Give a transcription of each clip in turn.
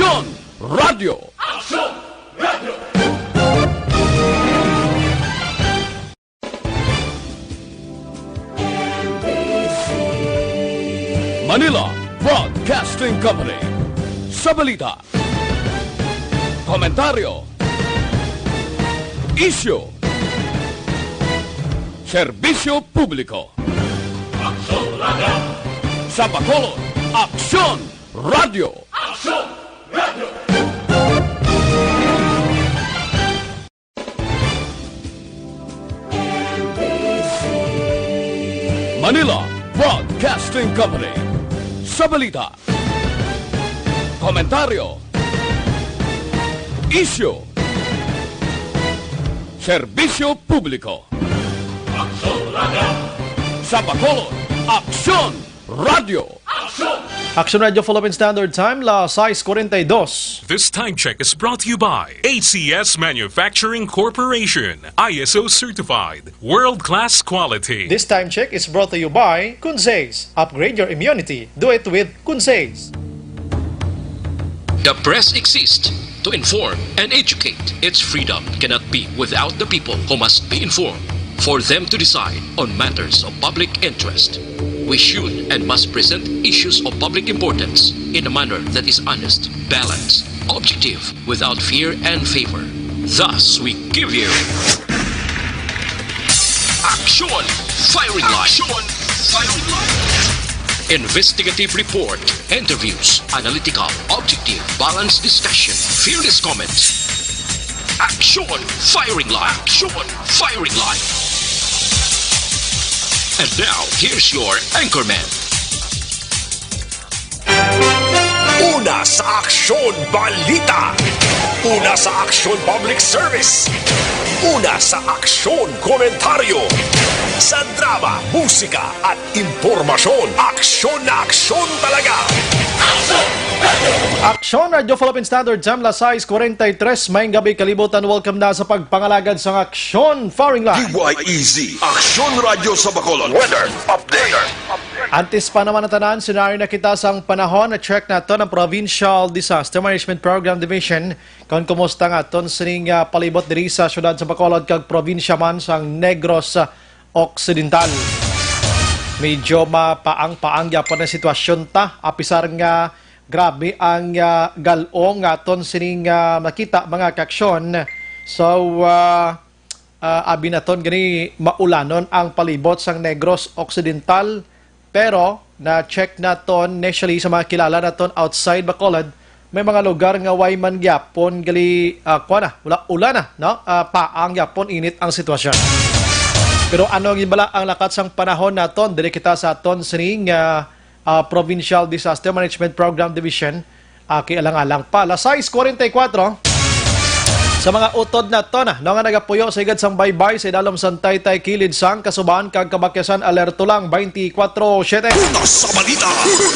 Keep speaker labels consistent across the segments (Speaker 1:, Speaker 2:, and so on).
Speaker 1: Aksyon Radio!
Speaker 2: Aksyon Radio!
Speaker 1: Manila Broadcasting Company. Sa balita, komentaryo, isyu, serbisyo publiko.
Speaker 2: Aksyon Radio!
Speaker 1: Sa Bacolod, Aksyon Radio!
Speaker 2: Aksyon Radio!
Speaker 1: Manila Broadcasting Company. Sa balita, komentaryo, isyu, serbisyo publiko.
Speaker 2: Aksyon Radio!
Speaker 1: Sa Bacolod, Aksyon Radio!
Speaker 2: Aksyon!
Speaker 3: Action Radio Philippine Standard Time, las 6:42.
Speaker 4: This time check is brought to you by ACS Manufacturing Corporation, ISO certified, world-class quality.
Speaker 3: This time check is brought to you by Kunsays. Upgrade your immunity. Do it with Kunsays.
Speaker 5: The press exists to inform and educate. Its freedom cannot be without the people who must be informed for them to decide on matters of public interest. We should and must present issues of public importance in a manner that is honest, balanced, objective, without fear and favor. Thus, we give you Action Firing Line. Action Firing Line. Investigative report, interviews, analytical, objective, balanced discussion, fearless comments. Action Firing Line. Action Firing Line. And now, here's your anchorman.
Speaker 6: Una sa Aksyon Balita. Una sa Aksyon Public Service. Una sa Aksyon Komentaryo. Sa drama, musika at impormasyon. Aksyon na aksyon talaga.
Speaker 2: Aksyon Radio!
Speaker 3: Action Radio Philippine Standard Time, las 6:43. Maayong gabi, kalibutan. Welcome na sa pagpangalagad sa Aksyon Firing Line.
Speaker 6: DYEZ, Aksyon Radio sa Bacolod. Weather Update.
Speaker 3: Antes pa naman natanan, senaryo na kita sa panahon na check na ito ng Provincial Disaster Management Program Division. Kung kumusta nga ito sining palibot diri sa syudad sa Bacolod kag probinsya man sa Negros Occidental. Medyo mapaang-paang yapon na sitwasyon ta. Apisar nga grabe ang galong nga ito sining makita mga kaksyon. So, abi na ito gani maulanon ang palibot sa Negros Occidental. Pero, na-check na ito initially sa mga kilala na ito outside Bacolod, may mga lugar nga way man gyapon gali wala ulan na, no? Paang gyapon init ang sitwasyon. Pero ano gibala ang lakat sang panahon naton dili kita sa aton sining Provincial Disaster Management Program Division kialang-alang pa. Las 6:44 sa mga utod na to na nga nagapuyo sa higad sang baybay sa idalom sang Taytay kilid sang kasubaan kag kabakyasan alerto lang 24/7.
Speaker 6: Una sa balita.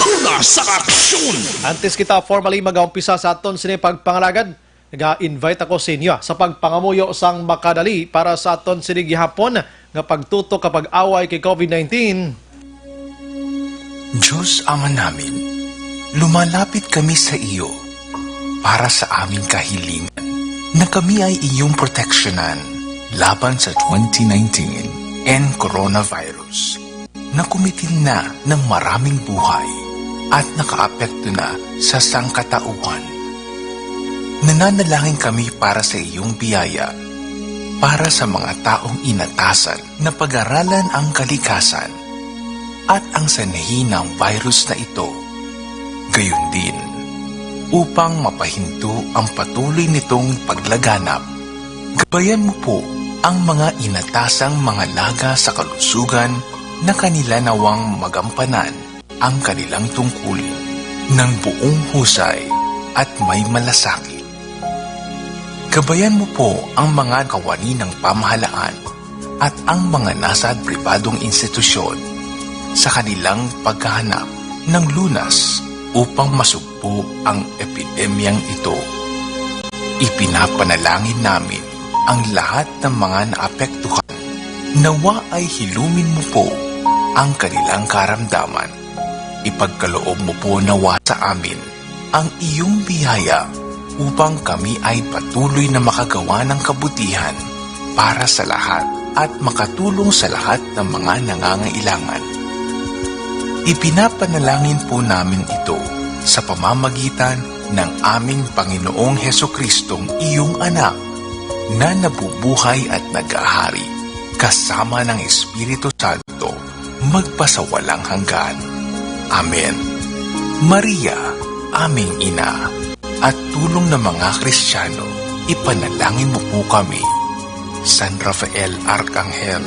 Speaker 6: Una sa aksyon.
Speaker 3: Antes kita formally mag-umpisa sa aton sini pagpangalagad, nag-invite ako sa inyo sa pagpangamuyo sang makadali para sa aton sini gihapon nga pagtutok kapag away kay COVID-19.
Speaker 7: Diyos Ama namin, lumalapit kami sa iyo para sa aming kahilingan na kami ay iyong proteksyonan laban sa 2019 and coronavirus na kumitil na ng maraming buhay at nakaapekto na sa sangkatauhan. Nananalangin kami para sa iyong biyaya, para sa mga taong inatasan na pag-aralan ang kalikasan at ang sanhi ng virus na ito. Gayon din, upang mapahinto ang patuloy nitong paglaganap, gabayan mo po ang mga inatasang mga laga sa kalusugan na kanila nawang magampanan ang kanilang tungkulin ng buong husay at may malasakit. Gabayan mo po ang mga kawani ng pamahalaan at ang mga nasa pribadong institusyon sa kanilang paghahanap ng lunas upang masugpo ang epidemyang ito. Ipinapanalangin namin ang lahat ng mga naapektuhan. Nawa ay hilumin mo po ang kanilang karamdaman. Ipagkaloob mo po nawa sa amin ang iyong biyaya upang kami ay patuloy na makagawa ng kabutihan para sa lahat at makatulong sa lahat ng mga nangangailangan. Ipinapanalangin po namin ito sa pamamagitan ng aming Panginoong Hesukristong iyong anak na nabubuhay at nag-ahari kasama ng Espiritu Santo magpasawalang hanggan. Amen. Maria, aming ina, at tulong ng mga Kristiyano, ipanalangin mo po kami. San Rafael Arcangel,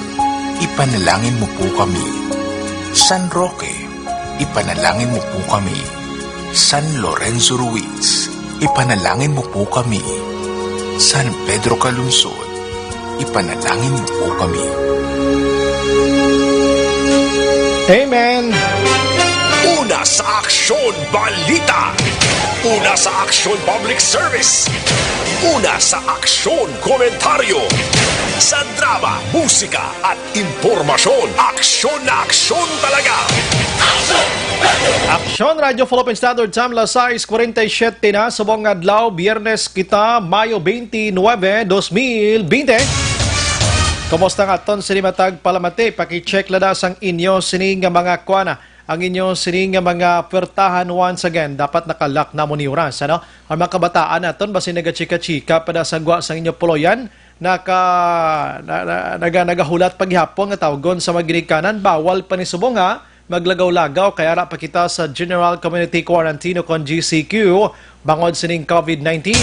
Speaker 7: ipanalangin mo po kami. San Roque, ipanalangin mo po kami. San Lorenzo Ruiz, ipanalangin mo po kami. San Pedro Calungsod, ipanalangin mo po kami.
Speaker 3: Amen!
Speaker 6: Una sa Aksyon Balita. Una sa Aksyon Public Service. Una sa Aksyon Komentaryo. Sa drama, musika at impormasyon. Aksyon na aksyon talaga.
Speaker 3: Aksyon Radio Philippine Standard Time, las 6:47 na sa buong adlaw, Biyernes kita, Mayo 29, 2020. Kumusta nga ton sinimatag palamati? Paki-check ladas ang inyo sining mga kuana. Ang inyo sining mga pertahan once again. Dapat nakalak na mo ni oras. Ano? Ang mga kabataan naton, basi nagachika-chika pada sagwa sa inyo puloyan. Nagahulat paghapon nga tawgon sa maginikanan. Bawal panisubong ha. Maglagaw-lagaw kaya ra pa kita sa General Community Quarantine o kon GCQ bangod sining COVID-19.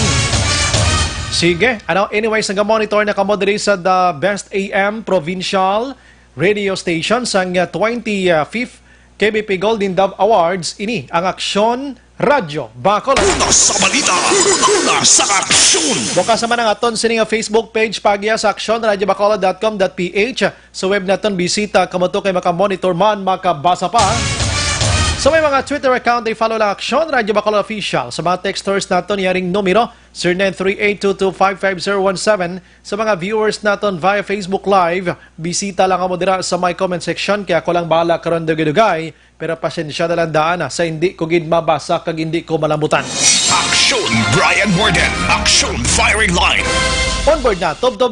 Speaker 3: Sige, anyways, naga-monitor na kamo diri sa The Best AM Provincial Radio Station sang 25th KBP Golden Dove Awards. Ini ang Aksyon Radio Bacolod.
Speaker 6: Una sa balita. Una sa aksyon.
Speaker 3: Bukas naman ang aton sining Facebook page pagya sa aksyon.radiobacolod.com.ph. Sa web naton bisita kamo to kay maka-monitor man, makabasa pa. Sa may mga Twitter account ay follow lang Aksyon Radio Bacolod Official. Sa mga texters naton yaring numero 0938225517. Sa mga viewers naton via Facebook Live, bisita lang mo dira sa my comment section kaya ako lang bahala karon dugay-dugay. Pero pasensya na lang daan sa hindi ko gid mabasa kag hindi ko malambutan.
Speaker 6: Aksyon Brian Morden. Aksyon Firing Line.
Speaker 3: Onboard na, Top 9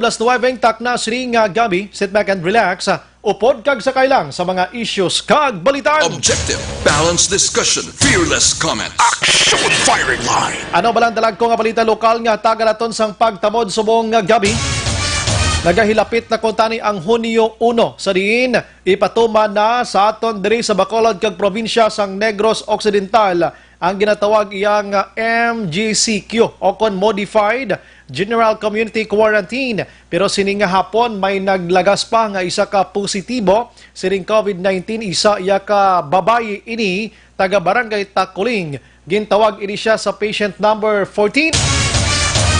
Speaker 3: tak na siring gabi, sit back and relax, upod kag sakay lang sa mga issues kag balitaan.
Speaker 6: Objective, balanced discussion, fearless comments. Aksyon Firing Line.
Speaker 3: Ano balang dalag ko nga balita lokal nga tagalaton sang pagtamod subong gabi? Nagahilapit na kuntani ang Hunyo 1 sa diin ipatuman na sa aton diri sa Bacolod kag probinsya sang Negros Occidental ang ginatawag iyang MGCQ o kon Modified General Community Quarantine. Pero sining hapon may naglagas pa nga isa ka positibo sining COVID-19, isa iya ka babayi ini taga Barangay Takuling. Gintawag ini siya sa patient number 14.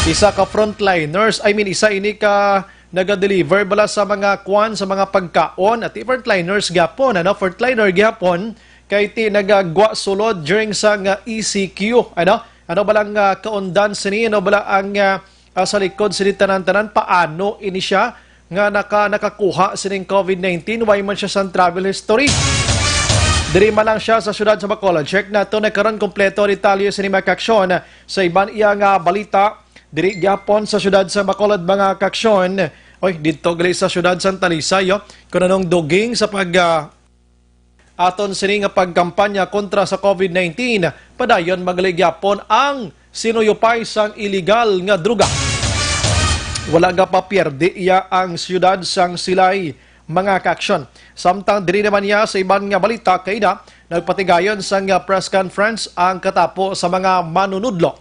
Speaker 3: Isa ka frontliners, isa ini ka naga-deliver bala sa mga kwan, sa mga pagkaon at frontliners gapon, frontliner gapon kay ti nagagwa sulod during sa ECQ, ano balang kaundan sini, bala ang sa likod sini tanan-tanan paano ini siya nga nakakuha sining COVID-19, why man siya sa travel history. Diri man lang siya sa syudad sa Bacolod. Check na ito, nagkaroon kompleto detalye sini mga kaksyon sa iban iyang balita. Diri gyapon sa syudad sa Bacolod mga kaksyon. Oy, dito gali sa syudad Santa Lisa kuno nung duging sa pag aton sini nga pagkampanya kontra sa COVID-19. Padayon magalig gyapon ang sinuyupay sang illegal nga druga. Wala ga pa pierde iya ang syudad sang Silay mga kaksyon. Samtang diri naman niya sa iban nga balita kayda nagpatigayon sang press conference ang katapo sa mga manunudlo,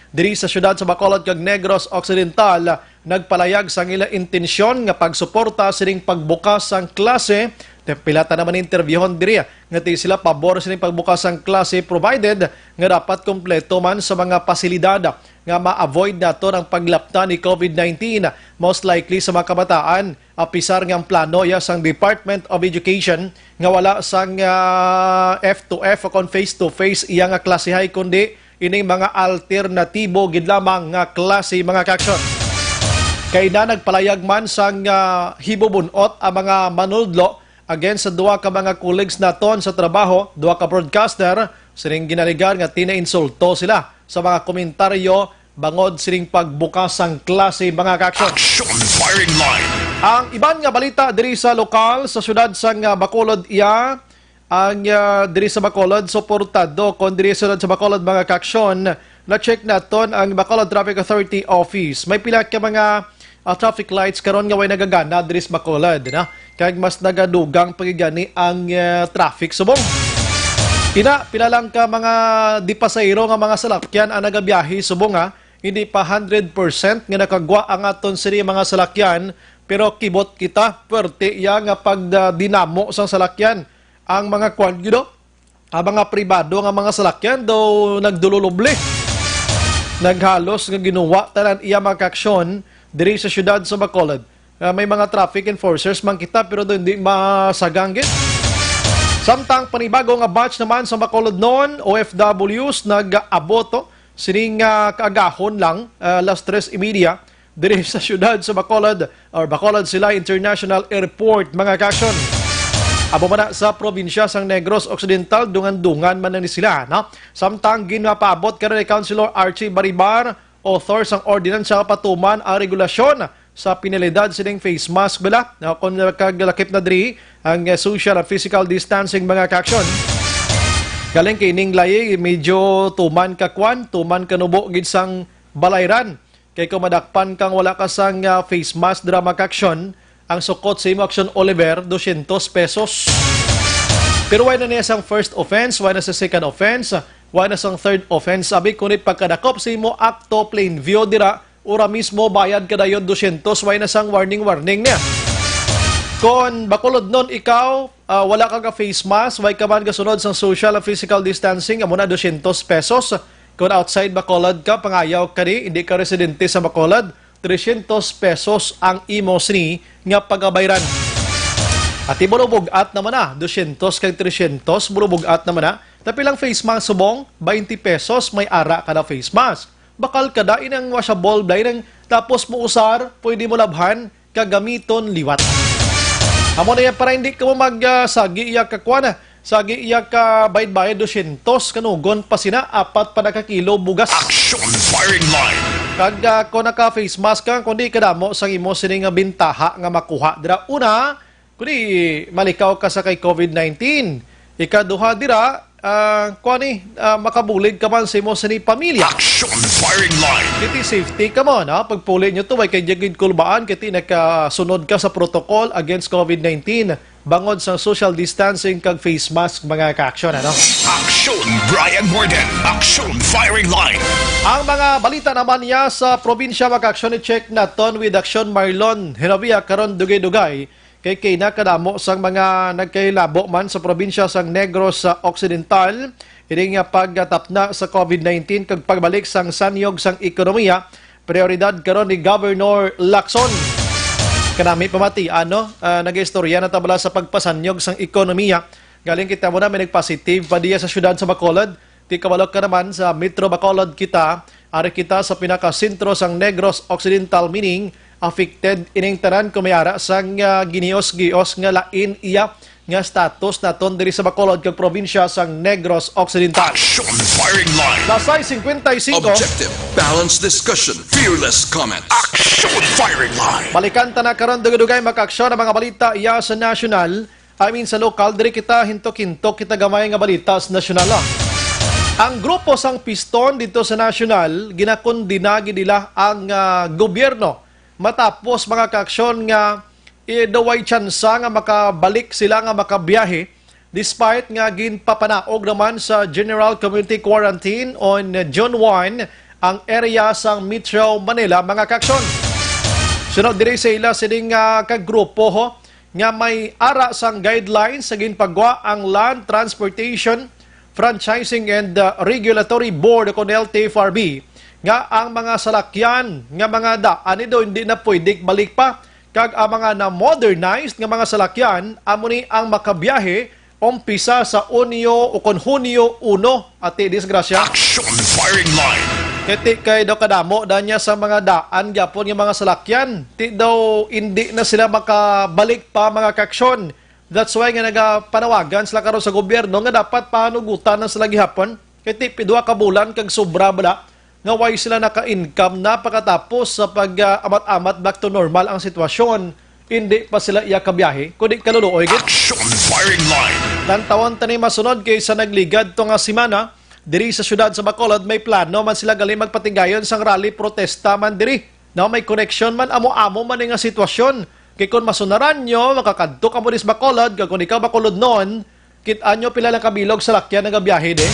Speaker 3: diri sa syudad sa Bacolod kag Negros Occidental, nagpalayag sa ila intensyon nga pagsuporta sining pagbukas sang klase. Pilata naman interviewon diri nga ti sila pabor sining pagbukas sang klase provided nga dapat kompleto man sa mga pasilidad nga ma-avoid nato ang paglapta ni COVID-19. Most likely sa mga kabataan, apisar nga ang plano sang Department of Education nga wala sang F2F o kon face-to-face iya nga klasihay kundi ining mga alternatibo gid lamang nga klase mga kaksyon. Kay na nagpalayag man sang hibubunot ang mga manudlo against sa duwa ka mga colleagues naton sa trabaho, duwa ka broadcaster sining ginaligan nga tina-insulto sila sa mga komentaryo bangod sining pagbukas ang klase mga ka-aksyon.
Speaker 6: Action Firing Line.
Speaker 3: Ang iban nga balita diri sa lokal sa syudad sang Bacolod iya ang diri sa Bacolod suportado kon diri sa syudad sa Bacolod mga ka-aksyon na check naton ang Bacolod Traffic Authority Office. May pila ka mga traffic lights karon nga way nagagana diri sa Bacolod na kag mas nagadugang pagigani ang traffic subong. Pila lang ka mga di pasahero nga mga salakyan ang nagabiyahe subong hindi pa 100% nga nakagwa ang aton siri mga salakyan pero kibot kita puwerte iya nga pagdinamo sa salakyan ang mga kwan gyud ang mga pribado nga mga salakyan daw nagdululuble naghalos nga ginuwa tanan iya mga aksyon diri sa syudad sa Bacolod. May mga traffic enforcers man kita pero doon hindi masaganggit. Samtang panibago nga batch naman sa Bacolod noon, OFWs nag-aboto sining kaagahon lang alas 3:30 diri sa syudad sa Bacolod or Bacolod Sila International Airport mga ka-aksyon. Abo man sa probinsya sang Negros Occidental dungan-dungan man ni sila no. Samtang ginapaabot karon ni Councilor Archie Baribar author sang ordinansa patuman ang regulasyon sa pinalidad sining face mask bala na kung kagalakip na diri ang social and physical distancing mga ka-aksyon. Galing kining layi medyo tuman kakwan, tuman kanubo gid sang balayran. Kay kung madakpan kang wala ka sang face mask dira mga ka-aksyon, ang sukot sa imo aksyon Oliver 200 pesos. Pero why na niya sang first offense, why na sa second offense, why na sang third offense, sabi kunit pagkadakop sa imo akto plain view dira, ura mismo bayad ka dayon 200, why na sang warning niya. Kung Bacolod nun ikaw, wala ka face mask, why ka man kasunod sang social and physical distancing, amo na 200 pesos. Kung outside Bacolod ka, pangayaw ka hindi ka residente sa Bacolod, 300 pesos ang imo sini nga pagabayran. At iburubugat naman 200 kag 300, burubugat naman Tapi lang face mask subong, 20 pesos, may ara ka na face mask. Bakal ka da, inang washable, inang tapos mo usar, pwede mo labhan, kagamiton liwat. Amo na yan para hindi ka mo magsagi iyak ka kwa sagi iyak ka bayad-bayad 200, kanugon pa sina, 4 pa na kilo bugas.
Speaker 6: Action Firing Line.
Speaker 3: Kag kung naka face mask ka, kundi kadamo sang imo sining bintaha nga makuha. Dira una, kundi malikaw ka sa kay COVID-19. Ikaduha dira, makabulig ka man sa imo sa ni pamilya.
Speaker 6: Action Firing Line.
Speaker 3: Kiti safety ka mo, na? Pagpuli nyo to, may kajagid kulbaan, kiti nakasunod ka sa protocol against COVID-19, bangod sa social distancing kag face mask mga ka-aksyon, ano?
Speaker 6: Action Brian Morden. Action Firing Line.
Speaker 3: Ang mga balita naman niya sa probinsya mga ka-aksyon, i-check naton with Action Marlon Hinabia karon dugay-dugay, kay nakadamo sang mga nagkailabo man sa probinsya sang Negros sa Occidental, ini nga pagtapna sa COVID-19 kag pagbalik sang sanyog sang ekonomiya, prioridad karon ni Governor Lacson. Kanami pamati nag-istorya na tabala sa pagpasanyog sang ekonomiya. Galing kita mo na may nag-positive pa diya sa syudad sa Bacolod. Ti kabalok ka naman sa Metro Bacolod kita, ari kita sa pinaka-sentro sang Negros Occidental, meaning affected ining tanan kumayara sang ginios-gios nga lain iya nga status naton diri sa Bacolod kag probinsya sang Negros Occidental.
Speaker 6: Action Firing Line.
Speaker 3: Lasay 55.
Speaker 1: Objective, balanced discussion, fearless comments.
Speaker 6: Action Firing Line.
Speaker 3: Balikan ta na karon dugay makaaksyon ang mga balita iya sa national, sa local diri kita hintok-hintok kita gamay nga balita sa national. Ang grupo sang Piston dito sa national ginakondina nila ang gobyerno matapos mga kaaksyon nga daway tsansa nga makabalik sila nga makabiyahe despite nga ginpapanaog naman sa General Community Quarantine on June 1 ang area sang Metro Manila mga kaaksyon. Sunod diri sa ila sining kagrupo nga may ara sang guidelines sa ginpagwa ang Land Transportation Franchising and Regulatory Board o LTFRB nga ang mga salakyan nga mga daan do hindi na pwede balik pa kag ang mga na-modernized nga mga salakyan amo ni ang makabiyahe umpisa sa Hunyo o kon Hunyo 1 at disgrasya.
Speaker 6: Action Firing Line.
Speaker 3: Kiti kay daw kadamo danya sa mga daan gyapon nga mga salakyan ti daw hindi na sila makabalik pa mga kaaksyon That's why nga nagapanawagan sila karon sa gobyerno nga dapat panugutan ng sila gihapon kay tipidwa ka bulan kag sobra bala nga why sila naka-income na pagkatapos sa pag-amat-amat back to normal ang sitwasyon. Hindi pa sila iya kabiyahe kundi kaluluoy gid.
Speaker 6: Action firing line.
Speaker 3: Tantawan tani masunod kay sa nagligad to nga semana diri sa syudad sa Bacolod may plano man sila gali magpatigayon sang rally protesta man diri. No, may connection man amo-amo man nga sitwasyon. Kay kung masunaran nyo, makakadto ka mo dis Bacolod, kag kung ikaw Bacolod noon, kita nyo pila lang kabilog sa lakyan nga biyahe de.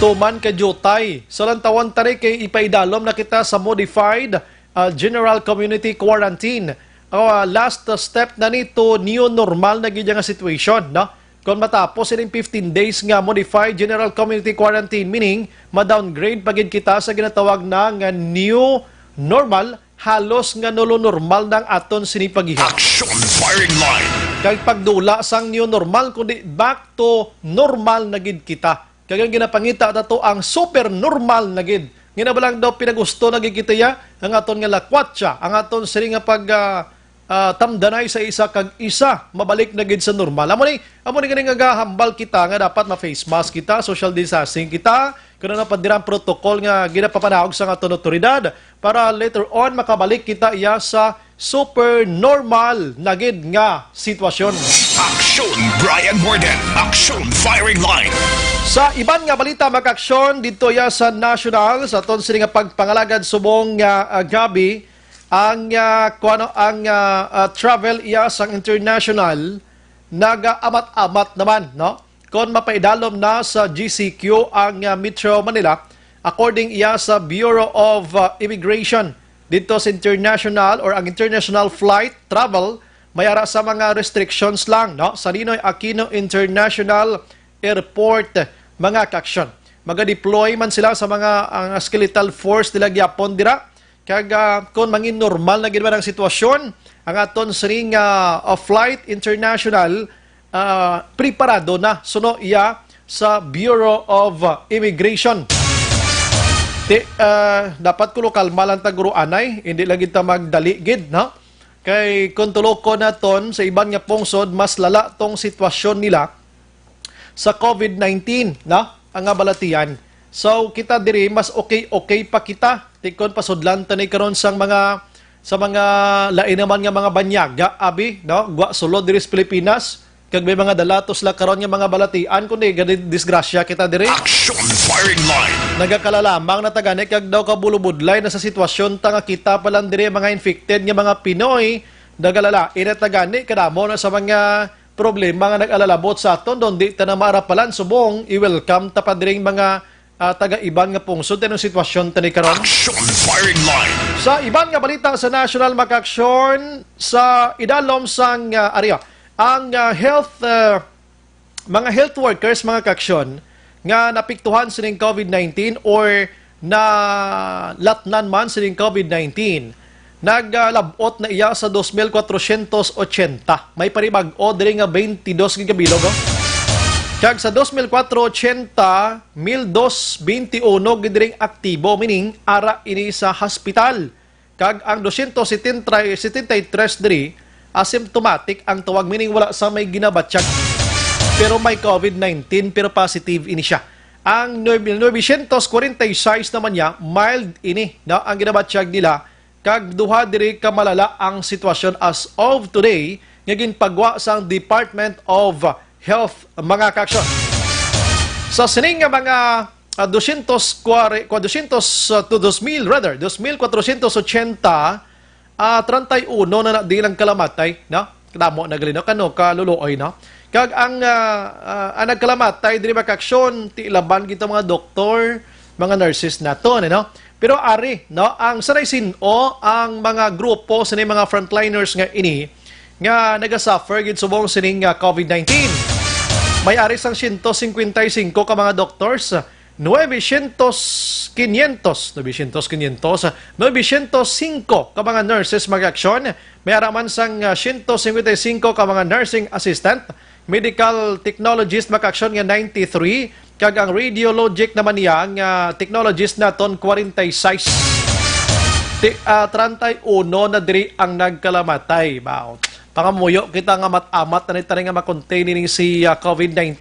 Speaker 3: Tuman ka jutay. So lang tawon tani kay ipaidalom na kita sa modified general community quarantine. Last step na nito, new normal na gid nga situation, no? Kung matapos ining 15 days nga modified general community quarantine, meaning ma-downgrade pagid kita sa ginatawag na nga new normal, halos nga nulo normal ng aton sinipagihan.
Speaker 6: Action firing line.
Speaker 3: Kag pagdula sang new normal kundi back to normal na gid kita. Kag ang ginapangita dato ang super normal na gid. Ginabalang daw pinagusto na gid kita ya ang aton nga lakwatsa, ang aton sini nga pag tamdanay sa isa kag isa mabalik na gid sa normal. Amo ni ganing nga hambal kita nga dapat ma-face mask kita, social distancing kita, kuno na padirang protocol nga ginapapanahog sa aton otoridad para later on makabalik kita iya sa super normal na gid nga sitwasyon.
Speaker 6: Action Brian Morden. Action firing line.
Speaker 3: Sa iban nga balita mag-aksyon dito ya sa national sa aton sini nga pagpangalagad subong gabi ang travel iya sang international naga-amat-amat naman, no? Kung mapaidalom na sa GCQ ang Metro Manila, according iya sa Bureau of Immigration, dito sa international or ang international flight travel, mayara sa mga restrictions lang, no? Sa Ninoy Aquino International Airport, mga kaksyon. Maga-deploy man sila sa mga ang skeletal force nila gyapon dira. Kag kung mangin normal na gid ang sitwasyon, ang aton siring flight international preparado na suno iya sa Bureau of Immigration. Dapat ko lokal malang taguruanay, hindi lagi ta magdali gid, no? Kay kung tuloko naton sa iban nga pungsod mas lala tong sitwasyon nila sa COVID-19, no? Ang balatian. So kita diri mas okay pa kita tikon pasudlan tanay karon sa mga lain naman nga mga banyaga abi, no? Gwa sulod diri sa Pilipinas kag may mga dalatos la karon nga mga balatian kundi disgrasya kita diri.
Speaker 6: Action firing line.
Speaker 3: Nagakalalamang na tagani kag daw kabulubudlay na sa sitwasyon ta nga kita pa lang diri mga infected nga mga Pinoy nagalala ina tagani kadamo na sa mga problema nga nag-alalabot sa aton don di ta na marapalan subong i-welcome ta pa diring mga taga-iban nga pungsod ng sitwasyon tani karon.
Speaker 6: Action firing line.
Speaker 3: Sa iban nga balita sa national makaksyon sa idalom sang area ang mga health workers mga kaksyon nga napiktuhan sining COVID-19 or na latnan man sining COVID-19 naglalabot na iya sa 2,480. May paribag-o diri nga 22 gigabilog. Kag sa 2,480, 1,221 gidiring aktibo, meaning ara ini sa hospital. Kag ang 273 diri asymptomatic ang tawag, meaning wala sa may ginabatsyag. Pero may COVID-19 pero positive ini siya. Ang 946 naman niya mild ini, no? Ang ginabatsyag nila kag duha diri ka malala ang sitwasyon as of today nga ginpagwa sa Department of Health mga kaksyon. Sa sining nga mga 2,480 31 na dilang kalamatay, no? Kadamo na galino kano kaluluoy, no? Kag ang nagkalamatay diri mga kaksyon ti laban gito mga doktor, mga nurses naton, no? Pero ari, no, ang sanay sino ang mga grupo sa mga frontliners nga ini nga nagasuffer gid subong sining COVID-19. May ari sang 155 ka mga doctors, 905 ka mga nurses mag-aksyon, may araman sang 155 ka mga nursing assistant, medical technologist mag-aksyon nga 93, kag ang radiologic naman niya ang technologist naton 46. 31 na diri ang nagkalamatay. Wow. pangamuyo kita nga mat-amat na nita nga makontain ni si COVID-19.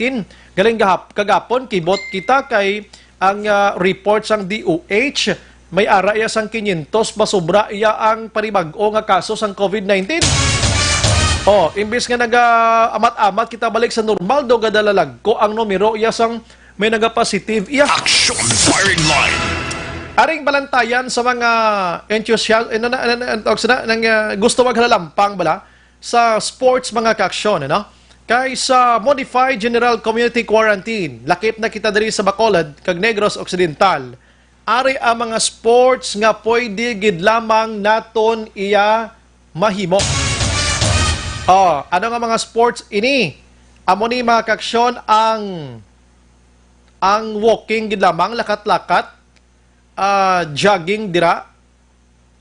Speaker 3: Galing kagapon, kibot kita kay ang report sang DOH, may ara iya sang 500 basubra iya ang panibag-o nga kaso sang COVID-19. Imbis nga amat-amat kita balik sa normal do gadalalag ko ang numero iya sang may naga-positive iya.
Speaker 6: Action firing line.
Speaker 3: Aring balantayan sa mga gusto maghalampang bala sa sports mga kaaksyon, ano? Kay sa Modified General Community Quarantine, lakip na kita diri sa Bacolod, kag Negros Occidental. Ari ang mga sports nga pwede gid lamang naton iya mahimo. Ano nga mga sports ini? Amo ni mga kaaksyon ang walking gid lamang, lakat-lakat, jogging dira,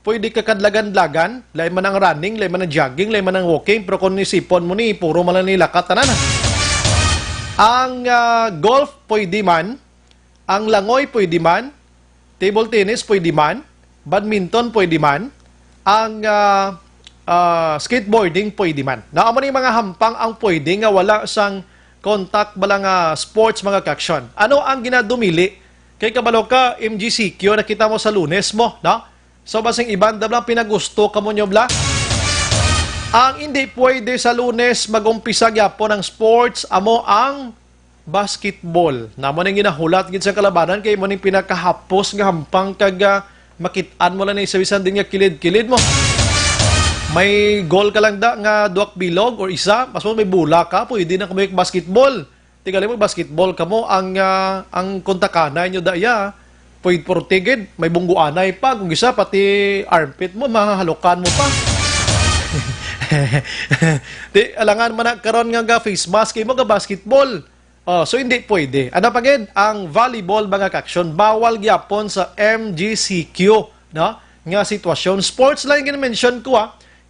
Speaker 3: pwede ka kadlagan-lagan, lay man ang running, lay man ang jogging, lay man ang walking, pero kung nisipon mo ni, puro man lang nilakat na. Ang golf pwede man, ang langoy pwede man, table tennis pwede man, badminton pwede man, ang skateboarding pwede man. Naamo ni mga hampang ang pwede nga wala sang contact balang sports mga kaaksyon. Ano ang ginadumili? Kay kabalo ka, MGCQ, nakita mo sa Lunes mo, no? So, basing ibanda lang pinagusto ka mo nyo bla? Ang hindi pwede sa Lunes mag-umpisa gyapon ng sports, amo ang basketball. Namo nang ginahulat gid sa kalabanan kay mo ning pinakahapos nga hampang kag makit-an mo lang ni isawisan din nga kilid-kilid mo. May goal ka lang da nga duak bilog or isa, mas mo may bula ka, pwede na kumik basketball. Tigali mo basketball kamo ang kontakanay nyo daya pwede portigid, may bungguanay pa kung isa pati armpit mo mahahalukan mo pa. Di alangan man karon nga face mask kay mo ga basketball. So hindi pwede. Ano pa gid ang volleyball mga kaaksyon bawal gyapon sa MGCQ, no? Nga sitwasyon sports lang gina-mention ko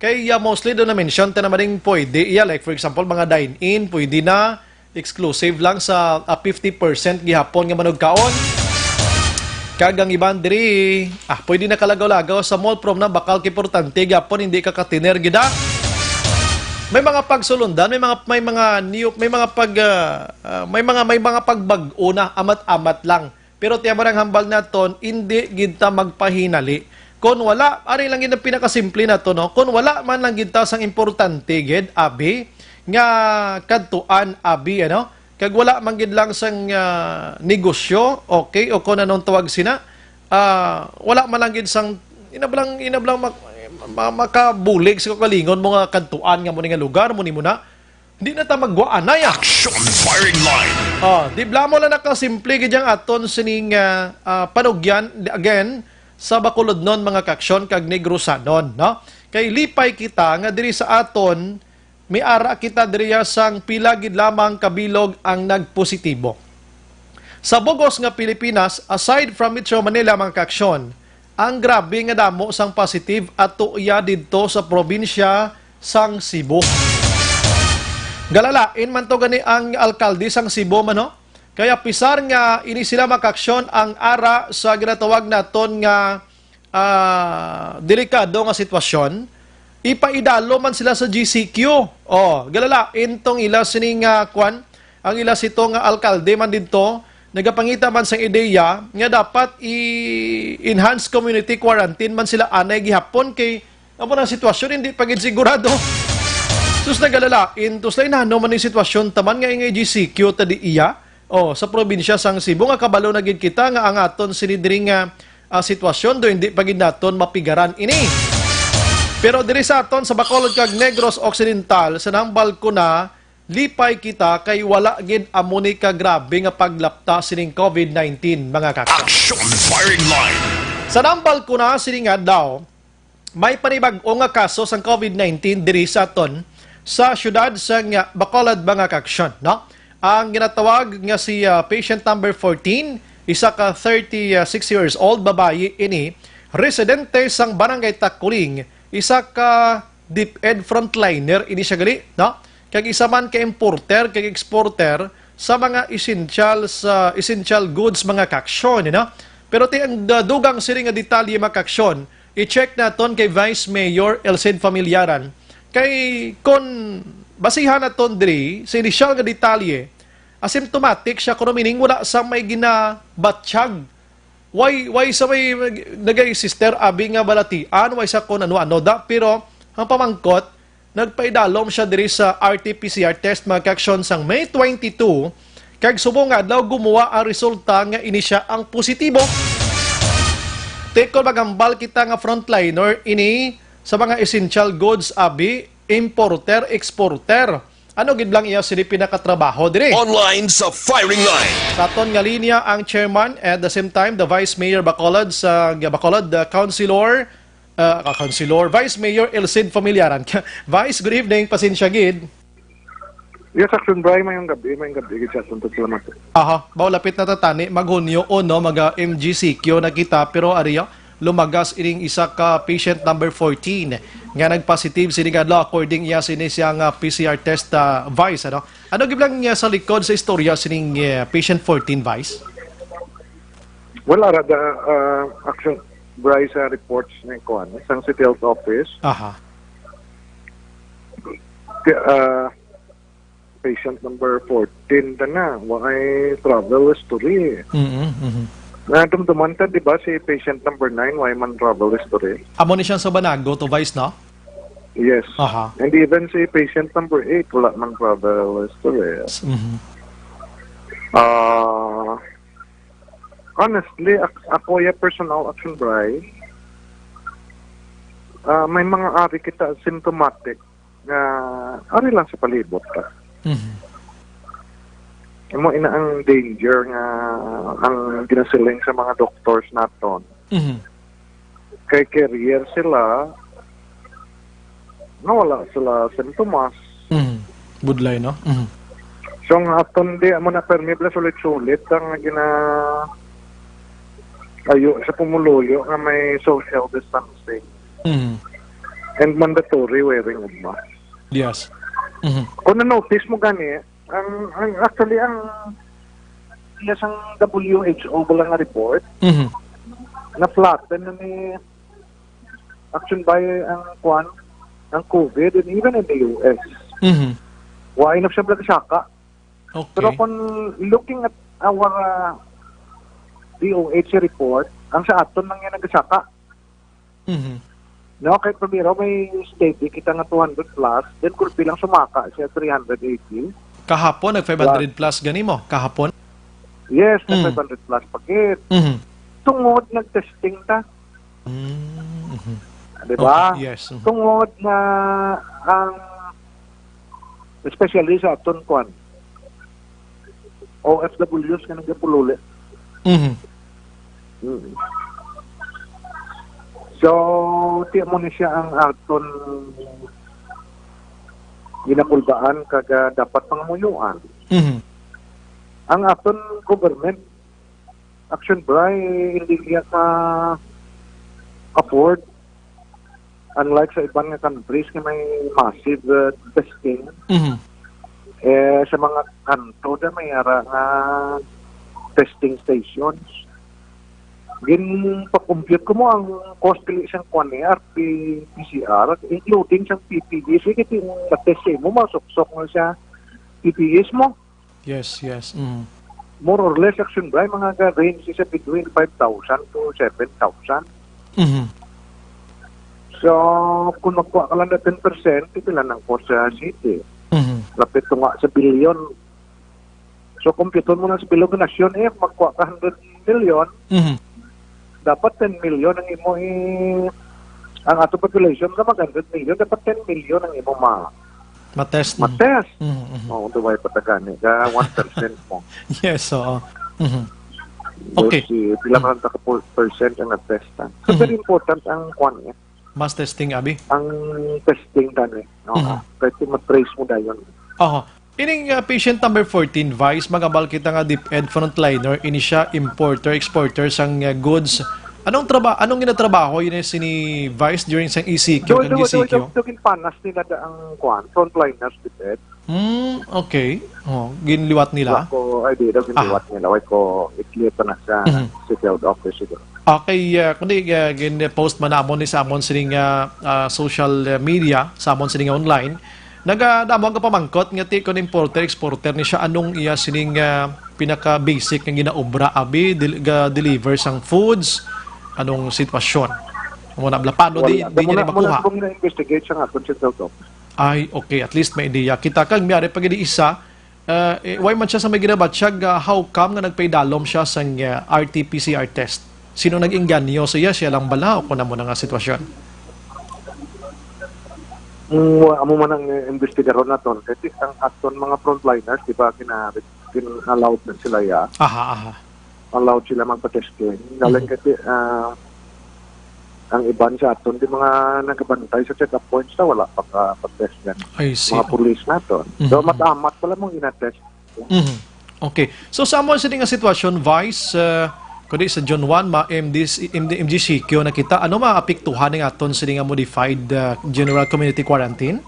Speaker 3: kay mostly do na mention ta naman pwede iya like for example mga dine-in pwede na exclusive lang sa 50% gihapon nga manog kaon. Kagang iban diri, pwede na kalagaw-lagaw sa mall prom na bakal importante gihapon hindi ka katiner gida. May mga pagsulundan, may mga pagbag-o na amat-amat lang. Pero tiyan mo hambal naton, hindi gid ta magpahinali. Kung wala, ari lang gid ang pinakasimple na to, no? Kung wala man lang gid ta sang importante gid abi nga kadtuan abi ano kag wala man gid lang sang negosyo okay o kun anong tawag sina wala man lang gid sang inablang makabulig sa kalingon mo nga kadtuan nga mo nga lugar mo ni mo na hindi na ta magwaanay
Speaker 6: Action firing line.
Speaker 3: di bla mo lang nakasimple gid yang aton sining panugyan again sa Bacolod non mga kaaksyon kag Negrosanon, no? Kay lipay kita nga diri sa aton may ara kita diriya sang pila gid lamang kabilog ang nagpositibo. Sa bugos nga Pilipinas, aside from Metro Manila mga kaaksyon, ang grabe nga damo sang positive ato iya didto sa probinsya sang Cebu. Galalain man to gani ang alkalde sang Cebu man, no? Kaya pisar nga ini sila mga kaaksyon ang ara sa ginatawag naton nga delikado nga sitwasyon. Ipaidalo man sila sa GCQ. Galala, intong ila sining kwan, ang ila sito nga alkalde man dito, nagapangita man sang ideya nga dapat i-enhance community quarantine man sila anay gihapon kay amo na sitwasyon hindi pagid sigurado. Sus nagalala, intos lay nano man ni sitwasyon taman nga ingay GCQ tadi iya. Sa probinsya sang Cebu nga kabalo na gid kita nga ang aton sinidring sitwasyon do hindi pagid naton mapigaran ini. Pero diri sa aton sa Bacolod kag Negros Occidental sa nambal ko na lipay kita kay wala gid amo ni ka grabe nga paglapta sining COVID-19 mga kaaksyon.
Speaker 6: Action firing line.
Speaker 3: Sa nambal ko na sining adlaw may panibag-o nga kaso sang COVID-19 diri sa aton sa syudad sang Bacolod mga kaaksyon, no? Ang ginatawag nga si patient number 14, isa ka 36 years old babayi ini, residente sang Barangay Takuling, isa ka DepEd frontliner ini siya gali, no? Kag isa man ka importer kag exporter sa mga essential goods mga kaaksyon, no? Pero ti ang dugang siri nga detalye mga kaaksyon, i-check naton kay Vice Mayor Elcid Familiaran Kay kon basihan naton diri sa inisyal nga detalye, asymptomatic siya kuno meaning wala sa may ginabatsyag. Why sa may nagay sister abi nga balatian, why sa kon ano da, pero ang pamangkot nagpaidalom siya diri sa RT-PCR test mga kaksyon sang May 22 kag subong nga daw gumawa ang resulta nga ini siya ang positibo. Tekol magambal kita nga frontliner ini sa mga essential goods abi, importer, exporter. Ano gid lang iya sila pinakatrabaho dire?
Speaker 6: Online sa firing line.
Speaker 3: Sa aton nga linya ang chairman at the same time the Vice Mayor Bacolod sa Bacolod, the Councilor Vice Mayor Elcid Familiaran. Vice, good evening, pasensya gid.
Speaker 8: Yes, Action Bray, mayong gabi, gid siya, salamat.
Speaker 3: Aha, lapit na tatani, maghunyo o no, mag-MGCQ na kita, pero ariyo, lumagas ining isa ka patient number 14 nga nagpositive sinigadlo according iya sinisiyang PCR test Vice, ano? Ano giblang niya sa likod sa istorya sining patient 14 Vice?
Speaker 8: Wala ra Action Bray sa reports ni Kuan, isang City Health Office.
Speaker 3: Aha.
Speaker 8: Patient number 14 na why travel history. Nadumduman ta, di ba, si patient number 9, why man travel history?
Speaker 3: Amo ni siyang sa Banago to Vice, no?
Speaker 8: Yes.
Speaker 3: Aha.
Speaker 8: And even si patient number 8, wala man travel history. Honestly, ako yung personal Action Bray, may mga ari kita symptomatic na ari lang sa palibot ka. Mo ina ang danger nga ang ginasiling sa mga doctors naton. Kay carrier sila wala sila sintomas.
Speaker 3: Budlay, no?
Speaker 8: So nga aton di mo na permible sulit-sulit ang ayo sa pumuluyo nga may social distancing and mandatory wearing of mask.
Speaker 3: Yes.
Speaker 8: Kung na-notice mo gani, actually ang isang WHO wala nga report na flatten na ni Action by ang COVID and even in the US. Why na siya saka?
Speaker 3: Okay.
Speaker 8: Pero kung looking at our DOH report, ang sa aton nang yan nagasaka. No, kahit pamiro may steady kita nga 200 plus, then kung bilang sumaka siya 380.
Speaker 3: Kahapon, nag-500 plus gani mo? Kahapon?
Speaker 8: Yes, na 500 plus pagit. Tungod nag-testing ta. Diba?
Speaker 3: Okay, yes.
Speaker 8: Tungod na ang especially sa aton kwan OFWs ka nagapululi. So, tiyan mo na siya ang aton ginapulbaan kaga dapat pangamuyuan. Ang aton government Action Bray hindi niya afford unlike sa ibang countries na may massive testing. Sa mga kanto na may ara nga testing stations. Pa-compute ko mo ang costly isang kuwan RT-PCR, including siyang PPE. Sige, yung test mo, masuksok mo siya PPEs mo.
Speaker 3: Yes.
Speaker 8: More or less, Action Bray, mga range is between 5,000 to 7,000. So, kung magkuha ka lang na 10%, ito lang ang cost sa city. Lapit ko nga sa billion. So, compute mo na sa bilog na nasyon, magkuha ka 100 million, dapat 10 million ang imo ang ato population sa mag 100 million, dapat 10 million ang imo
Speaker 3: matest.
Speaker 8: Oo, duway patagani. 1% mo.
Speaker 3: Yes, oo. Okay.
Speaker 8: Pila man ta ka percent ang natestan. So, very important ang kwan niya.
Speaker 3: Mass testing, Abi?
Speaker 8: Ang testing tani. Kahit matrace mo dayon.
Speaker 3: Ining patient number 14, Vice, magabal kita nga DepEd frontliner, ini siya importer, exporter sang goods. Anong ginatrabaho yun sini Vice during sang ECQ and GCQ?
Speaker 8: Dugin panas nila ang kwan, frontliners DepEd.
Speaker 3: Okay. Ginliwat nila?
Speaker 8: Ako, ay di daw ginliwat nila. Wait ko, i-clear pa na sa City Health Office siguro.
Speaker 3: Okay, kundi gin-post man amon ni sa amon sining social media, sa amon sining online. Nagadamo ka pamangkot nga ti kon importer exporter ni siya anong iya sining pinaka basic nga ginaobra abi deliver sang foods anong sitwasyon. Mo na paano di niya makuha.
Speaker 8: Muna investigate siya nga kung siya daw.
Speaker 3: Ay, okay, at least may idea. Kita kag miyari pag isa why man siya sa may ginabatsyag how come nga nagpaydalom siya sang RT-PCR test? Sino nag-inganyo? So siya lang bala o kuna mo na nga sitwasyon?
Speaker 8: Amo man ang investigador na ton. Kasi ang aton mga frontliners, di ba, allowed na sila ya.
Speaker 3: Aha.
Speaker 8: Allowed sila magpa-testing. Dalang kasi ang iban sa aton, di mga nagabantay sa check-up points na wala pag-test yan.
Speaker 3: I see.
Speaker 8: Mga police na ton. So matamat pala mong inatest.
Speaker 3: Okay. So sa mo sa nga sitwasyon, Vice, kundi sa John 1, MGCQ na kita, ano maapektuhan ng aton sa nga modified general community quarantine?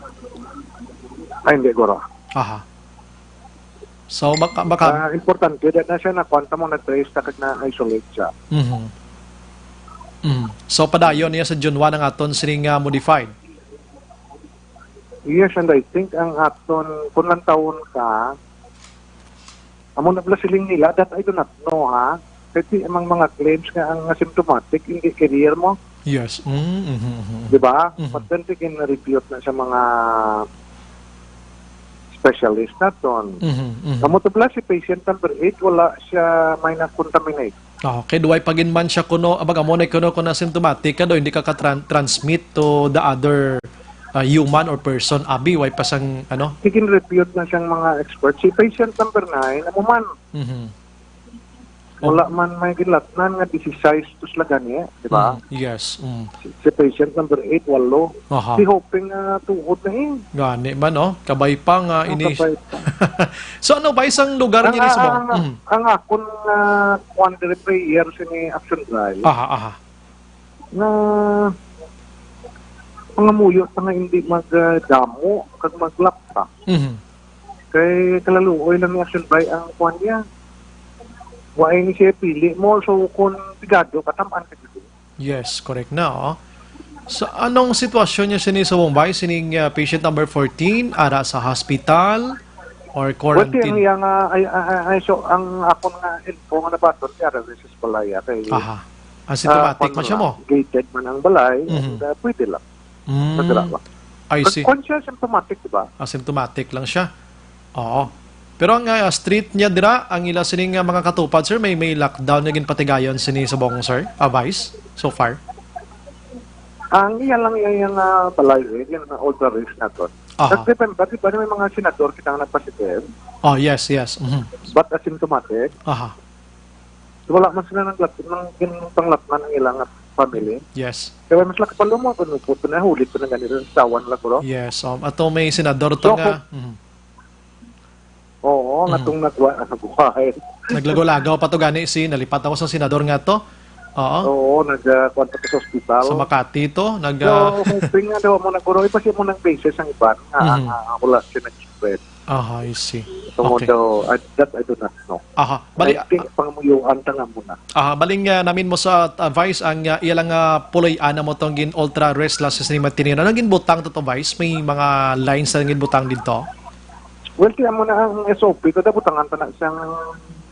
Speaker 8: Ay, hindi, Goro.
Speaker 3: Aha. So, baka
Speaker 8: Importante, dahil na siya na kwanta mo na-trace na kag na-isolate siya.
Speaker 3: So, padayon niya sa John 1 ang aton sa nga modified?
Speaker 8: Yes, and I think ang aton, kung lang taon ka, amo na pala siling nila, that I do not know, ha? Kasi amang mga claims nga ang asymptomatic, hindi career mo.
Speaker 3: Yes.
Speaker 8: Di ba? But then tigin na-repute na sa mga specialist na ton. Amo to pala si patient number 8, wala siya may na-contaminate.
Speaker 3: Okay, duway pagin man siya kuno, abaga mo na kuno kung asymptomatic ka do, hindi ka transmit to the other human or person. Abi, way pasang ano?
Speaker 8: Tigin repute na siyang mga experts. Si patient number 9, amo man. Wala man may gilatnan nga 16 to sila niya, di ba?
Speaker 3: Yes.
Speaker 8: Si patient number 8, walo.
Speaker 3: Aha.
Speaker 8: Si hoping tuhod na
Speaker 3: Gani man, no? Kabay pa nga ini.
Speaker 8: Kabay pa.
Speaker 3: So ano ba isang lugar niya ni Subong?
Speaker 8: Ang akon quandary prayer ni Action Drive
Speaker 3: Aha.
Speaker 8: na mga muyo nga hindi magdamo kag maglapta. Kay kalaluoy lang ni Action Drive ang kuan niya. Waay ni siya pili mo, so kung bigado, katamaan ka dito.
Speaker 3: Yes, correct na. Oh. So, anong sitwasyon niya sinisubong ba? Sining patient number 14, ara sa hospital or quarantine?
Speaker 8: Well, yung so, ang ako nga info nga nabaton, kaya resis balay.
Speaker 3: Aha. Asymptomatic man siya mo?
Speaker 8: Gated man ang balay, and pwede lang. Madala ba?
Speaker 3: I see.
Speaker 8: Kung siya symptomatic, diba?
Speaker 3: Asymptomatic lang siya. Oo. Pero ang street niya dira, ang ila sining mga katupad, sir, may lockdown na ginpatigayon sinisubong, sir? Vice, so far?
Speaker 8: Ang iya lang yung balay, yung older race na to. Nag-depend, bakit ba may mga senador kitang nagpositive?
Speaker 3: Oh, yes.
Speaker 8: But asymptomatic?
Speaker 3: Aha.
Speaker 8: Wala man sila ng panglatman ng ilang family.
Speaker 3: Yes.
Speaker 8: Kaya mas lakapalo mo, kung puto na, hulit ko na ganito, tawan lang ko.
Speaker 3: Yes. Ato may senador to nga.
Speaker 8: Oo, nga itong nagbuhay.
Speaker 3: Naglagaw-lagaw pa to gani si, nalipat ako sa senador nga to.
Speaker 8: Oo, nagkwanta ko sa hospital.
Speaker 3: Sa Makati to.
Speaker 8: So, hoping nga daw mo nagkuro, ipa siya mo ng basis ang iban. Wala siya nag-spread.
Speaker 3: I see.
Speaker 8: So,
Speaker 3: Okay.
Speaker 8: that I do not know.
Speaker 3: Bali,
Speaker 8: I think pangmuyuan ta nga muna.
Speaker 3: baling namin mo sa Vice, ang ilang puloy-ana mo tong gin ultra restless ni Matinira. Nang ginbutang to Vice? May mga lines na ginbutang dito?
Speaker 8: Well, kaya mo na ang SOP, kada butangan ta na isang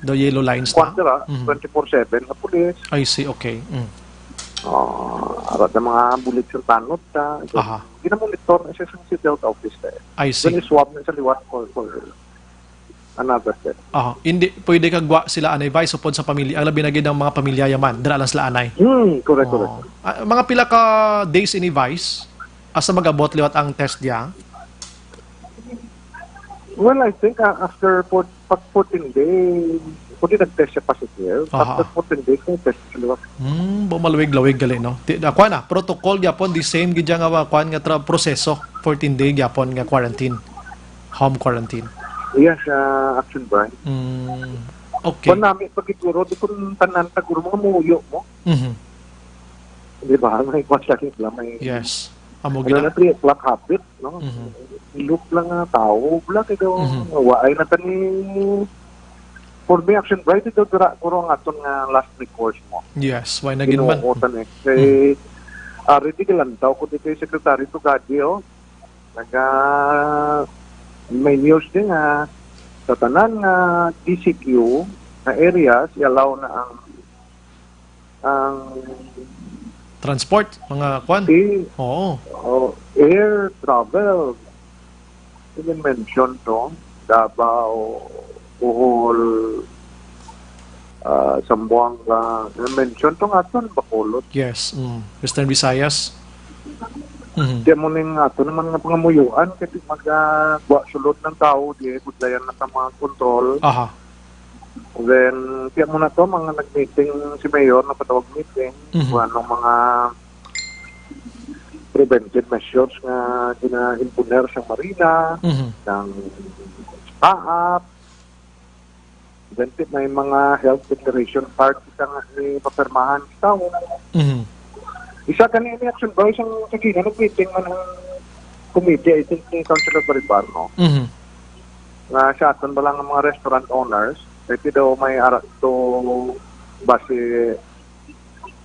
Speaker 3: The yellow lines na?
Speaker 8: kwantira, 24/7 na pulis.
Speaker 3: I see, okay.
Speaker 8: Arat na mga bulit sa tanod ta. Ginamonitor na siya sa City Health Office na.
Speaker 3: I see.
Speaker 8: Then swab na sa liwat for another step.
Speaker 3: Hindi, pwede kagwa sila anay Vice upod sa pamilya. Ang labi na gid ng mga pamilya yaman. Dala lang sila anay.
Speaker 8: Correct.
Speaker 3: Mga pila ka days ini Vice, asa magabot liwat ang test niya?
Speaker 8: Well, I think after 14 days, kung nag-test siya positive, after 14 days, nag-test siya liwat.
Speaker 3: Bumalawig-lawig gali, no? Kuan protocol gyapon, the same gid nga kuan nga proseso, 14 day gyapon nga quarantine, home quarantine.
Speaker 8: Yes, Action Brian.
Speaker 3: Okay.
Speaker 8: Kung namin pagiguro, di kung tanan taguro mga muyo mo. Di ba? May kwas lagi lang.
Speaker 3: Yes. Amo
Speaker 8: Ano
Speaker 3: gina.
Speaker 8: na tri black habit, no? Look lang tao, black ito. Waay na tani for me, action bright ito dira kuro nga aton nga last recourse mo.
Speaker 3: Yes, why na ginban?
Speaker 8: Ginuotan Kay ready ka lang daw ko dito yung Secretary Tugadi, may news din nga sa tanan nga DCQ na areas, i-allow na ang
Speaker 3: Transport, mga kwan. Oo.
Speaker 8: air travel. Even mention to, Davao, Bohol, Zamboanga, mention to nga ito, Bacolod.
Speaker 3: Yes. Western Visayas. Mhm.
Speaker 8: Di mo ning ato naman nga pangamuyuan kasi mag-buwa sulod ng tao, di budlayan na sa mga control.
Speaker 3: Aha.
Speaker 8: Then, kaya mo na to, mga nag-meeting si Mayor, napatawag meeting, kung anong mga preventive measures nga gina-impuner sa Marina, ng PAAP, then may mga health declaration part isa nga ni papirmahan sa tao. Isa kanina ni Action Boys ang sagina, nag-meeting man ang committee, I think ni Councilor Baribarno, nga sa aton ba lang ang mga restaurant owners, kasi daw may arat to base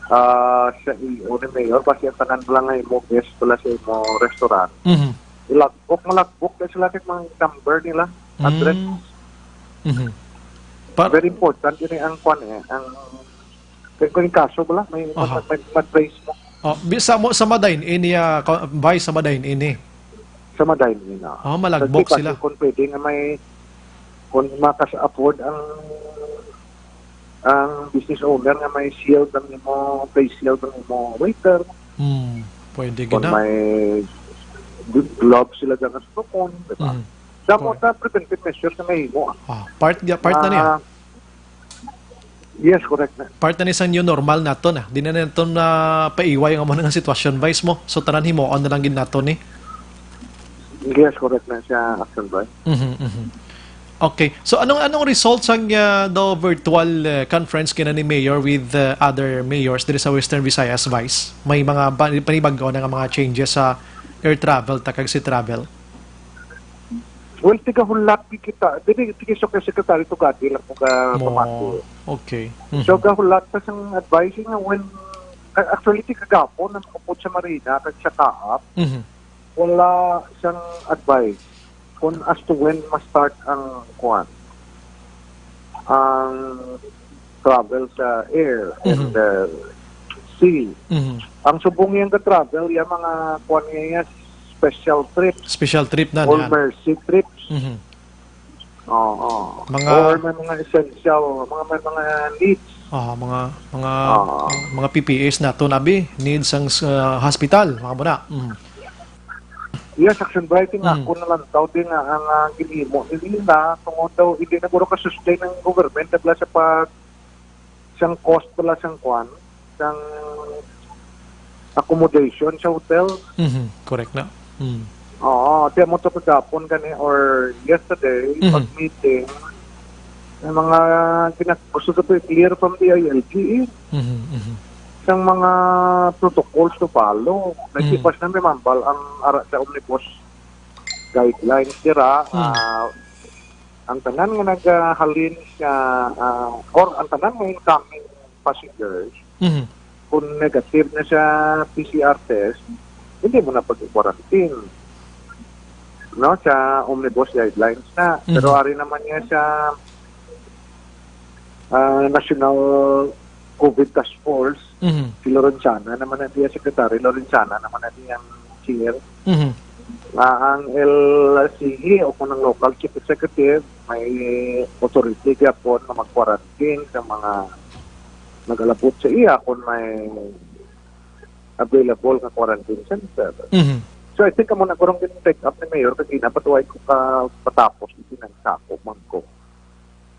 Speaker 8: sa iyo ni Mayor, base ang tanan lang nga mo guest pala sa imo restaurant. Malagbok na sila kay mga number nila, address. Very important yun ang kwan ang kung kaso bala, may trace mo.
Speaker 3: Sa Madain, Vice sa Madain, ini.
Speaker 8: Sa Madain nila.
Speaker 3: Malagbok
Speaker 8: kasi
Speaker 3: sila.
Speaker 8: Kung pwede nga may kung makas-afford ang business owner nga may shield ang imo, face shield ang imo waiter.
Speaker 3: Pwede
Speaker 8: Kung
Speaker 3: gina.
Speaker 8: may good gloves sila dyan sa tukon, diba? Dapat na preventive measures na may imo.
Speaker 3: Part na niya.
Speaker 8: Yes, correct na.
Speaker 3: Part na niya sa new normal nato na. Di na nato na paiway ang mga sitwasyon, Vice mo. So, tanan himoon na lang gin nato ni.
Speaker 8: Yes, correct na siya, Action Boy.
Speaker 3: Okay. So anong results ang the virtual conference kina ni Mayor with other mayors diri sa Western Visayas, Vice? May mga panibag-o na nga mga changes sa air travel takag si travel.
Speaker 8: Well, tigahulat kita. Dili tigisok kay Secretary Tugadi lang kung pamako.
Speaker 3: Okay.
Speaker 8: So gahulat pa sang advising nga when actually kagapon nang upod sa Marina kag sa Kaap. Wala siyang advice kung as to when ma-start ang travel sa air and sea. Ang subong yung ka-travel, yung mga niya special trips.
Speaker 3: Special trip na.
Speaker 8: Or mercy trips.
Speaker 3: Or
Speaker 8: may mga essential, mga needs.
Speaker 3: Mga PPAs na to nabi, needs ang hospital, mga muna.
Speaker 8: Yes, Action Brighting ako na lang daw din nga ang ginimo nila tungod daw hindi na guro ka-sustain ng government dahil sa siyang cost pala siyang siyang accommodation sa hotel.
Speaker 3: Correct na.
Speaker 8: Tiyan mo ito kagapon gani or yesterday, pag-meeting, may mga gusto ko clear from the ILG. Ang mga protocols to follow. Nagsipas na may mambal ang ara sa omnibus guidelines tira. Ang tanan nga naghalin siya or ang tanan nga incoming passengers kung negative na siya PCR test, hindi mo na pag-quarantine. No, sa omnibus guidelines na. Pero ari naman niya sa National COVID Task Force, si Lorenzana naman na diya Secretary, Lorenzana naman na diya chair. Ang LCE o kung ng local chief executive, may authority kaya po na mag-quarantine sa mga nag-alabot sa iya kung may available na quarantine center. So I think mo na kurang din take up ni Mayor kasi napatuway ko patapos ito ng sako man ko.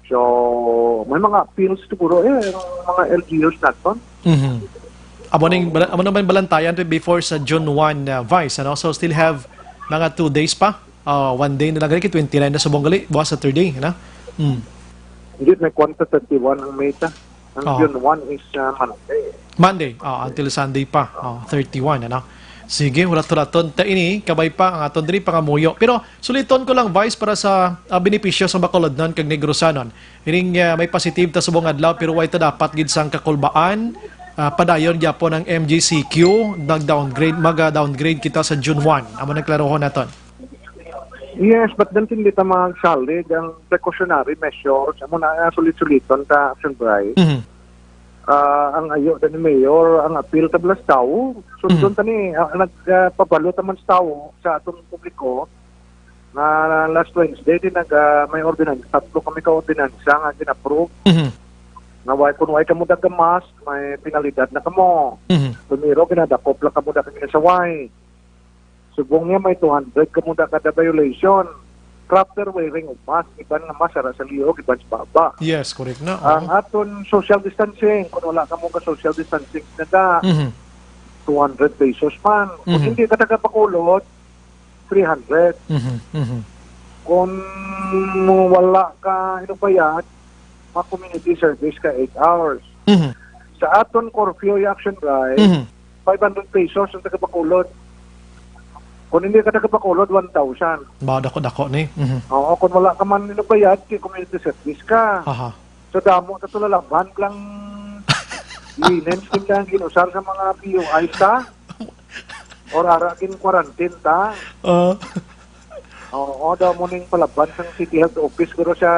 Speaker 8: So, may mga appeals siguro mga LGUs natin.
Speaker 3: Amo naman balantayan before sa June 1 Vice, and also still have mga 2 days pa. 1 day na lang 29 na sa Bongali, bukas sa 3 day,
Speaker 8: Hindi, may kwanta 31 ang meta. Ang June 1 is Monday.
Speaker 3: Monday, until Sunday pa, 31, Sige, wala tulaton. Ta ini, kabay pa ang aton diri pangamuyo. Pero suliton ko lang, Vice, para sa benepisyo sa Bacolodnon kag Negrosanon. Ining may positive ta subong adlaw pero way ta dapat gid sang kakulbaan. Padayon gyapon ang MGCQ mag-downgrade kita sa June 1. Amo nagklarohon naton.
Speaker 8: Yes, but then hindi ta magsalig ang precautionary measures. Amo na sulit-suliton ta Action Bright. Ang ayo ni Mayor, ang appeal ta blas tao. Sundon tani nagpabalo ta man sa tao sa atong publiko na last Wednesday din may ordinance. Tatlo kami ka ordinansa nga gina-approve. Na kung way kamo daga mask, may penalidad na kamo. Tumiro ginadakop lang kamo daga ginasaway. Subong niya may 200 kamo daga violation. Proper wearing of mask, iban nga masara sa liog, iban sa baba.
Speaker 3: Yes, correct na.
Speaker 8: Ang aton social distancing, kung wala ka mo ka social distancing na 200 pesos man. Kung hindi ka tagapakulot, 300. Kung wala ka inubayad, ma-community service ka 8 hours. Sa aton curfew action drive, 500 pesos ang tagapakulot. Kung hindi ka nagpakulod, 1,000.
Speaker 3: Ba, dako ni.
Speaker 8: Oo, kung wala ka man ninubayad, community service ka.
Speaker 3: Aha.
Speaker 8: So, damo na tulalaban lang linen skim lang ginusar sa mga PUIs ta. Or arakin quarantine ta. Oo, daw mo ning palaban sa City Health Office pero siya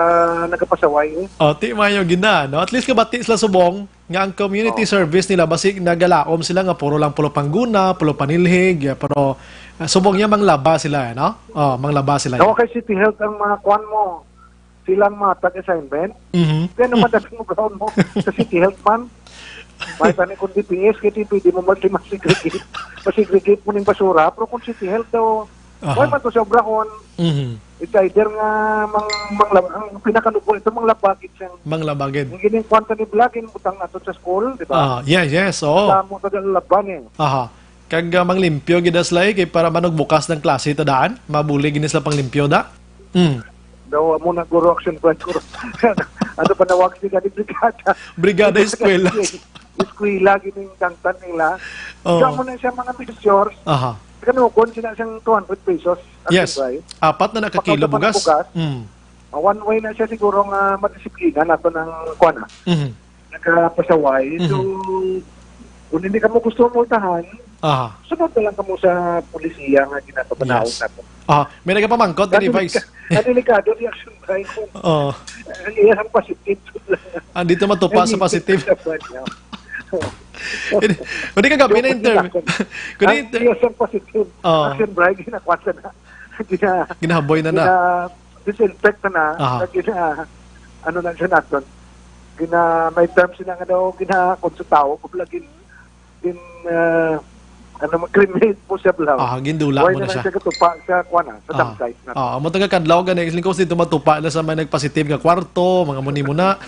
Speaker 8: nagapasaway.
Speaker 3: Ti mayo gina, no? At least kabati sila subong nga ang community service nila basig nagalaom sila nga puro lang pulo pangguna, pulo panilhig, pero subong niya manglaba sila, no? Manglaba sila.
Speaker 8: No, kay City Health ang mga kwan mo. Silang mga tag-assignment. Kaya naman dati mo ground mo sa City Health man. May tani kung DPS, kaya pwede mo mag-segregate. Pasegregate mo ng basura. Pero kung City Health daw, why man to sobra kon? It's either nga ang pinakanubo ito manglabagid siyang
Speaker 3: manglabagid.
Speaker 8: Ang gining kwanta ni Blagin butang nato sa school, di ba?
Speaker 3: Yes, oo.
Speaker 8: Damo ta laban eh.
Speaker 3: Aha. Kag manglimpyo gid aslay kay para manog bukas ng klase ta daan, mabuli gid sila panglimpyo da.
Speaker 8: Daw mo na guro action plan ko. Ano pa nawag siya di brigada.
Speaker 3: Brigada eskwela.
Speaker 8: Eskwela gining tantan nila. Diyan mo na siya mga pictures.
Speaker 3: Aha.
Speaker 8: Kanukon sila siyang 200 pesos.
Speaker 3: Yes. Apat na nakakilo bugas.
Speaker 8: One way na siya siguro nga madisiplina nato ng kuana. Nagkapasaway. So, kung hindi ka mo gusto multahan, sunod na lang ka mo sa polisiya nga ginatapanahon nato.
Speaker 3: May nagpamangkot din Vice.
Speaker 8: Delikado reaction tayo kung ang iyang positive.
Speaker 3: Andito matupa sa positive. Kundi kagabi na interview.
Speaker 8: Ang iyang positive. Action bright, ginakwasa na.
Speaker 3: Ginahaboy na na.
Speaker 8: Disinfect na. Ano na siya natin. May terms na nga daw, ginakonsultaw. Kung lagin, mag-cremate po siya blau.
Speaker 3: Gindula mo na siya.
Speaker 8: Why na siya katupa sa kuwana, sa damsite natin.
Speaker 3: Mataga kadlaw ka na, islingkos dito matupa na sa may nagpositive nga kwarto, mga muni mo na.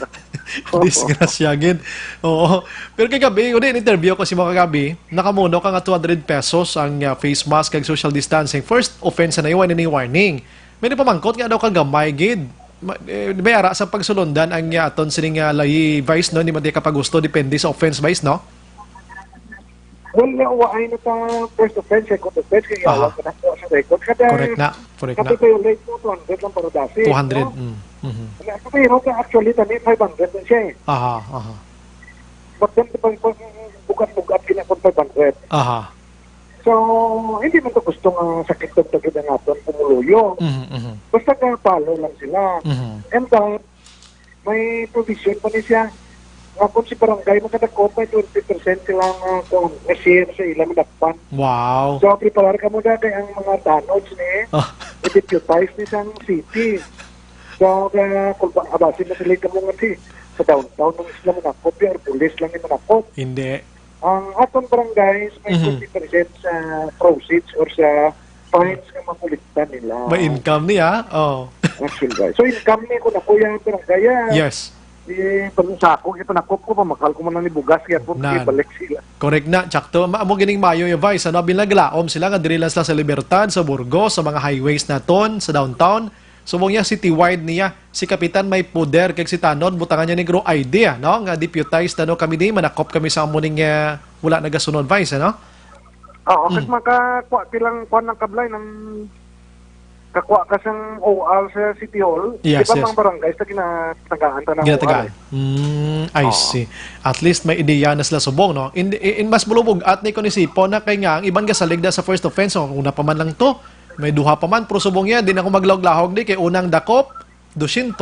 Speaker 3: Disgrasya gid. Oo. Pero kagabi, kundi interview ko si mga kagabi, nakamuno ka nga 200 pesos ang face mask kag social distancing. First offense na iwan ni warning. May pamangkot nga daw kagamay gid. Bayara sa pagsulundan ang aton sining layi Vice no, di man di kapagusto depende sa offense Vice no.
Speaker 8: Well, nauwaay na ta first offense, second offense, kaya awag ka na po sa record.
Speaker 3: Correct na.
Speaker 8: Kapag kayo late mo, 200 lang para dasi.
Speaker 3: 200.
Speaker 8: No? Pero actually, tani 500 na siya eh. But then, bugat-bugat kinakon 500. So, hindi man ito gustong sakit-tagtagid ang aton pumuluyo. Basta ka-follow lang sila. And that, may provision pa niya siya. Kung si barangay makadakot, may 20% silang share sa ilang dakpan.
Speaker 3: Wow.
Speaker 8: So, prepare ka muna kay ang mga tanods ni i-deputize ni sang city. So, kung abasin na sila ka mga sa downtown ng isla manakot, or police lang yung manakot.
Speaker 3: Hindi.
Speaker 8: Ang atong barangays, may 20% sa proceeds or sa fines na makulitan nila.
Speaker 3: May income niya?
Speaker 8: Actually, so, income niya kung ako yung barangay.
Speaker 3: Yes.
Speaker 8: Panusako, ito nakop ko pa, makal ko man ni bugas, kaya po balik sila.
Speaker 3: Correct na, tsakto. Amo gining mayo yung Vice. Binaglaom sila nga diri lang sila sa Libertad, sa Burgos, sa mga highways naton, sa downtown. Sumong niya citywide niya. Si Kapitan may puder kag si Tanon, butangan niya ni Gro idea, no? Nga deputized kami di, manakop kami sa amuning wala nagasunod Vice, no?
Speaker 8: Oo, kasi makakuha kilang kuha ng kablay ng kakuha ka siyang OR sa City Hall.
Speaker 3: Yes,
Speaker 8: Di ba
Speaker 3: yes.
Speaker 8: mga barangays na ginatagaan ta ng
Speaker 3: Ginatagaan.
Speaker 8: OR?
Speaker 3: I see. At least may ideya na sila subong, no? In mas bulubog at ni konisipo na kay nga ang ibang gasalig da sa first offense, so, una pa man lang to. May duha pa man, pero subong yan, din ako maglawag-lahog di kay unang dakop, 200.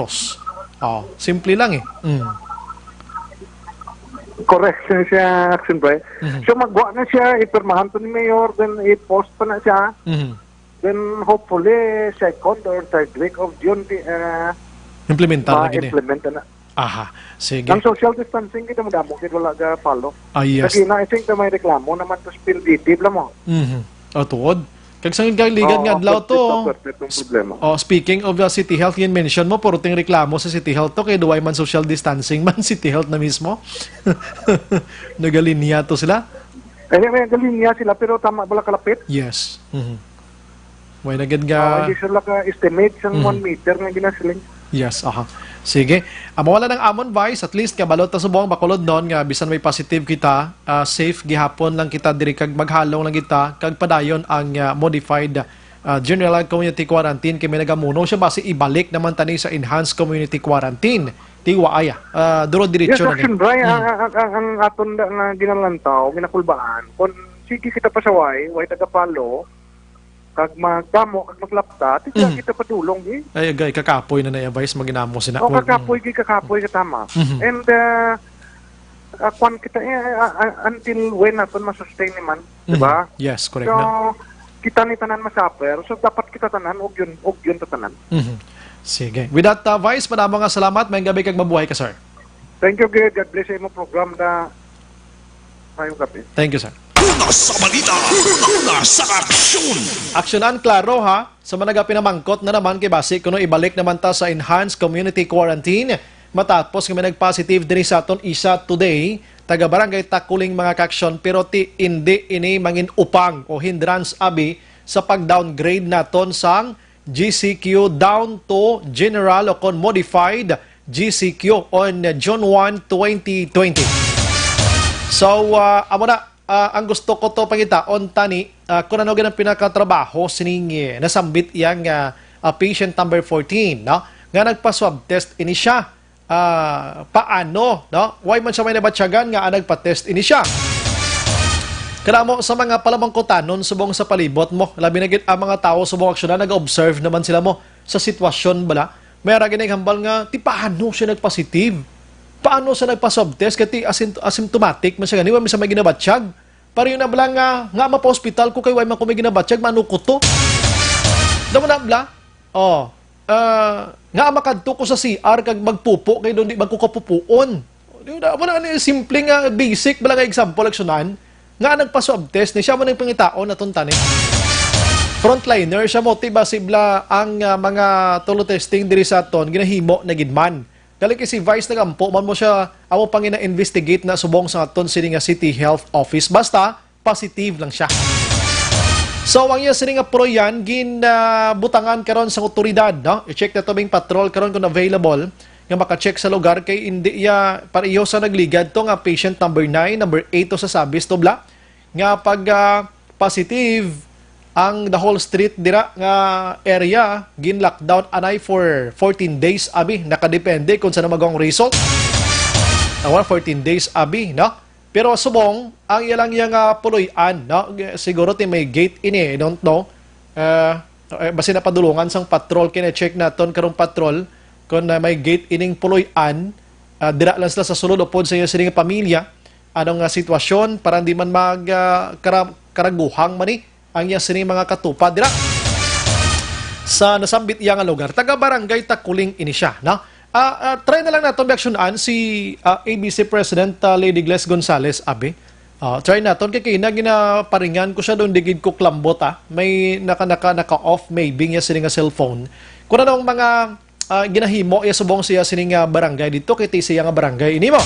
Speaker 3: Oh, simple lang eh.
Speaker 8: Correct siya, Action Bray. So magwa na siya, ipirmahan to ni Mayor, then i-post pa na siya. Then hopefully second or third week of June
Speaker 3: Implementar na gini.
Speaker 8: ma-implement na.
Speaker 3: Aha, sige.
Speaker 8: Ang social distancing kita mo damo kit wala ga follow.
Speaker 3: Yes.
Speaker 8: Kasi na I think na may reklamo naman to spill detail lang mo.
Speaker 3: O tuod. Kag sa ligad nga adlaw to.
Speaker 8: Perfect yung problema.
Speaker 3: Oh, speaking of the City Health, yun mention mo, puruting reklamo sa City Health to, kay duway man social distancing man, City Health na mismo. Nagalinya to sila?
Speaker 8: May galinya sila pero tama bala kalapit.
Speaker 3: Yes. May nagad nga...
Speaker 8: Hindi sila ka-estimate sa 1 meter na ginasiling.
Speaker 3: Yes, aha. Sige. Mawala ng amon, Vice. At least, kabalot ta subong bakulod nun, nga bisan may positive kita, safe gihapon lang kita diri kag maghalong lang kita, kag padayon ang modified general community quarantine kay may nagamuno siya base ibalik naman tani sa enhanced community quarantine. Tiwa aya. Duro
Speaker 8: Yes,
Speaker 3: diretsyo na
Speaker 8: Action Bray, ang aton na ginalantaw, ginakulbaan, kung sige kita pa sa way tagapalo, kag magdamo, kag maglapta, tigla kita padulong eh.
Speaker 3: Ay, agay, kakapoy na na-advise, maginamo sina.
Speaker 8: O kakapoy katama. And kwan kita until when naton masustain naman, di ba?
Speaker 3: Yes, correct
Speaker 8: So,
Speaker 3: na.
Speaker 8: kita ni tanan masuffer, so dapat kita tanan og yun ta tanan.
Speaker 3: Sige. With that, Vice, maraming nga salamat. May gabi kag mabuhay ka, sir.
Speaker 8: Thank you, God. God bless sa imong program na mayong gabi.
Speaker 3: Thank you, sir.
Speaker 6: Una sa balita, una sa aksyon.
Speaker 3: Aksyonan, klaro ha. Sa mga pinamangkot na naman kay Basi, kuno ibalik naman ta sa enhanced community quarantine. Matapos kami nag-positive din sa aton isa today, taga barangay Takuling mga kaksyon, pero hindi ini mangin upang o hindrance abi sa pag-downgrade naton sang GCQ down to general o kon modified GCQ on June 1, 2020. So, amo na, ang gusto ko to pangitaon tani kung ano ganang pinakatrabaho sining nasambit yang patient number 14 no nga nagpa-swab test ini siya paano no why man siya may nabatyagan nga nagpa-test ini siya kada mo sa mga palamangkotanon subong sa palibot mo labi na gid ang mga tao subong aksyon na nag-observe naman sila mo sa sitwasyon bala may ra gini hambal nga ti paano siya nagpositive. Paano sa nagpa-swab test? Kati asymptomatic, man siya ganiwa, may ginabatsyag. Para yun na bala nga mapa-hospital ko kay way man ko may ginabatsyag, manukot to. Damo na bala? Nga makadto ko sa CR, kag magpupo, kay doon di magkukapupuon. Wala na simple nga, basic, bala nga example, aksyonan, nga nagpa-swab test, ni siya mo nang pangitaon na tuntanin. Frontliner, siya mo, tiba sibla ang mga tulo testing diri sa ton, ginahimo na gidman. Dali kasi Vice nagampo, man mo siya, amo pang ina-investigate na subong sa aton sini nga City Health Office. Basta, positive lang siya. So, ang iya sini nga proyan, butangan karon sa otoridad, no? I-check na tubing patrol karon kung available, nga maka-check sa lugar, kay hindi iya, pariyo sa nagligad to nga patient number 9, number 8 to sa Sabis, tubla, nga pag positive, ang the whole street dira nga area gin-lockdown anay for 14 days abi nakadepende kung saan magong result. 14 days abi no. Pero subong ang ilang yang puloy-an no siguro ti may gate ini I don't know. Basi na padulungan sang patrol kine-check naton karong patrol kung may gate ining puloy-an dira lang sila sa sulod upod sa iya sining pamilya anong sitwasyon para hindi man mag karaguhang mani ang iya sini mga katupad dira sa nasambit iya nga lugar taga barangay Takuling ini siya no try na lang naton biaksyonan si ABC President Lady Gles Gonzales abi try naton kay kina ginaparingan ko siya doon digid ko klambot may naka off maybe iya sini nga cellphone kun anong mga ginahimo iya subong siya sini nga barangay dito kay siya nga barangay ini mo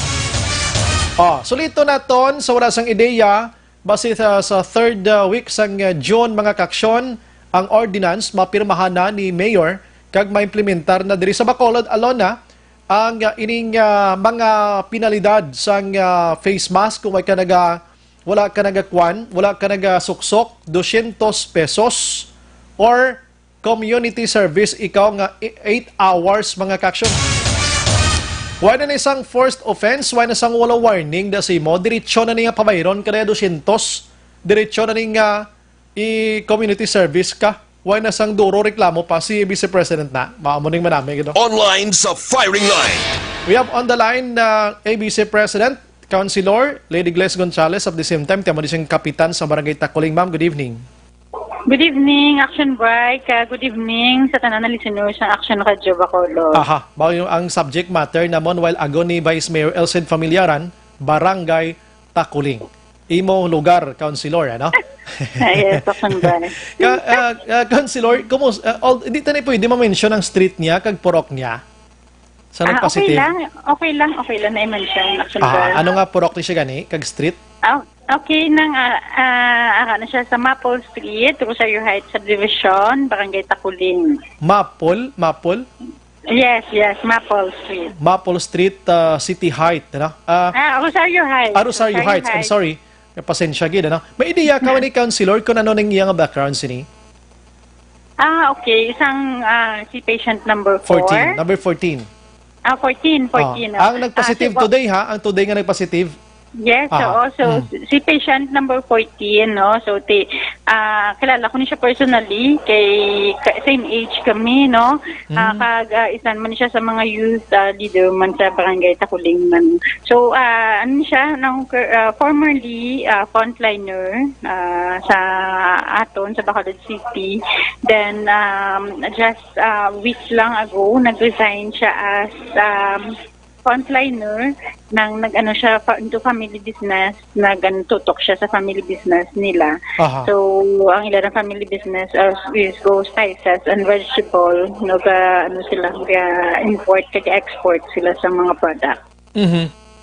Speaker 3: sulito naton sa wala sang ideya base sa third week sang June mga kaksyon, ang ordinance mapirmahan na ni Mayor kag maimplementar na diri sa Bacolod alona ang ining mga pinalidad sang face mask kung may ka wala ka nagakwan, wala ka nagasuksok, 200 pesos, or community service, ikaw nga 8 hours mga kaksyon. Why na isang first offense, why na isang wala warning, da si mo, diretsyo na niya pabayron, kaya 200, diretsyo na niya i-community service ka. Why na isang duro reklamo pa si Vice President na, maamuning manami. Gino.
Speaker 6: Online sa firing line.
Speaker 3: We have on the line ABC President, Councilor Lady Gles Gonzales. At the same time, tiyamo din siyang kapitan sa Barangay Takuling. Ma'am, good evening.
Speaker 9: Good evening, Action Break. Good evening sa tanan na listeners ng Action Radio Bacolod.
Speaker 3: Aha, bago yung ang subject matter namon while ago ni Vice Mayor Elcid Familiaran, Barangay Takuling. Imo lugar, Councilor, ano?
Speaker 9: Yes, Action Break.
Speaker 3: Councilor, hindi tayo pwede ma-mention ang street niya, kag purok niya. Sa nagpositive.
Speaker 9: Okay lang na i-mention, Action Break.
Speaker 3: Ano nga purok ni siya gani, kag street?
Speaker 9: Okay nang na siya sa Maple Street, Rosario Heights Subdivision, Barangay Takuling.
Speaker 3: Maple?
Speaker 9: Yes, Maple Street.
Speaker 3: Maple Street, City Height, ano?
Speaker 9: Rosario Heights.
Speaker 3: Rosario Heights. I'm sorry. Pasensya gid, ano? May ideya ka ni Councilor kung ano nang iyang background sini?
Speaker 9: Okay. Isang si patient number 4.
Speaker 3: 14. Number 14.
Speaker 9: 14.
Speaker 3: Ang nagpositive today, ha? Ang today nga nagpositive.
Speaker 9: Yes, so si patient number 14, no? So kilala ko ni siya personally, same age kami, no? Isan man siya sa mga youth leader man sa Barangay Takuling man. So ano siya formerly frontliner sa aton sa Bacolod City. Then just weeks lang ago nag-resign siya as frontliner nang nag-ano siya into family business, nag-tutok siya sa family business nila. So, ang ilan ng family business is go spices and vegetable, import kaya export sila sa mga product.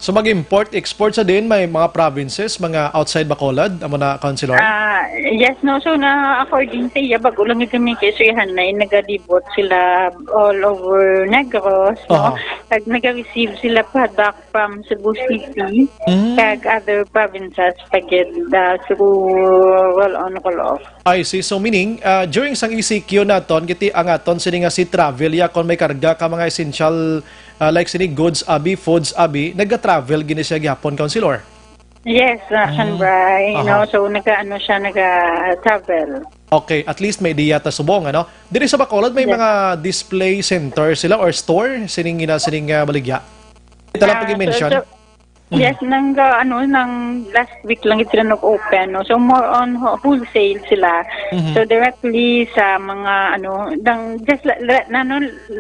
Speaker 3: So mag-import, export sa din, may mga provinces, mga outside Bacolod, amo na, Councilor?
Speaker 9: Yes, no. So according sa iya, bago lang kami kay Hanay, nagalibot sila all over Negros, no? Kag nag-receive sila product from Cebu City, kag other provinces, pagid through roll-on, roll-off.
Speaker 3: I see. So meaning, during sang ECQ naton, kiti ang aton, sini nga si travel, ya, kung may karga ka mga essential like sini goods abi, foods abi, nag-travel gini siya gihapon, Councilor?
Speaker 9: Yes, Shanbray, so nag-travel.
Speaker 3: Okay, at least may idea ta subong, ano? Diri sa Bacolod may mga display center sila or store sining baligya. Ito lang pag-mention.
Speaker 9: Yes, nang last week lang sila nag-open, no? So more on wholesale sila. So directly sa mga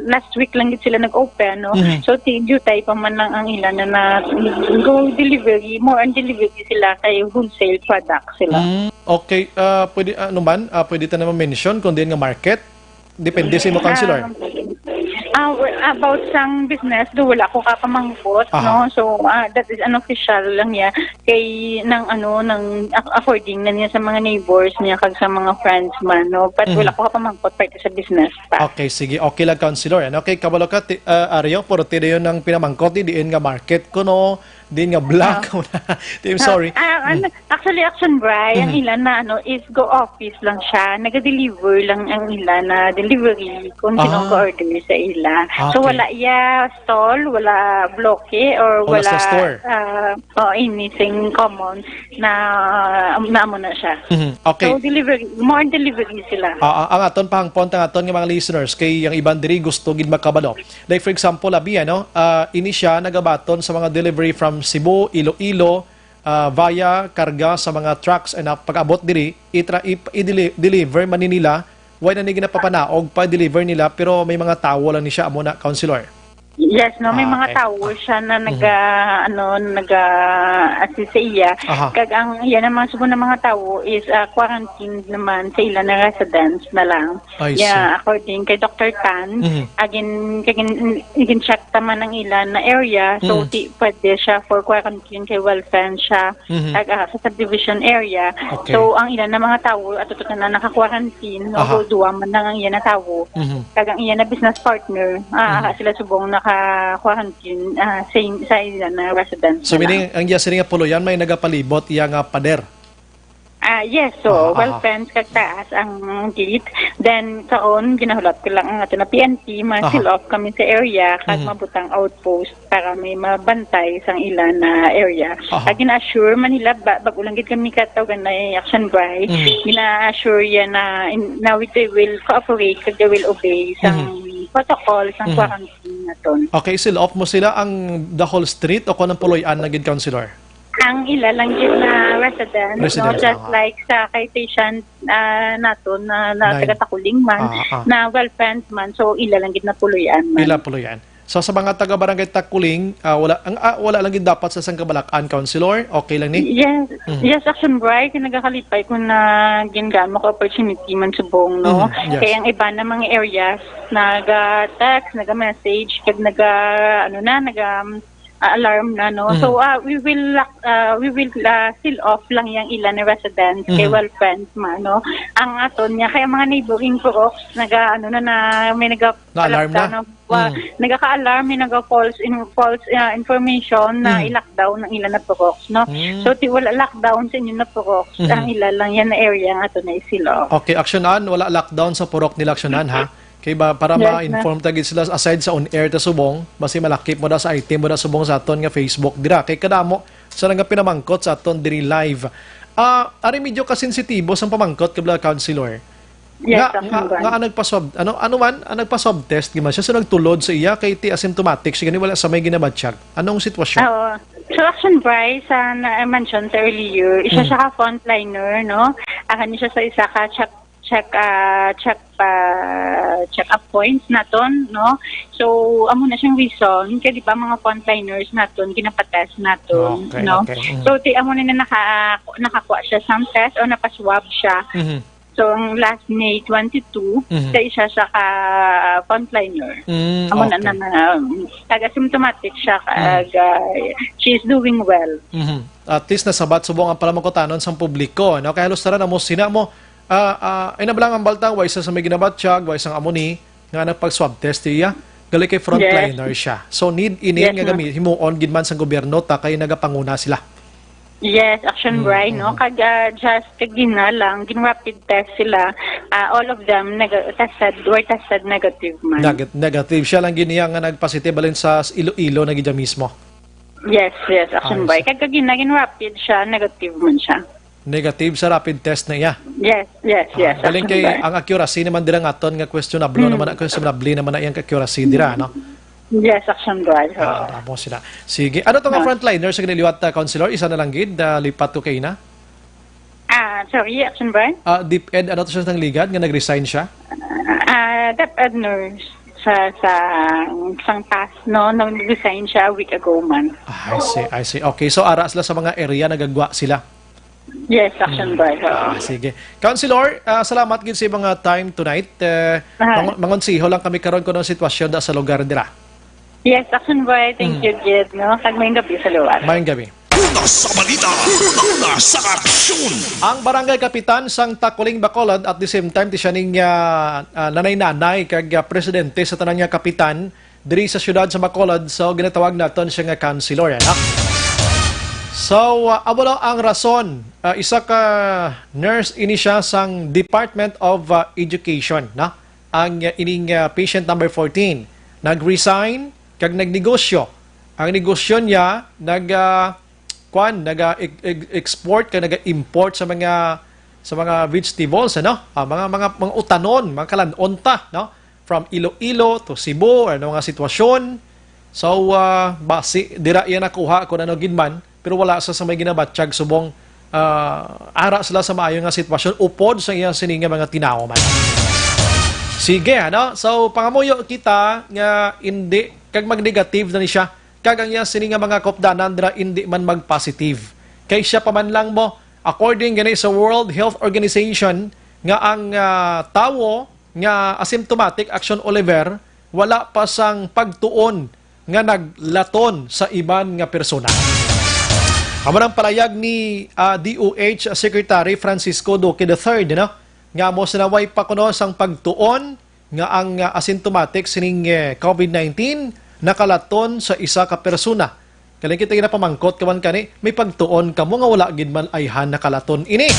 Speaker 9: last week lang sila nag-open, no? So jutay pa man lang ang ilan na go delivery, more on delivery sila kay wholesale product sila.
Speaker 3: Okay, pwede pwede ta naman mention kung din nga market. Depende sa mo, Councilor.
Speaker 9: About sang business, do wala ko kapamangkot, no? So that is unofficial lang niya kay nang according na niya sa mga neighbors niya kag sa mga friends man, no? But wala ko kapamangkot parte sa business pa.
Speaker 3: Okay, sige. Okay lang, Councilor. Okay, kabalo ka Aryo, puro tide yun ng pinamangkot, diin nga market ko, no? Diin nga black. I'm sorry.
Speaker 9: Actually, Action Bray, ang ilan na is go office lang siya. Nag-deliver lang ang ilan na delivery kung sinong order sa ila.
Speaker 3: Okay.
Speaker 9: So wala stall, wala bloke, or wala
Speaker 3: sa store.
Speaker 9: Anything common na mo na siya.
Speaker 3: Okay.
Speaker 9: So more delivery sila.
Speaker 3: Ang aton pahangpon ang aton nga mga listeners kay ang iban diri gusto gid magkabalo. Like for example, ini siya nagabaton sa mga delivery from Cebu, Iloilo, via karga sa mga trucks and pag-abot diri i-deliver man nila. Why na nila papanaog pa-deliver nila pero may mga tao lang ni siya amo na, Councilor?
Speaker 9: Yes, no, may mga tao siya na nag-assist sa iya. Kag ang iya naman subo ng mga tao is quarantine naman sa ilan na residents na lang. According kay Dr. Tan, agin check taman ng ilan na area, so pwede siya for quarantine kay well-fed siya sa subdivision area.
Speaker 3: Okay.
Speaker 9: So ang ilan na mga tao at tutukan na naka-quarantine, no, duwa man lang ang iyan na tao. Kag ang iyan na business partner, sila subong quarantine sa ilan na residents.
Speaker 3: So
Speaker 9: na lang.
Speaker 3: meaning ang iya sini nga puluyan may nagapalibot iya nga pader.
Speaker 9: Yes, so fence kag taas ang gate. Then kaon ginahulat ko lang ang ato na PNP, ma-seal off kami sa area kag mabutang outpost para may mabantay sang ilan na area. Kag gina-assure Manila bago lang gid kami katawagan na action by. Gina-assure ya na they will cooperate kag they will obey sang protocol sang quarantine naton.
Speaker 3: Okay, seal off mo sila ang the whole street o kunang puluyan na gid councilor?
Speaker 9: Ang ila lang yun na resident, no? Just like sa kay patient naton na taga-Takuling man, na well-fenced man, so ila lang yun na puluyan man.
Speaker 3: Ila puluyan. So sa mga taga-barangay Takuling, wala lang gid dapat sa Sangkabalak-an, councilor? Okay lang ni?
Speaker 9: Yes, action bright, nagakalipay kung na ginagamo ka opportunity man subong, no?
Speaker 3: Yes.
Speaker 9: Kaya ang iba na mga areas, naga-text, naga-message, kag alarm na, no? So we will seal off lang yang ilan na residents kay well friends man, no? Ang aton niya kaya mga neighboring purok may
Speaker 3: Na-alarm na?
Speaker 9: nagaka-alarm, may false information na i-lockdown ng ilan na purok, no? So wala lockdown sa inyo na purok, ang ilan lang yan na area nga aton na i-seal off.
Speaker 3: Okay, aksyonan, wala lockdown sa purok nila aksyonan, ha? Kay ba para ma-inform tagid sila aside sa on-air ta subong, basi malakip mo da sa item mo da subong sa aton nga Facebook dira kay kadamo sa nga pinamangkot sa aton diri live. Ari medyo ka sensitibo sa pamangkot kabla councilor.
Speaker 9: Yes,
Speaker 3: nga nagpa-swab nagpa-swab test giman siya so nagtulod sa iya kay ti asymptomatic siya gani wala sa may ginabatsyag. Anong sitwasyon?
Speaker 9: So action by sa na-mention sa earlier, isa siya ka frontliner, no? Akan siya sa isa ka check up points naton, no? So amo na siyang reason kay di ba mga frontliners naton ginapatest naton, no? So amo na nakakuha siya sa test o napaswab siya. So ang last May 22 sa isa sa frontliner. Amo na taga-symptomatic siya she's doing well.
Speaker 3: At least nasabat subong ang palamangkotanon sa publiko, no? Kaya halos tara na mo sina mo inabalang ang baltang way sa may ginabatsyag, way sang amoni nga nagpag-swab test iya gali kay frontliner siya. So need nga gamit himuon gid man sa gobyerno ta kay nagapanguna sila.
Speaker 9: Yes, action bright, no? Kag just kagina lang gin-rapid test sila. All of them were tested negative man.
Speaker 3: Negative siya lang giniya nga nagpositive balin sa Iloilo na gidya mismo.
Speaker 9: Yes, action bright. Kag kagina gin-rapid siya, negative man siya.
Speaker 3: Negative sa rapid test na iya.
Speaker 9: Yes.
Speaker 3: Galing kay ang accuracy naman dira ngaton nga questionable naman na iyang accuracy dira, no?
Speaker 9: Yes, action bright.
Speaker 3: Mo sila. Sige. Ano to nga frontliner sa giniliwat councilor? Isa na lang gid lipat ko kay na.
Speaker 9: Sorry, action bright.
Speaker 3: DepEd ano to siya ng ligad nga nag-resign siya?
Speaker 9: DepEd nurse sa task, no? Nag-resign siya a week ago man.
Speaker 3: I see. Okay, so ara sila sa mga area nagagwa sila.
Speaker 9: Yes, action by.
Speaker 3: Sige. Councilor, salamat gid sa mga time tonight. Mangonsiho lang kami karon kuno sitwasyon da sa lugar dira.
Speaker 9: Yes, action by. Thank you, Jed. No? Kag mayong gabi sa lugar.
Speaker 3: Mayong gabi.
Speaker 6: Una sa balita, una sa aksyon.
Speaker 3: Ang barangay kapitan sang Takuling Bacolod at the same time ti siya ning nanay-nanay kag presidente sa tanan nga kapitan diri sa syudad sa Bacolod, so ginatawag naton siya nga councilor, ano? So, abalo ang rason, isa ka nurse ini siya sang Department of Education, na? Ang ining patient number 14, nag-resign kag nagnegosyo. Ang negosyo niya nag-export kag nag-import sa mga vegetables, ano? Mga utanon, mga kalanonta, no? From Iloilo to Cebu, ano nga sitwasyon. So, basi dira iya nakuha kung ano gidman. Pero wala sa may ginabatsyag subong ara sila sa maayo nga sitwasyon upod sa iyang sininga mga tinaw man. Sige, ano? So, pangamuyo kita nga hindi kag mag-negative na ni siya kag ang iyang sininga mga kopdanan dira hindi man mag-positive. Kay siya pa man lang mo, according gani sa World Health Organization, nga ang tawo nga asymptomatic Action Oliver wala pa sang pagtuon nga naglaton sa iban nga persona. Amo nang palayag ni DOH Secretary Francisco Duque III, no? Nga mo sinaway pa kuno sang pagtuon nga ang asymptomatic sining COVID-19 nakalaton sa isa ka persona. Kaya kita ginapamangkot kawan kani, may pagtuon ka mo nga wala gid man ayhan nakalaton ini.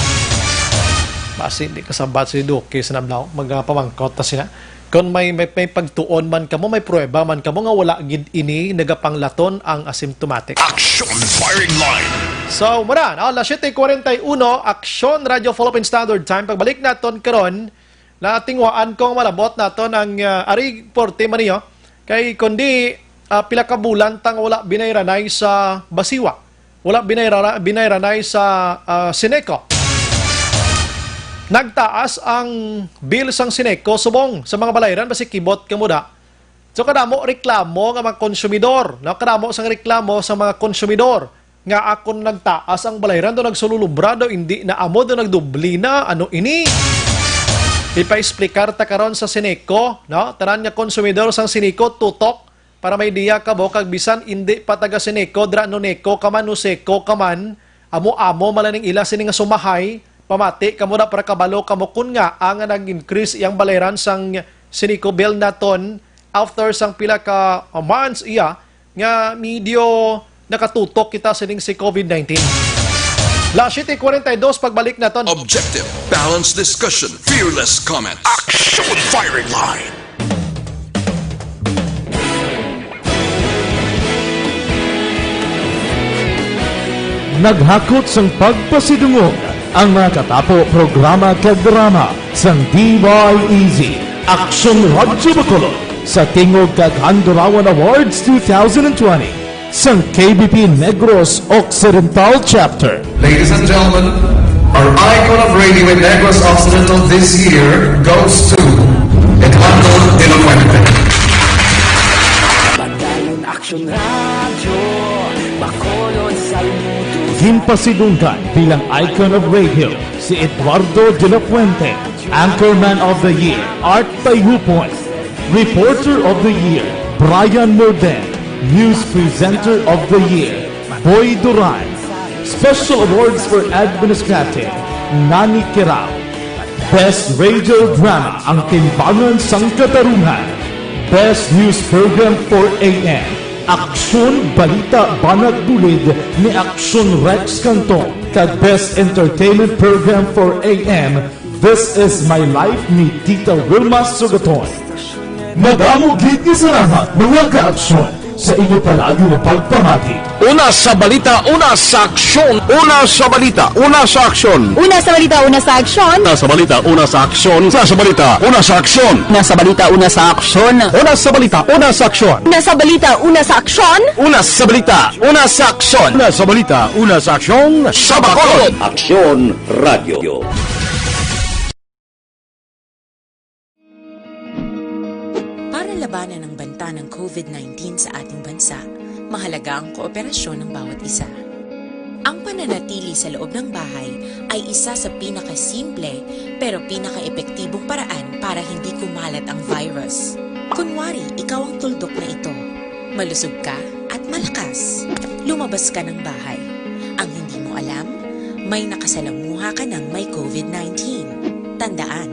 Speaker 3: Basi hindi kasabat si Duque sa nablaw, magpamangkot ta sina. Kung may pagtuon man kamo, may pruweba man kamo nga wala gid ini nagapanglaton ang asymptomatic.
Speaker 6: Action firing line.
Speaker 3: So, muna, alas 7:41, Aksyon Radio Philippine Standard Time. Pagbalik naton karon, natingwaan kong malabot naton ang ari porte maniyo. Kay kundi pila ka bulan tang wala binayranay sa Basiwa. Wala binayranay sa Sineco. Nagtaas ang bill sang Sineco subong sa mga balayran basi kibot kamuda. So kadamo reklamo nga mga konsumidor, no? Kadamo sang reklamo sa mga konsumidor nga akon nagtaas ang balayran do nagsululubra do hindi na amo do nagdubli na ano ini. Ipa-explicar ta karon sa Sineco, no? Tanan nga konsumidor sang Sineco tutok para may diya ka bo kag bisan hindi pa taga Sineco dra no neko kaman no seko kaman amo malaning ila sini nga sumahay pamati kamo na para kabalo kamo kun nga ang nag-increase iyang balayran sang Sineco bill naton after sang pila ka months iya nga medyo nakatutok kita sining si COVID-19. Last 7:42 pagbalik naton.
Speaker 1: Objective, balanced discussion, fearless comment.
Speaker 6: Action firing line.
Speaker 10: Naghakot sang pagpasidungog ang mga katapo programa kag drama sang DYEZ Action Radyo Bacolod sa Tingog kag Handurawan Awards 2020 sang KBP Negros Occidental Chapter.
Speaker 11: Ladies and gentlemen, our icon of radio in Negros Occidental this year goes to Eduardo de la Fuente.
Speaker 12: Badayon Action Radio, Bacolod Salmuto.
Speaker 10: Himpasidunggan bilang icon of radio si Eduardo de la Fuente, Anchorman of the Year, Art Tayhupoy, Reporter of the Year, Brian Morden, News Presenter of the Year, Boy Duran, Special Awards for Administrative, Nani Kirao, Best Radio Drama ang Timbangan sang Katarungan, Best News Program for AM, Aksyon Balita Banat Bulid ni Aksyon Rex Canton, kag Best Entertainment Program for AM, This Is My Life ni Tita Wilma Sugaton. Madamo gid ni salamat mga ka-aksyon sa inyo palagi na pagpamati.
Speaker 6: Una sa balita, una sa aksyon. Una sa balita, una sa aksyon.
Speaker 13: Una sa balita, una sa aksyon.
Speaker 6: Una sa balita, una sa aksyon. Una sa balita, una sa aksyon.
Speaker 13: Una sa balita, una sa aksyon.
Speaker 6: Una sa balita, una sa aksyon.
Speaker 13: Una sa balita, una sa aksyon.
Speaker 6: Una sa balita, una sa aksyon. Una sa balita, una sa aksyon. Sa Bacolod. Aksyon Radio.
Speaker 14: Para labanan ang banta ng COVID-19 sa ating bansa, mahalaga ang kooperasyon ng bawat isa. Ang pananatili sa loob ng bahay ay isa sa pinakasimple pero pinaka-epektibong paraan para hindi kumalat ang virus. Kunwari, ikaw ang tuldok na ito. Malusog ka at malakas. Lumabas ka ng bahay. Ang hindi mo alam, may nakasalamuha ka ng may COVID-19. Tandaan,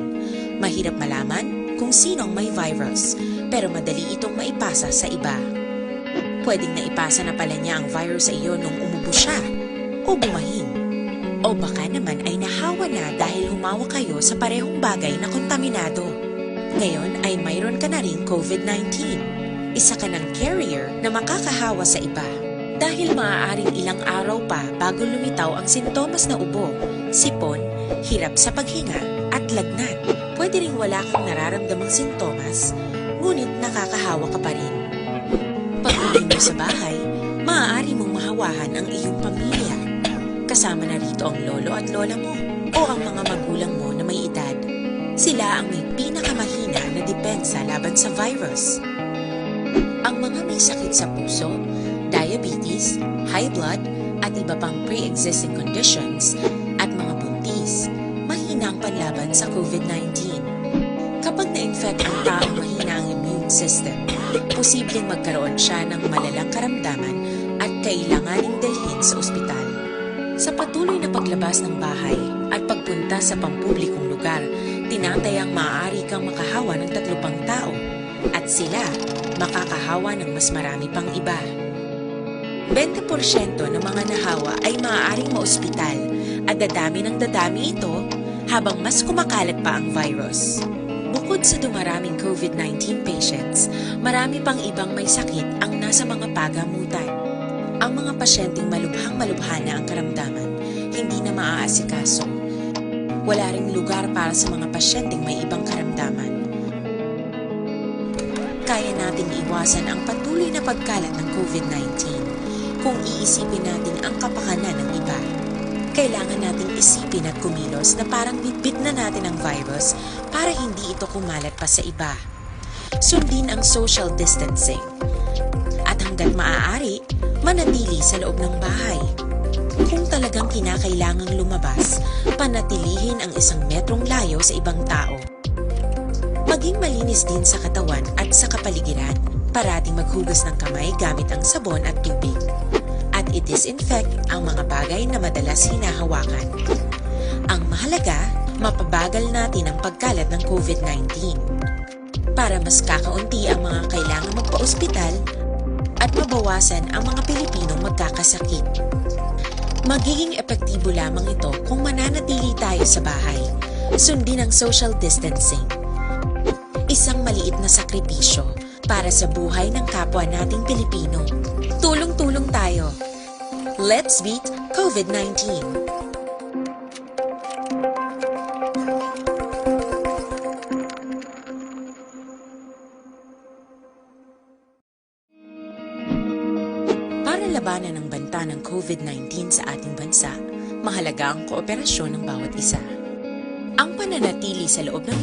Speaker 14: mahirap malaman kung sino ang may virus, pero madali itong maipasa sa iba. Pwedeng naipasa na pala niya ang virus sa iyo nung umubo siya, o bumahing. O baka naman ay nahawa na dahil humawa kayo sa parehong bagay na kontaminado. Ngayon ay mayroon ka na ring COVID-19. Isa ka ng carrier na makakahawa sa iba. Dahil maaaring ilang araw pa bago lumitaw ang sintomas na ubo, sipon, hirap sa paghinga at lagnat. Pwede ring wala kang nararamdamang sintomas, ngunit nakakahawa ka pa rin. Pag-uwi mo sa bahay, maaari mong mahawahan ang iyong pamilya. Kasama na rito ang lolo at lola mo o ang mga magulang mo na may edad. Sila ang may pinakamahina na depensa laban sa virus. Ang mga may sakit sa puso, diabetes, high blood, at iba pang pre-existing conditions, at mga buntis, mahina ang panlaban sa COVID-19. Kapag na-infect ang taong mahina ang immune system, posibleng magkaroon siya ng malalang karamdaman at kailanganing dalhin sa ospital. Sa patuloy na paglabas ng bahay at pagpunta sa pampublikong lugar, tinatayang maaari kang makahawa ng 3 pang tao. At sila makakahawa ng mas marami pang iba. 20% ng mga nahawa ay maaaring maospital at dadami ng dadami ito habang mas kumakalat pa ang virus. Bukod sa dumaraming COVID-19 patients, marami pang ibang may sakit ang nasa mga pagamutan. Ang mga pasyenteng malubhang-malubha na ang karamdaman, hindi na maaasikaso. Wala ring lugar para sa mga pasyenteng may ibang karamdaman. Kaya nating iwasan ang patuloy na pagkalat ng COVID-19 kung iisipin natin ang kapakanan ng iba. Kailangan nating isipin at kumilos na parang bitbit na natin ang virus para hindi ito kumalat pa sa iba. Sundin ang social distancing. At hanggat maaari, manatili sa loob ng bahay. Kung talagang kinakailangang lumabas, panatilihin ang 1 metrong layo sa ibang tao. Maging malinis din sa katawan at sa kapaligiran. Parating maghugas ng kamay gamit ang sabon at tubig. At i-disinfect ang mga bagay na madalas hinahawakan. Ang mahalaga, mapabagal natin ang pagkalat ng COVID-19 para mas kakaunti ang mga kailangang magpa-ospital at mabawasan ang mga Pilipinong magkakasakit. Magiging epektibo lamang ito kung mananatili tayo sa bahay. Sundin ang social distancing. Isang maliit na sakripisyo para sa buhay ng kapwa nating Pilipino. Tulong-tulong tayo. Let's beat COVID-19. Para labanan ang banta ng COVID-19 sa ating bansa, mahalaga ang kooperasyon ng bawat isa. Ang pananatili sa loob ng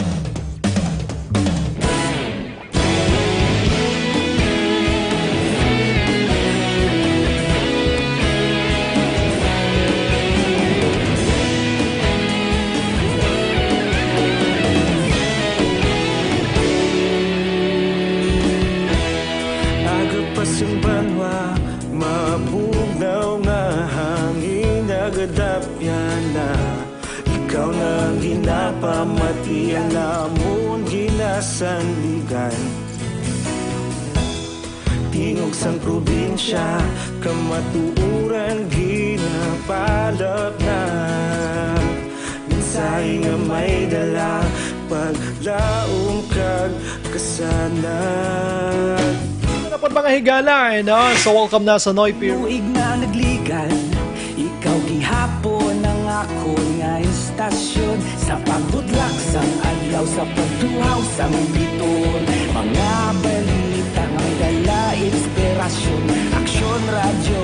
Speaker 15: Agapasang banwa, mabugnaw nga hangin agadapyan na ikaw na ginapamatian namon ginasanligan. Tingog sang probinsya, kamatuuran ginapalap na minsay nga may dala paglaom kag kasanag.
Speaker 3: Dapat mga higala, so welcome na sa Noy Pier.
Speaker 12: Tuig na nagligan, ikaw gihapon ang ako nga istasyon. Sa pagbudlak sang adlaw, sa pagtuhaw sang biton. Mga balita nga dala inspirasyon. Aksyon radyo,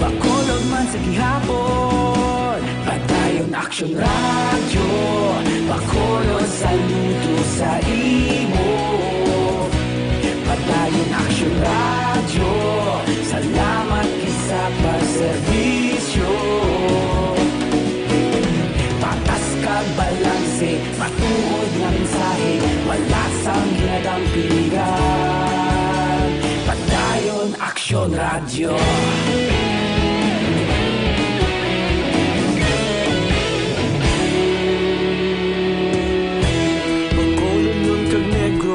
Speaker 12: bakolog man sa gihapon. Padayon aksyon radyo, bakolog saludo sa imo. Padayon aksyon radyo, salamat isa pa serbisyo. Patas kag balanse, matuod nga mensahe, wala sang ginadampiligan. Padayon aksyon radyo.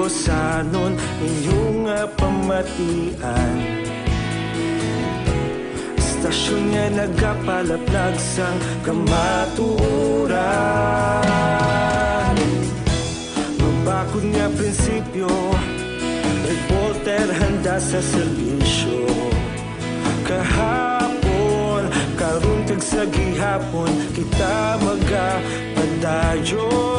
Speaker 15: Sanon inyong pamatian, istasyon nga nagapalaplag sang kamatuuran. Mabakod nga prinsipyo, reporter handa sa serbisyo. Kahapon, karong tag sa gihapon, kita magapadayon.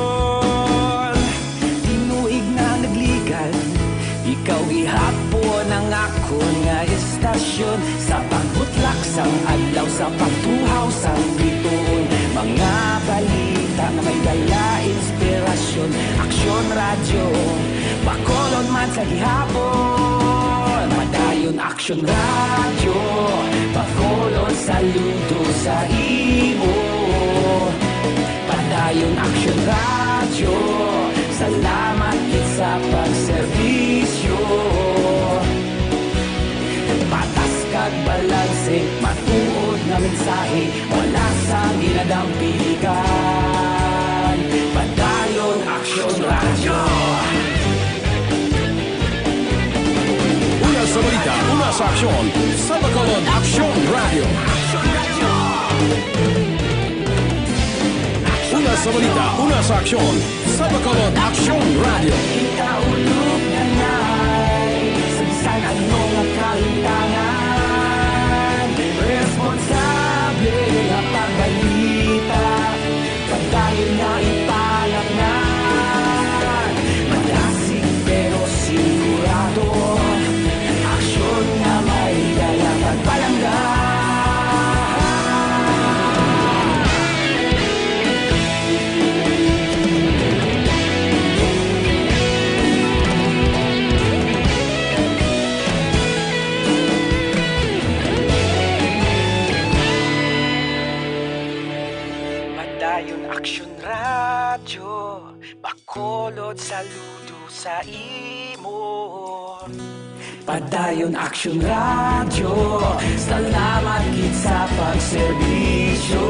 Speaker 12: Ikaw gihapon ang ako nga istasyon. Sa pagbutlak sang adlaw, sa pagtuhaw sang biton. Mga balita na may dala inspirasyon. Aksyon radyo, bakolon man sa gihapon. Padayon aksyon radyo, bakolon saludo sa imo. Padayon aksyon radyo, salamat sa pagserbisyo. Patas kag balanse, matuod na mensahe, wala sang ginadampiligan. Padayon aksyon radyo.
Speaker 16: sa balita, una sa aksyon, sa Bacolod Aksyon Radio. Una sa balita, una sa aksyon, sa Bacolod Aksyon Radio.
Speaker 12: Ikaulog na na'y Sansan ang mga kalintangan Responsable na pagbalita Pagdahil na ipalaknan Malasig pero sigurado Aksyon na may dala pagpalanggan Padayon Aksyon Radyo Bacolod saludo sa imo Padayon Aksyon Radyo Salamat gid sa pagserbisyo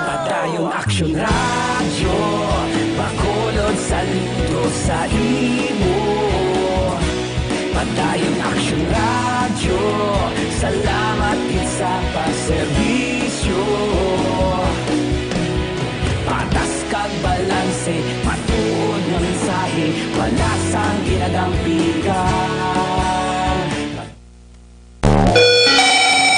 Speaker 12: Padayon Aksyon Radyo Bacolod saludo sa imo Padayon Aksyon Radyo Salamat gid sa pagserbisyo Patas kag balanse, matuod nga mensahe, wala sang ginadampigan.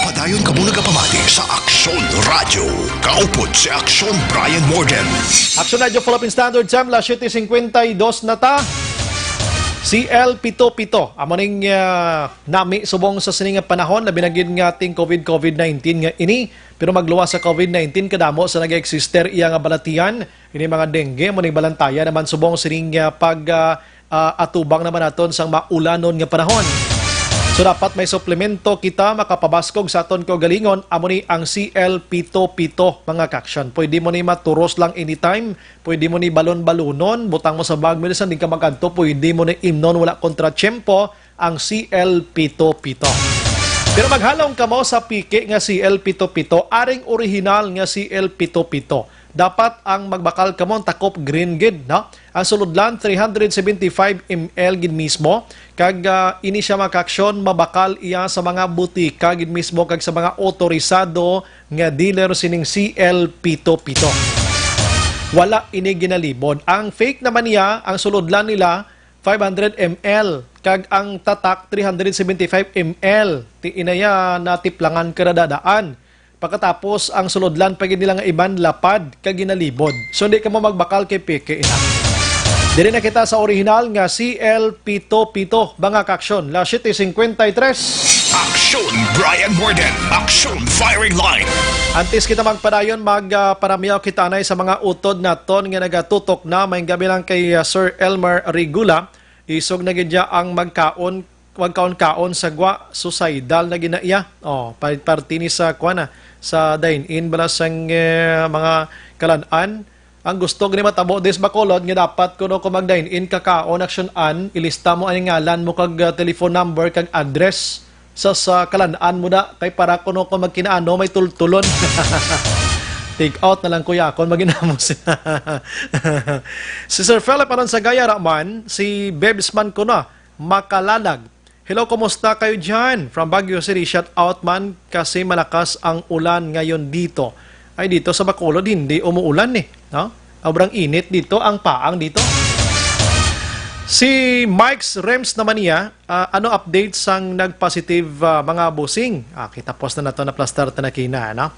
Speaker 6: Padayon ka muna kapamati sa Aksyon Radio. Kaupod si Aksyon Brian Morgan.
Speaker 3: Aksyon Radio Philippine Standard Time, la 7:52 na ta. CL77, amoning nami subong sa sining panahon na binagid nga ating COVID-19 nga ini. Pero magluwas sa COVID-19 kadamo sa nag-eksister iya nga balatian. Ini mga dengue, muning balantaya naman subong sining atubang naman naton sang maulanon nga panahon. So dapat may suplemento kita makapabaskog sa aton kaugalingon amo ni ang CL77 mga kaksyon. Pwede mo ni maturos lang anytime, pwede mo ni balon-balonon, butang mo sa bag medicine din ka magadto, pwede mo ni imnon wala kontratsyempo ang CL77. Pero maghalong ka mo sa piki nga CL77, aring original nga CL77. Dapat ang magbakal ka mo takop green gid, no? Ang suludlan 375 ml gid mismo kag ini siya makaksyon mabakal iya sa mga butika gid mismo kag sa mga otorisado nga dealer sining CL77. Wala ini ginalibod. Ang fake naman niya, ang suludlan nila 500 ml kag ang tatak 375 ml. Ti inaya na tiplangan kadadaan. Pagkatapos ang sulodlan pag nila nga iban lapad kag ginalibod. So hindi ka mo magbakal kay peke ina. Dili na kita sa original nga CL77 mga kaksyon. La 7:53.
Speaker 6: Aksyon Brian Morgan. Aksyon Firing Line.
Speaker 3: Antes kita magpadayon magparamiyaw kita nay sa mga utod naton nga nagatutok na may gabi lang kay Sir Elmer Regula. Isog na gidya ang magkaon-kaon sa gwa suicidal na ginaiya. Party ni sa kuana sa dine-in balasang mga kalan-an. Ang gusto gani matabo des Bacolod nga dapat kuno ko mag-dine-in kakaon action-an, ilista mo ang ngalan mo kag telephone number kag address sa kalan-an mo na kay para kuno ko magkinaano may tultulon. Take out na lang kuya kon maginamo sila. Si Sir Philip aron sa Gaya Raman, si Bebsman ko na Makalalag. Hello, kumusta kayo dyan? From Baguio City, shout out man kasi malakas ang ulan ngayon dito. Ay dito sa Bacolod hindi umuulan eh, no? Sobrang init dito, ang paang dito. Si Mike's Rems naman niya, ano update sang nag-positive mga busing? Kita post na to na plaster na kina, no?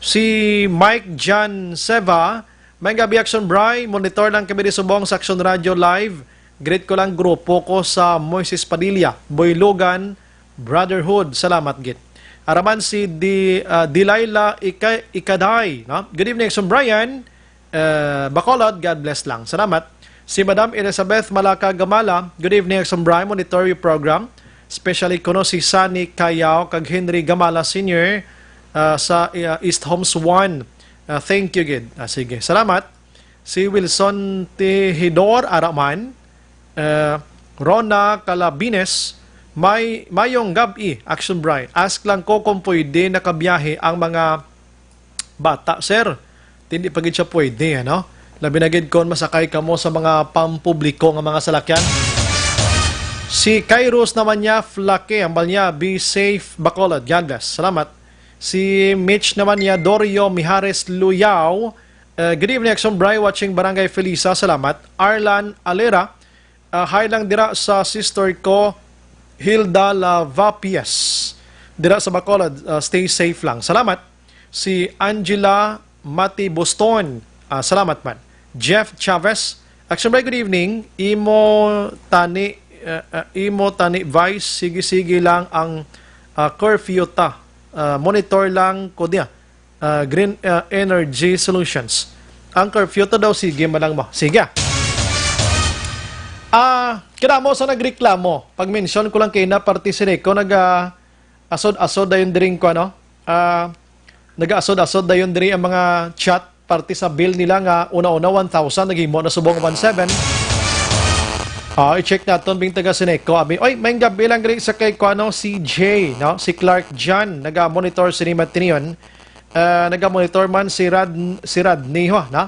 Speaker 3: Si Mike John Seva, may gabi Action Bri, monitor lang kami di subong sa Action Radio Live. Great ko lang grupo ko sa Moises Padilla, Boy Logan, Brotherhood. Salamat git. Araman si Delilah Ikaday, no? Good evening Action Brian. Bacolod, God bless lang. Salamat. Si Madam Elizabeth Malaka Gamala, good evening Action Brian, monitor your program. Especially kuno si Sunny Kayao kag Henry Gamala Sr. Sa East Homes 1. Thank you, Gid. Sige, salamat. Si Wilson Tejidor Araman, Rona Calabines, mayong gabi, Action Brian. Ask lang ko kung pwede nakabiyahe ang mga bata, sir. Hindi pa gid siya pwede, ano? Labi na gid kon masakay ka mo sa mga pampubliko nga mga salakyan. Si Kairos naman niya, Flake, ambal niya, be safe, Bacolod. God bless. Salamat. Si Mitch naman niya, Dorio Mijares Luyao. Good evening, Action Bry, watching Barangay Felisa. Salamat. Arlan Alera, hi lang dira sa sister ko, Hilda Lavapies. Dira sa Bacolod, stay safe lang. Salamat. Si Angela Mati Boston. Salamat man. Jeff Chavez. Action Bry, good evening. Imo tani Vice, sige lang ang curfew ta. Monitor lang ko niya. Green Energy Solutions. Ang curfew ta daw, sige malang mo. Sige. Kaya mo sa nagreklamo. Pag-mention ko lang kayo na partisire ko, nag-asod-asod da yung drink ko, ano? Nag-asod-asod da yung drink ang mga chat party sa bill nila nga una-una 1,000, naging mo na subong 1,700. I-check natin bing taga Sineco. Oy, may gabi lang rin sa kay Kuano, si Jay, no? Si Clark John, naga-monitor si Matinion. Naga-monitor man si Radney, ho, na?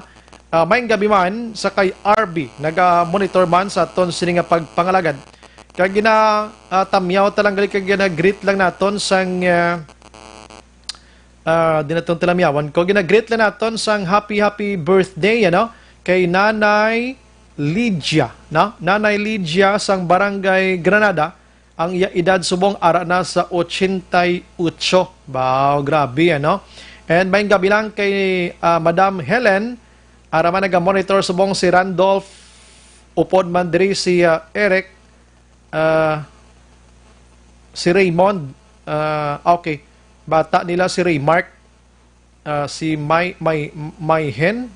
Speaker 3: May gabi man sa kay RB, naga-monitor man sa ton sininga pagpangalagad. Kaya gina-tamyaw talang gali, kaya gina-greet lang naton sang di na itong talamyawan ko. Gina-greet lang naton sang happy birthday, ano? Kay Nanay Lydia, no? Nanay Lydia sang Barangay Granada. Ang edad subong ara na sa 88. Wow, grabe, ano? And may gabi lang kay Madam Helen, ara man naga-monitor subong si Randolph, upod man diri si Eric, si Raymond, okay. Bata nila si Raymark, si Mayhen,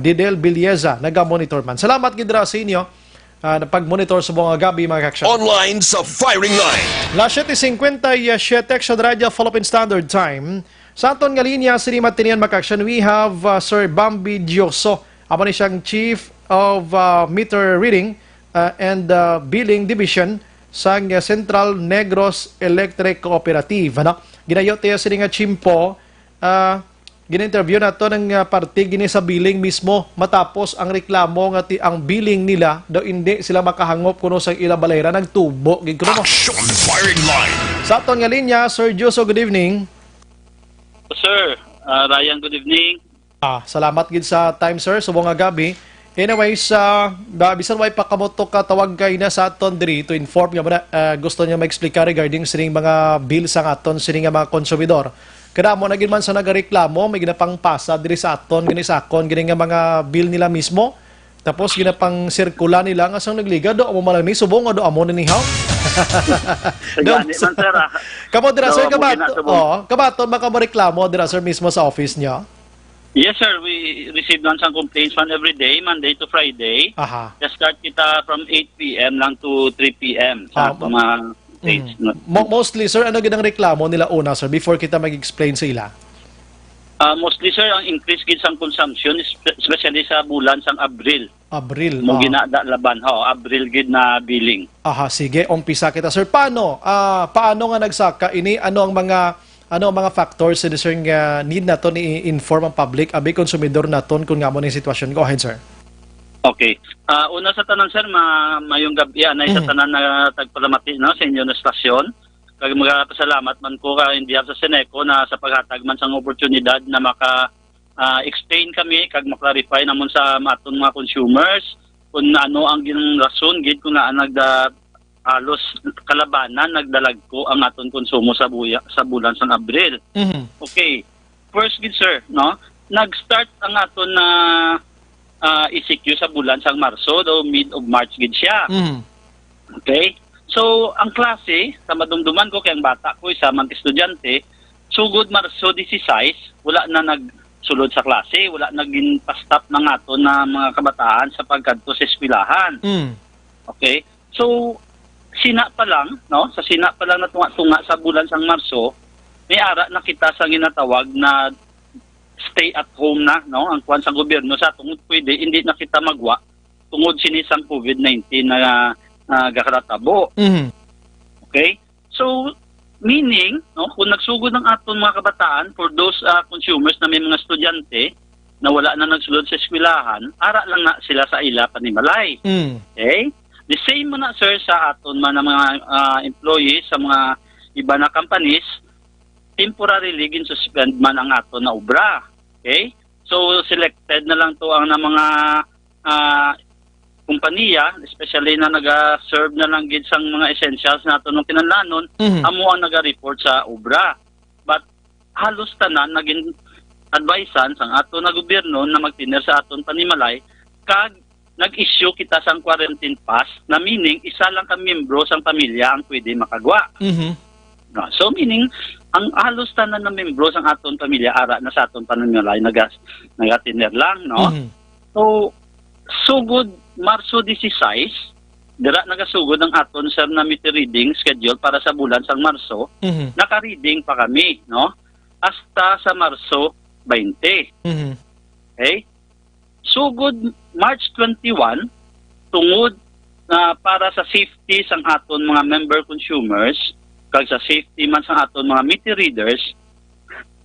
Speaker 3: Didel Bilieza, naga-monitor man. Salamat gidra sa inyo na pag-monitor sa mga gabi, mga kaksyon.
Speaker 6: Online sa firing line.
Speaker 3: Las 7:57 sa Radio Philippine Standard Time. Sa aton nga linya, si Matinian Makaksyon, we have Sir Bambi Dioso. Ako ni siyang Chief of Meter Reading and Billing Division sa Central Negros Electric Cooperative. Ano? Ginayot tayo sa nga chimpo, gina-interview na to ng party gini sa billing mismo matapos ang reklamo nga ang billing nila daw hindi sila makahangop kuno sa ila balayra nagtubo.
Speaker 6: Action firing line.
Speaker 3: Sa aton nga linya, Sir Joso, good evening.
Speaker 17: Sir, Ryan, good evening.
Speaker 3: Salamat gid sa time, sir. Subong nga gabi. Anyways, bisan way pakamoto ka tawag kay na sa aton diri to inform nga gusto niya ma-explica regarding sining mga bill sa aton sining mga konsumidor. Kada mo na gid man sa nagareklamo, may ginapang pasa diri sa aton gini sa akon gini nga mga bill nila mismo. Tapos ginapang sirkula nila nga sang nagliga do mo malami subong do amo ni haw. Kamo dira sir kabaton makareklamo dira sir mismo sa office niya.
Speaker 17: Yes, sir. We receive some complaints one every day, Monday to Friday. Just start kita from 8 p.m. lang to 3 p.m. sa mga days.
Speaker 3: Mostly, sir, ano ginang reklamo nila una, sir, before kita mag-explain sa ila?
Speaker 17: Mostly, sir, ang increase gid sang consumption, especially sa bulan sang Abril.
Speaker 3: Abril.
Speaker 17: Mo ginada laban, Abril gid na billing.
Speaker 3: Sige, umpisa kita, sir. Paano nga nagsaka ini? Ano ang mga factors sa need naton i-inform ang public, abi konsumidor naton kung nga mo ng sitwasyon? Go ahead, sir.
Speaker 17: Okay. Una sa tanan, sir, mayong gabi sa tanan na tagpalamati sa inyo na stasyon. Kag magpasalamat man ko in behalf sa Sineco na sa paghatag man sang oportunidad na explain kami kag maklarify namon sa aton mga consumers kung ano ang rason gid kung nga halos kalabanan nagdalag ko ang aton konsumo sa bulan sang Abril. Okay. First gid, sir, no? Nag-start ang aton na ECQ sa bulan sang Marso, do mid of March gid siya. Okay? So, ang klase, sa madumduman ko kay ang bata ko isa man estudyante, sugod Marso 16, wala na nagsulod sa klase, wala naging pa-stop ng aton na mga kabataan sa pagkadto sa eskwelahan. Okay? So, sina pa lang, no? Sa sina pa lang na tunga sa bulan sang Marso, may ara na kita sa ginatawag na stay at home na, no? Ang kuwan sa gobyerno sa tungod pwede hindi na kita magwa tungod sinisang COVID-19 na gakaratabo. Okay? So, meaning, no, kung nagsugod ng aton mga kabataan for those consumers na may mga estudyante na wala na nagsulod sa eskwelahan, ara lang na sila sa ila panimalay. Okay? The same mo na sir sa aton man ng mga employees sa mga iba na companies, temporarily gin-suspend man ang aton na obra. Okay? So selected na lang to ang na mga kumpanya, especially na naga-serve na lang gid sang mga essentials nato nung kinahanglanon, amo ang naga-report sa obra. But halos tanan naging advisean sang ato na gobyerno na magtiner sa aton panimalay kag nag-issue kita sang quarantine pass na meaning isa lang ka miyembro sang pamilya ang pwede makagwa. So meaning ang halos tanan na miyembro sang aton pamilya ara na sa aton panimalay nagatiner lang, no? So good Marso 16, dira nagasugod ang aton sir na meter reading schedule para sa bulan sang Marso. Naka-reading pa kami, no? Hasta sa Marso 20. Okay? Sugod March 21, tungod na para sa safety sang aton mga member consumers, kag sa safety man sang aton mga meter readers,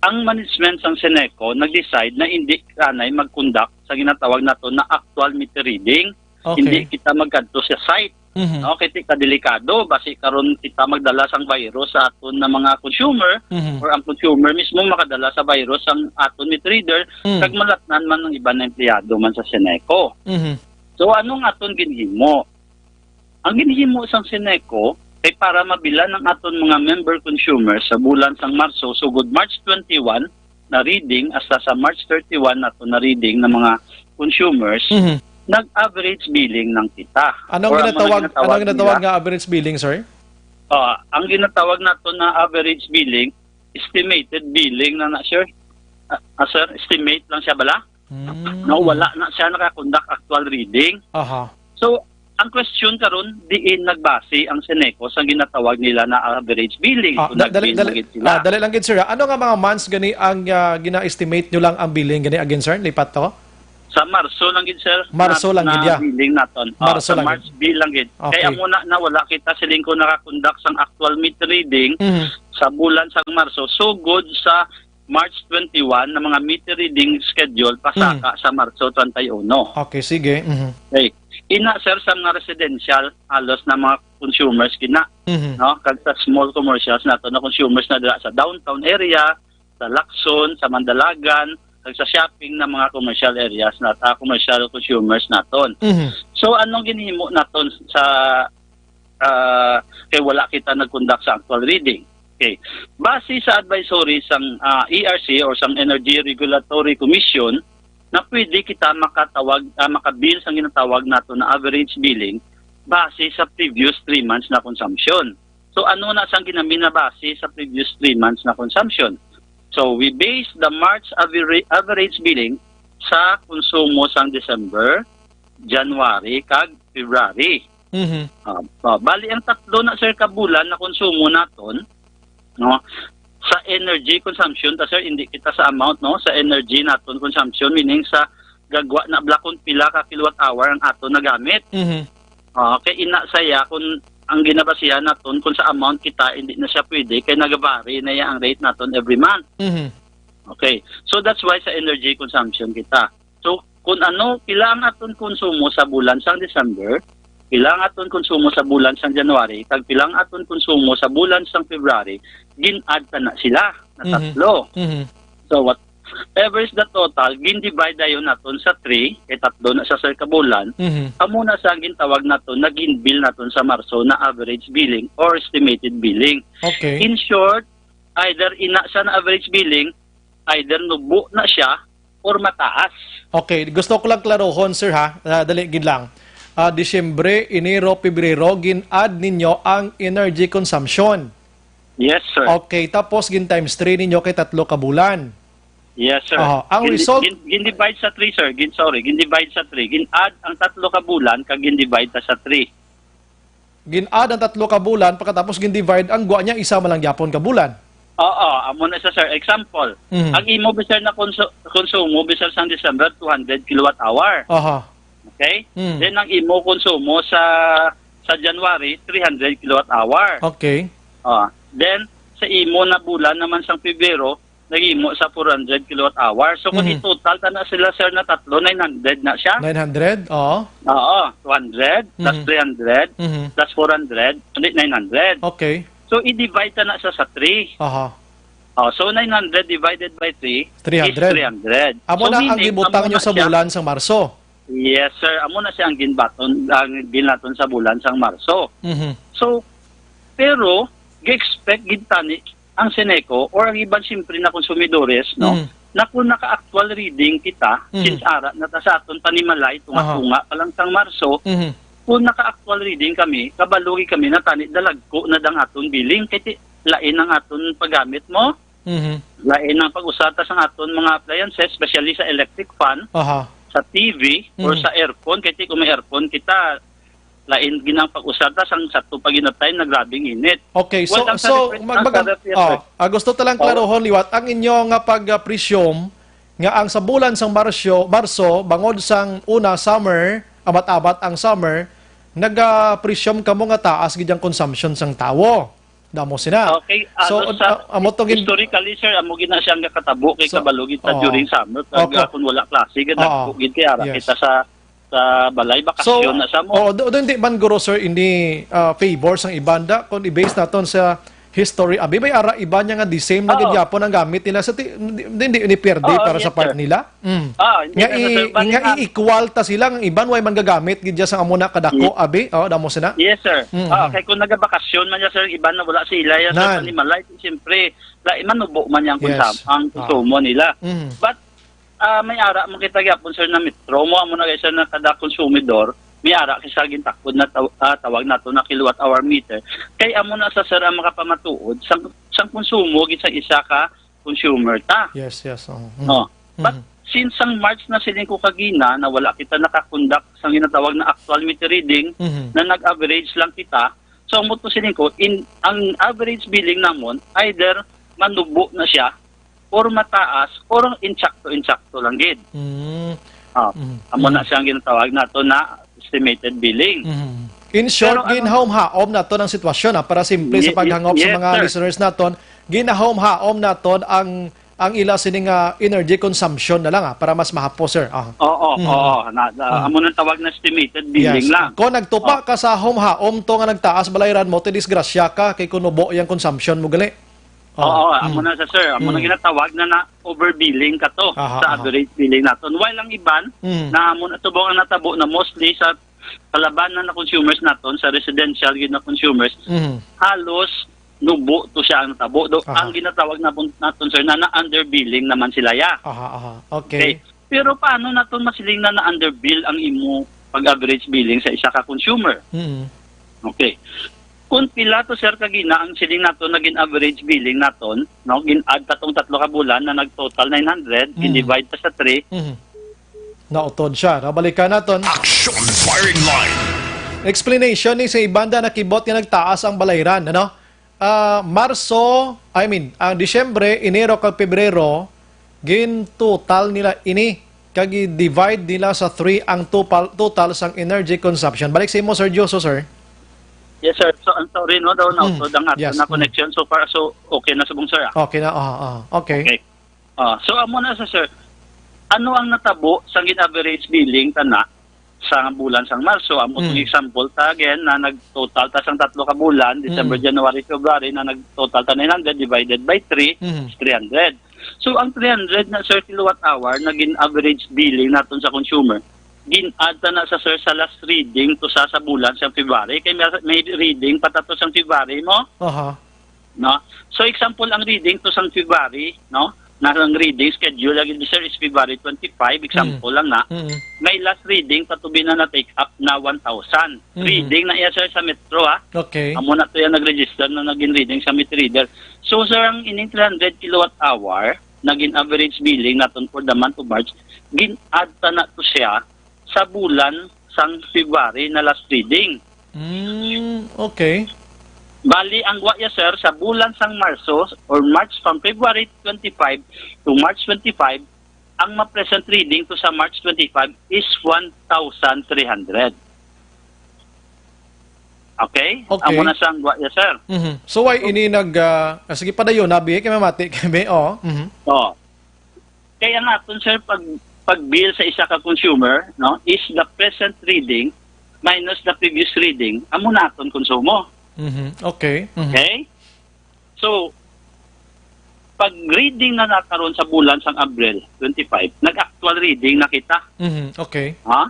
Speaker 17: ang management sang Seneco nag-decide na hindi kanay mag-conduct sa ginatawag nato na actual meter reading.
Speaker 3: Okay.
Speaker 17: Hindi kita magkadto sa site. Okay, tika delikado basi karon kita magdala sang virus sa aton na mga consumer or ang consumer mismo makadala sa virus ang aton meter reader kag malatnan man ng iba na empleyado man sa Seneco. So anong aton ginhimo? Ang ginhimo sang Seneco ay para mabilan ng aton mga member consumers sa bulan sang Marso sugod March 21 na reading hasta sa March 31 nato na reading ng mga consumers. Nag-average billing ng kita.
Speaker 3: Anong ginatawag nga average billing, sir?
Speaker 17: Ang ginatawag nato na average billing, estimated billing na sir. Sir, estimate lang siya bala? No, wala na siya nakakonduct actual reading. So, ang question karon diin nagbase ang Seneco sa ginatawag nila na average billing.
Speaker 3: Dali lang gid sir. Ano nga mga months gani ang gina-estimate nyo lang ang billing gani again sir? Lipat to?
Speaker 17: Sa Marso lang gid sir.
Speaker 3: Marso lang gid ya.
Speaker 17: Billing naton.
Speaker 3: Marso
Speaker 17: sa
Speaker 3: lang
Speaker 17: March bill lang gid.
Speaker 3: Okay.
Speaker 17: Kaya muna na wala kita siling ko nakakonduct sang actual meter reading sa bulan sang Marso. So good sa March 21 na mga meter reading schedule pasaka sa Marso 31.
Speaker 3: Okay, sige.
Speaker 17: Okay. Ina sir sa mga residential halos na mga consumers kina, no? Kag sa small commercials nato na consumers na dira sa downtown area, sa Lacson, sa Mandalagan, kag sa shopping na mga commercial areas na commercial consumers naton. So anong ginhimo naton sa kay wala kita nag-conduct sa actual reading. Okay. Base sa advisory sang ERC or sang Energy Regulatory Commission na pwede kita makabill sang ginatawag nato na average billing base sa previous 3 months na consumption. So ano na sang ginamina base sa previous 3 months na consumption? So we base the March average billing sa konsumo sang December, January kag February. Bali ang tatlo na sir ka bulan na konsumo naton, no? Sa energy consumption ta sir hindi kita sa amount, no, sa energy naton consumption meaning sa gagwa na blakon pila ka kilowatt hour ang aton nagamit. Okay, ina saya kung ang ginabasihan naton kung sa amount kita hindi na siya pwede kay nagabari na ang rate naton every month. Okay, so that's why sa energy consumption kita. So kung ano pila ang aton konsumo sa bulan sang December, pila ang aton konsumo sa bulan sang January, kag pila ang aton konsumo sa bulan sang February, gin-add ta na sila na tatlo. So whatever is the total, gin-divide dayon naton sa 3, kay tatlo na sa sir ka bulan. Amo na sa gintawag naton na gin-bill naton sa Marso na average billing or estimated billing.
Speaker 3: Okay.
Speaker 17: In short, either ina sa na average billing, either nubo na siya or mataas.
Speaker 3: Okay, gusto ko lang klarohon sir ha. Dali gid lang. Disyembre, Enero, Pebrero, gin-add ninyo ang energy consumption.
Speaker 17: Yes, sir.
Speaker 3: Okay, tapos gin-times 3 ninyo kay tatlo ka bulan.
Speaker 17: Yes, sir.
Speaker 3: Ang result...
Speaker 17: Gin-divide sa 3, sir. Gin-divide sa 3. Gin-add ang tatlo ka bulan, kag gin-divide ta sa 3.
Speaker 3: Gin-add ang tatlo ka bulan, pagkatapos gin-divide, ang gwa niya isa malang yapon ka bulan.
Speaker 17: Oo, amo na sa sir. Example, ang imo bisar na konsumo bisar sa December, 200 kilowatt hour. Okay? Then ang imo konsumo sa January 300 kilowatt hour.
Speaker 3: Okay.
Speaker 17: Then sa imo na bulan naman sang Pebrero nagimo sa 400 kilowatt-hour. So kung i-total ta na sila sir na tatlo, 900 na siya.
Speaker 3: 900? Oo.
Speaker 17: Oo, 200 plus 300 plus 400, 900.
Speaker 3: Okay.
Speaker 17: So i-divide ta na siya sa 3.
Speaker 3: Aha.
Speaker 17: So 900 divided by 3 is 300.
Speaker 3: Amo
Speaker 17: So,
Speaker 3: na ang
Speaker 17: meaning,
Speaker 3: gibutang
Speaker 17: amo
Speaker 3: nyo
Speaker 17: na
Speaker 3: sa
Speaker 17: siya-
Speaker 3: bulan sa Marso.
Speaker 17: Yes sir, amo na siya ang ginaton sa bulan sang Marso. So pero gi-expect gid tani ang Seneco or ang iban siyempre na konsumidores, no? Na kung naka-actual reading kita, since ara na ta sa aton panimalay, tunga-tunga pa lang sang Marso, kung naka-actual reading kami, kabalugi kami na tani dalagko na dang aton billing, kaya lain ang aton paggamit mo, lain ang pag-usata sa aton mga appliances, especially sa electric fan, sa TV, or sa aircon, kaya kung may aircon kita, lain ginang pag-usata sang sato pag ginatay na grabing init.
Speaker 3: Okay, so
Speaker 17: Well,
Speaker 3: gusto talang klarohon liwat ang inyo nga pag-presume nga ang sa bulan sang Marso bangod sang una summer, abat-abat ang summer, nag-presume kamo nga taas gid ang consumption sang tawo. Damo sina.
Speaker 17: Okay,
Speaker 3: so amo to
Speaker 17: historically sir, amo gina siya nga katabo kay kabalugid ta during summer kag kung wala klase gid gid kay ara kita sa balay bakasyon na sa mo.
Speaker 3: Doon di man guro sir ini favor sang ibanda kung i-base naton sa history. Abi may ara iba niya nga the same na gid yapon ang gamit nila sa hindi ni perde para sa part nila. Nga i-equal ta sila ang iban way man gagamit gid sa amo na kadako abi. Damo sina.
Speaker 17: Yes sir. Kay kung nagabakasyon man ya sir iban na wala sila ya sa animal life siyempre la manubo man yang ang konsumo nila. But may ara mo kita gyapon sir na metro mo amo na guys na kada konsumidor may ara kaysa gintakod na tawag nato na kilowatt hour meter kay amo na sa sir ang makapamatuod sang konsumo gid sa isa ka consumer ta.
Speaker 3: Yes.
Speaker 17: But since ang March na siling ko kagina na wala kita nakakonduct sang ginatawag na actual meter reading na nag-average lang kita, so mo to siling ko ang average billing namon either manubo na siya or mataas or insakto lang gid. Amo na siyang ginatawag nato na estimated billing.
Speaker 3: In short, ginhawom-haom naton ang sitwasyon para simple sa paghangop sa mga listeners naton, ginahawom-haom naton ang ila sining energy consumption na lang para mas mahapo sir.
Speaker 17: Oo. Amo nang tawag na estimated billing lang.
Speaker 3: Kung nagtupa ka sa home-haom to nga nagtaas balayran mo, disgrasya ka kay kunubo yung consumption mo gali.
Speaker 17: Amo na sa sir, amo na ginatawag na overbilling ka to sa average billing naton. While ang iban na amo na tubong ang natabo na mostly sa kalabanan na consumers naton sa residential gid na consumers, halos nubo to siya ang natabo. Ang ginatawag naton sir na underbilling naman sila ya.
Speaker 3: Okay.
Speaker 17: Pero paano naton masiling na underbill ang imo pag-average billing sa isa ka consumer? Okay. Kung pila to sir kagina ang siling naton naging average billing naton, no, gin-add tatlo ka bulan na nag-total 900, gin-divide pa sa 3.
Speaker 3: Nautod siya. Balikan naton.
Speaker 6: Action firing line.
Speaker 3: Explanation ni sa ibanda na kibot nga nagtaas ang balayran, ano? Ang Disyembre, Enero kag Pebrero, gin total nila ini kag divide nila sa 3 ang total sang energy consumption. Balik sa imo Sir Joso, sir.
Speaker 17: Yes sir. So ang sorry no daw na na connection so far so okay na subong sir.
Speaker 3: Okay na. Okay.
Speaker 17: So amo na sir. Ano ang natabo sa gin-average billing tana sa bulan sang Marso? Amo tong example ta again na nag-total ta sang 3 ka bulan, December, January, February na nag-total ta 900 divided by 3 is 300. So ang 300 na sir kilowatt hour na gin-average billing naton sa consumer gin-add na sa sir sa last reading to sa bulan sa February kay may reading patato sa February mo. No? So example ang reading to sa February, no? Na ang reading schedule lagi sir is February 25 example lang na. May last reading patubi na take up na 1,000. Reading na iya sir sa Metro
Speaker 3: Okay.
Speaker 17: Amo na to yan nag-register na naging reading sa Meter Reader. So sir ang ining 300 kilowatt hour naging average billing naton for the month of March gin-add na to siya sa bulan sang February na last reading.
Speaker 3: Okay.
Speaker 17: Bali, ang waya sir, sa bulan sang Marso or March from February 25 to March 25, ang ma-present reading to sa March 25 is 1,300. Okay?
Speaker 3: Okay.
Speaker 17: Amo na siyang gwa, yes sir.
Speaker 3: So why ini sige padayon nabi kay mamati kami
Speaker 17: Oo. Kaya natin sir pag bill sa isa ka consumer, no, is the present reading minus the previous reading, amo naton konsumo.
Speaker 3: Okay.
Speaker 17: Okay? So pag reading na nakaroon sa bulan sang Abril 25, nag-actual reading na kita.
Speaker 3: Okay.
Speaker 17: Ha?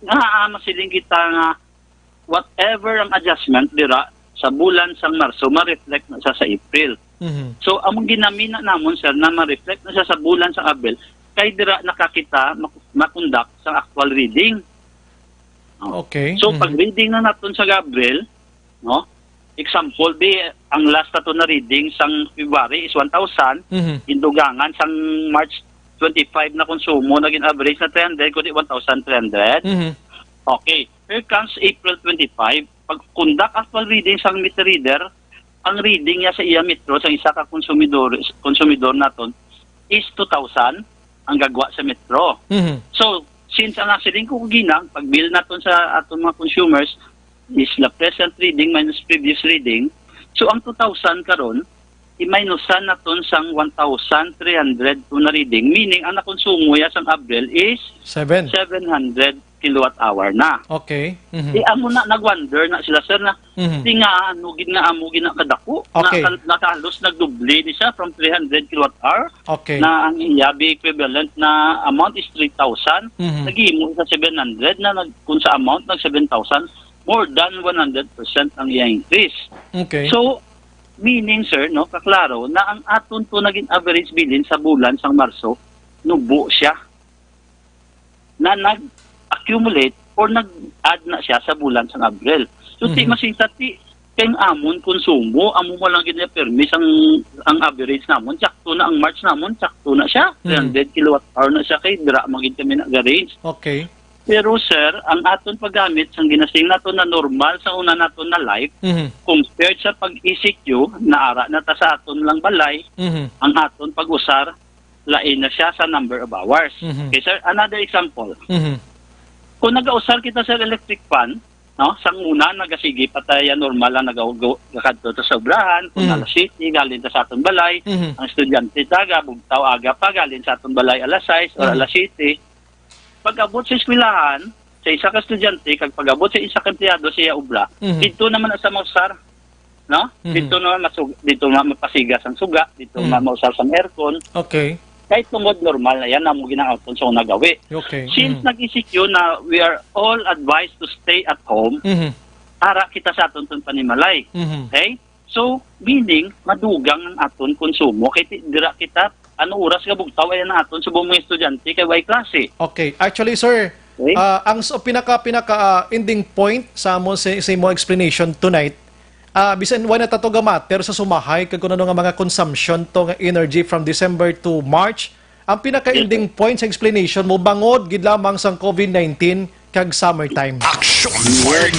Speaker 17: Naama siling kita nga whatever ang adjustment dira sa bulan sang Marso, ma-reflect na siya sa April. So, among ginamina namon sir na ma-reflect na siya sa bulan sang Abril, kay dira nakakita makundak sa actual reading.
Speaker 3: Okay.
Speaker 17: So, pag reading na naton sa Abril, no? Example, ang last na to na reading sang February is 1,000, indugangan sang March 25 na konsumo, naging average na 300, kundi 1,300. Okay. Here comes April 25. Pag conduct actual reading sang meter reader, ang reading niya sa iya metro, sa isa ka konsumidor naton, is 2,000 ang gagwa sa metro. So, since ang asiling ko ginang, pag bill naton sa atong mga consumers, is the present reading minus previous reading, so ang 2,000 karon i-minusan naton sang 1,300 to na reading, meaning ang nakonsumo ya sang April is 700 kilowatt-hour na.
Speaker 3: Okay.
Speaker 17: Amo na nag-wonder na sila sir na tinga gid nga amo gina kadako.
Speaker 3: Okay.
Speaker 17: Nakahalos nagdoble ni siya from 300 kilowatt-hour.
Speaker 3: Okay.
Speaker 17: Na ang iyabi equivalent na amount is 3,000. Nagihimo sa 700 na kung sa amount nag 7,000, more than 100% ang iya increase.
Speaker 3: Okay.
Speaker 17: So meaning sir, no, kaklaro na ang aton to naging average bilin sa bulan sang Marso, nubo siya. Na nag-accumulate or nag-add na siya sa bulan sang Abril. So ti masita ti kay amon konsumo, amo mo lang gina-permis ang average namon, sakto na ang March namon, sakto na siya. 300 kilowatt-hour na siya kay dira magin kami na-range.
Speaker 3: Okay.
Speaker 17: Pero sir, ang aton paggamit sang ginasing naton na normal sa una naton na life, compared sa pag-ECQ, naara na ta sa aton lang balay, ang aton pag-usar, lain na siya sa number of hours. Okay sir, another example. Kung nag-usar kita sa electric fan, no, sang una nagasigi patay normal lang nagakadto ta sa obrahan, kung alas 7 galing ta sa aton balay, ang estudyante taga bugtaw aga pa galing sa aton balay alas 6 or alas 7. Pag-abot sa eskwelahan, sa isa ka estudyante, kag pag-abot sa isa ka empleyado siya obra, dito naman sa mausar, no? Dito naman mapasigas ang suga, dito na mausar sang aircon.
Speaker 3: Okay.
Speaker 17: Kahit tungod normal na yan, namo ginang-auton sa unang gawi.
Speaker 3: Okay.
Speaker 17: Since nag-ECQ na we are all advised to stay at home, ara kita sa aton panimalay. Okay? So, meaning, madugang ang aton konsumo, kaya dira kita ano oras ka bugtaw ay naton sa buong mga estudyante kay way klase.
Speaker 3: Okay. Actually, sir, ang pinaka ending point sa mo sa mo explanation tonight, bisan why na tato matter sa sumahay kag kuno nga mga consumption to nga energy from December to March, ang pinaka ending point sa explanation mo bangod gid lamang sang COVID-19 kag summertime.
Speaker 6: Action word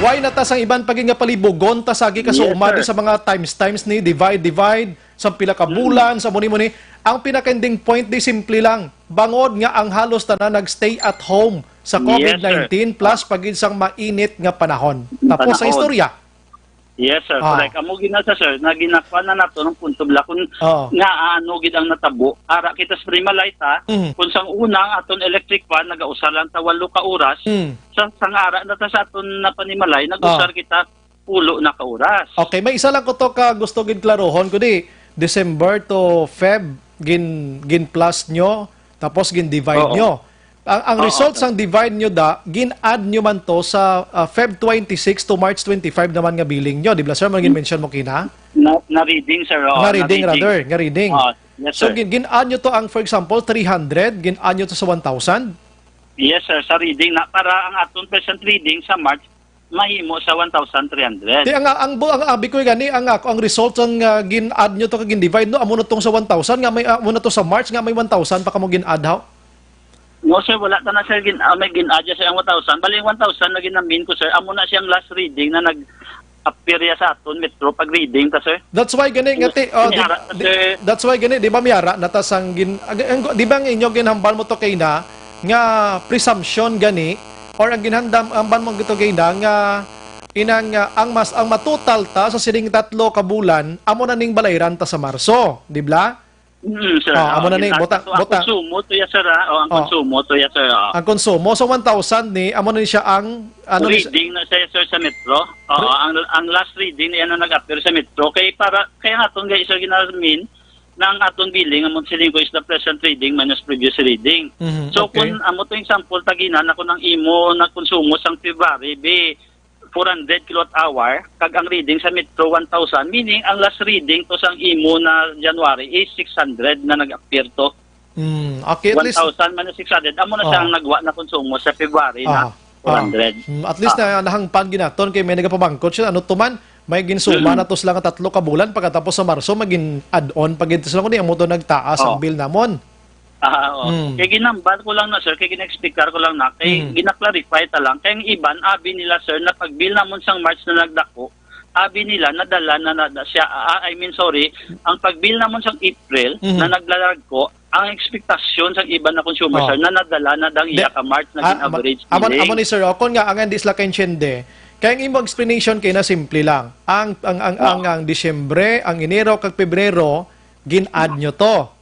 Speaker 3: Why na ta sang iban paging nga palibugon ta sagi ka sa umado sa mga times ni divide sa pila ka bulan sa muni ang pinaka-ending point di simple lang bangod nga ang halos tanan nagstay at home sa COVID-19 plus pagid sang mainit nga panahon. Tapos sa istorya.
Speaker 17: Yes sir, correct. Amo ginasa sir, naginakwa na nato ng punto bla kun nga ano gid ang natabo. Ara kita sa primalay ta, kun sang unang aton electric fan nagausar lang ta 8 ka oras. Sang ara na ta sa aton na panimalay nag-usar kita 10 na ka oras.
Speaker 3: Okay, may isa lang ko to ka gusto gid klarohon kundi December to Feb gin plus nyo tapos gin divide nyo. Ang result sang divide nyo gin-add nyo man to sa Feb 26 to March 25 naman nga billing nyo. Di ba sir, magin mention mo kina?
Speaker 17: Na reading sir.
Speaker 3: Nga reading.
Speaker 17: Yes,
Speaker 3: so
Speaker 17: sir.
Speaker 3: gin-add nyo to ang for example 300, gin-add nyo to sa 1,000?
Speaker 17: Yes sir, sa reading na para ang aton present reading sa March mahimo sa 1,300.
Speaker 3: Ang abi ko gani ang result ang gin-add nyo to kag gin-divide no amo na tong sa 1,000 nga may amo na to sa March nga may 1,000 pa kamo gin-add how?
Speaker 17: No sir, wala ta na sir may gin-add sa 1,000. Bali 1,000 na ginamin ko sir. Amo na siyang last reading na nag-appear sa aton metro pag reading ta sir.
Speaker 3: That's why gani ngati that's why gani di ba miyara natasang di ba ang inyo ginhambal mo to kay na nga presumption gani or ang ginhandam amban mo gito kay na nga inang ang matotal ta sa sining 3 ka bulan amo na ning balayran ta sa Marso, di ba?
Speaker 17: Sir.
Speaker 3: Amo na ning
Speaker 17: Ang
Speaker 3: buta.
Speaker 17: konsumo to ya sir. Ang konsumo to ya sir.
Speaker 3: Ang konsumo so 1,000 ni amo na ni siya ang ano ni
Speaker 17: reading na siya sir sa Metro. Ang last reading niya na nag-appear sa Metro kaya nga itong guys sir ginalamin ng atong billing among siling ko is the present reading minus previous reading. So kung amo to yung sample taginan ako ng imo na konsumo sang February be 400 kWh kag ang reading sa Metro 1,000 meaning ang last reading to sang imo na January is 600 na nag-appear to.
Speaker 3: Okay, at
Speaker 17: 1,000 minus 600 amo na siyang nagwa na konsumo sa February na 400.
Speaker 3: At least na nahangpan ginaton kay may nagapamangkot siya ano tuman may ginsuma na tos lang 3 ka bulan pagkatapos sa Marso magin add-on pag ito sila kundi amo to nagtaas ang bill namon.
Speaker 17: Kaya ginamban ko lang na sir, kaya gina-explicar ko lang na, kaya gina-clarify ta lang. Kaya yung iban, abi nila sir, na pag-bill namon sang March na nagdako, abi nila, nadala na siya, ang pag-bill namon sang April na naglalag ko, ang ekspektasyon sang iban na consumer sir, na nadala na dang iya ka March na gin-average billing.
Speaker 3: Amo ni sir, kung nga, ang andis la kainsyende, kaya ang imo explanation kay na simple lang. Ang Disyembre, ang Enero, kag Pebrero, gin-add nyo to.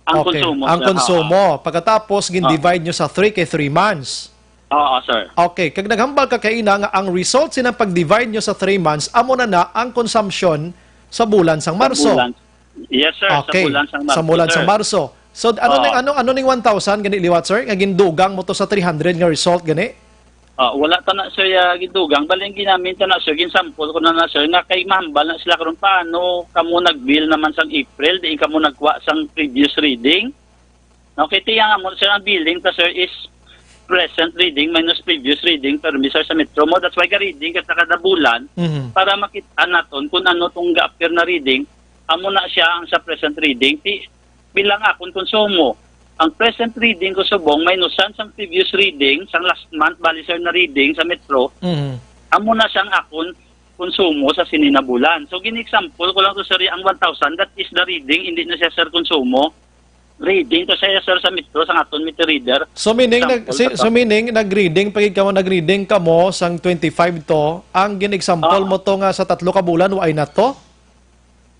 Speaker 17: Ang konsumo.
Speaker 3: Ang konsumo. Pagkatapos, gin-divide nyo sa 3 kay 3 months.
Speaker 17: Oo, sir.
Speaker 3: Okay. Kag naghambal ka kaina nga ang result sinang pag-divide nyo sa 3 months, amo na ang consumption sa bulan sang Marso.
Speaker 17: Yes, sir.
Speaker 3: Okay.
Speaker 17: Sa bulan sang Marso.
Speaker 3: So, ano ning 1,000 gani liwat, sir? Nga gindugang mo to sa 300 nga result gani?
Speaker 17: Wala ta na sir gidugang baling ginamin ta na sir ginsample ko na sir nga kay mahambal na sila karon paano kamo nag-bill naman sang April di kamo nagwa sang previous reading. Okay, tiyang mo sir ang billing ta sir is present reading minus previous reading per sir sa Metro mo. That's why ka reading kada bulan para makita naton kung ano tong ga-appear na reading amo na siya ang sa present reading bilang akong konsumo. Ang present reading ko subong minusan sang previous reading sang last month bali sir na reading sa Metro. Amo na siyang akon konsumo sa sininabulan. So gin-example ko lang to sir ang 1,000 that is the reading hindi na siya sir konsumo. Reading to siya sir sa Metro sang aton meter reader.
Speaker 3: So meaning nag-reading pag ikaw nag-reading ka mo sang 25 to ang gin-example mo to nga sa 3 ka bulan why na to?